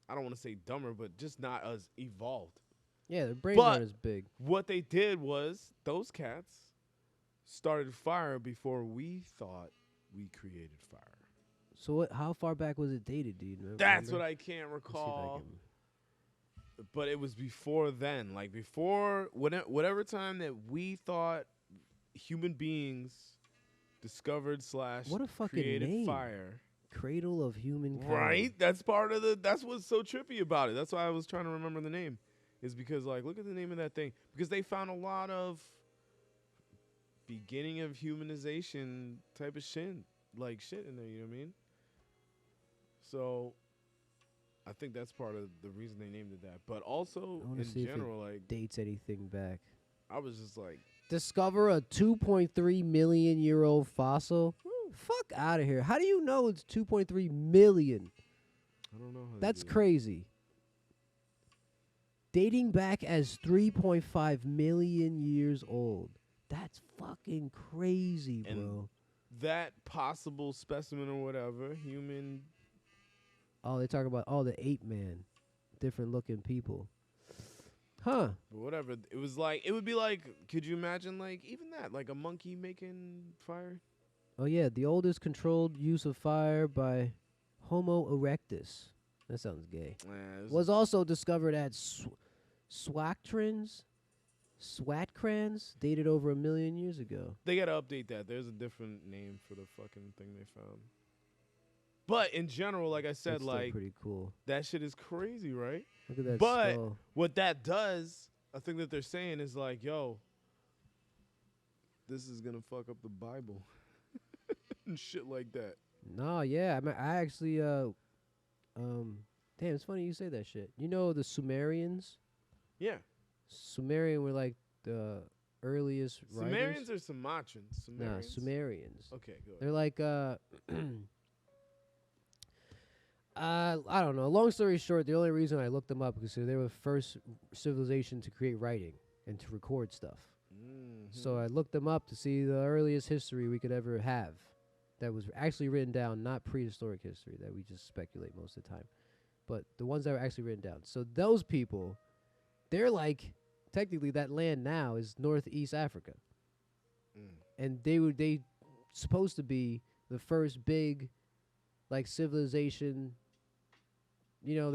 I don't want to say dumber, but just not as evolved. Yeah, their brains But aren't as big. what they did was those cats started fire before we thought we created fire. So what? How far back was it dated, dude? That's what I can't recall. But it was before then, like before whatever time that we thought human beings discovered / What a fucking created name. fire. Cradle of Humankind. Right? That's part of that's what's so trippy about it. That's why I was trying to remember the name. Is because like look at the name of that thing. Because they found a lot of beginning of humanization type of shit. Like shit in there, you know what I mean? So I think that's part of the reason they named it that. But also I wanna in see if it general, like dates anything back. I was just like, Discover a 2.3 million year old fossil. Fuck out of here. How do you know it's 2.3 million? I don't know how That's to do crazy. Dating back as 3.5 million years old. That's fucking crazy, And bro. that possible specimen or whatever, human. Oh, they talk about the ape man. Different looking people. Huh. But whatever. It was like, it would be like, could you imagine like even that, like a monkey making fire? Oh, yeah. The oldest controlled use of fire by Homo erectus. That sounds gay. Was also discovered at Swatkrans, dated over 1 million years ago. They gotta update that. There's a different name for the fucking thing they found. But in general, like I said, That's still like pretty cool. that shit is crazy, right? Look at that But skull. what that does, I think that they're saying is like, yo, this is gonna fuck up the Bible and shit like that. No, yeah. I actually, damn, it's funny you say that shit. You know the Sumerians? Yeah. Sumerian were like the earliest Sumerians writers. or Sumatrans? Nah, Sumerians. Okay, good. They're like, I don't know. Long story short, the only reason I looked them up because they were the first civilization to create writing and to record stuff. So I looked them up to see the earliest history we could ever have that was actually written down, not prehistoric history that we just speculate most of the time, but the ones that were actually written down. So those people, they're like, technically that land now is Northeast Africa. And they supposed to be the first big like civilization, you know,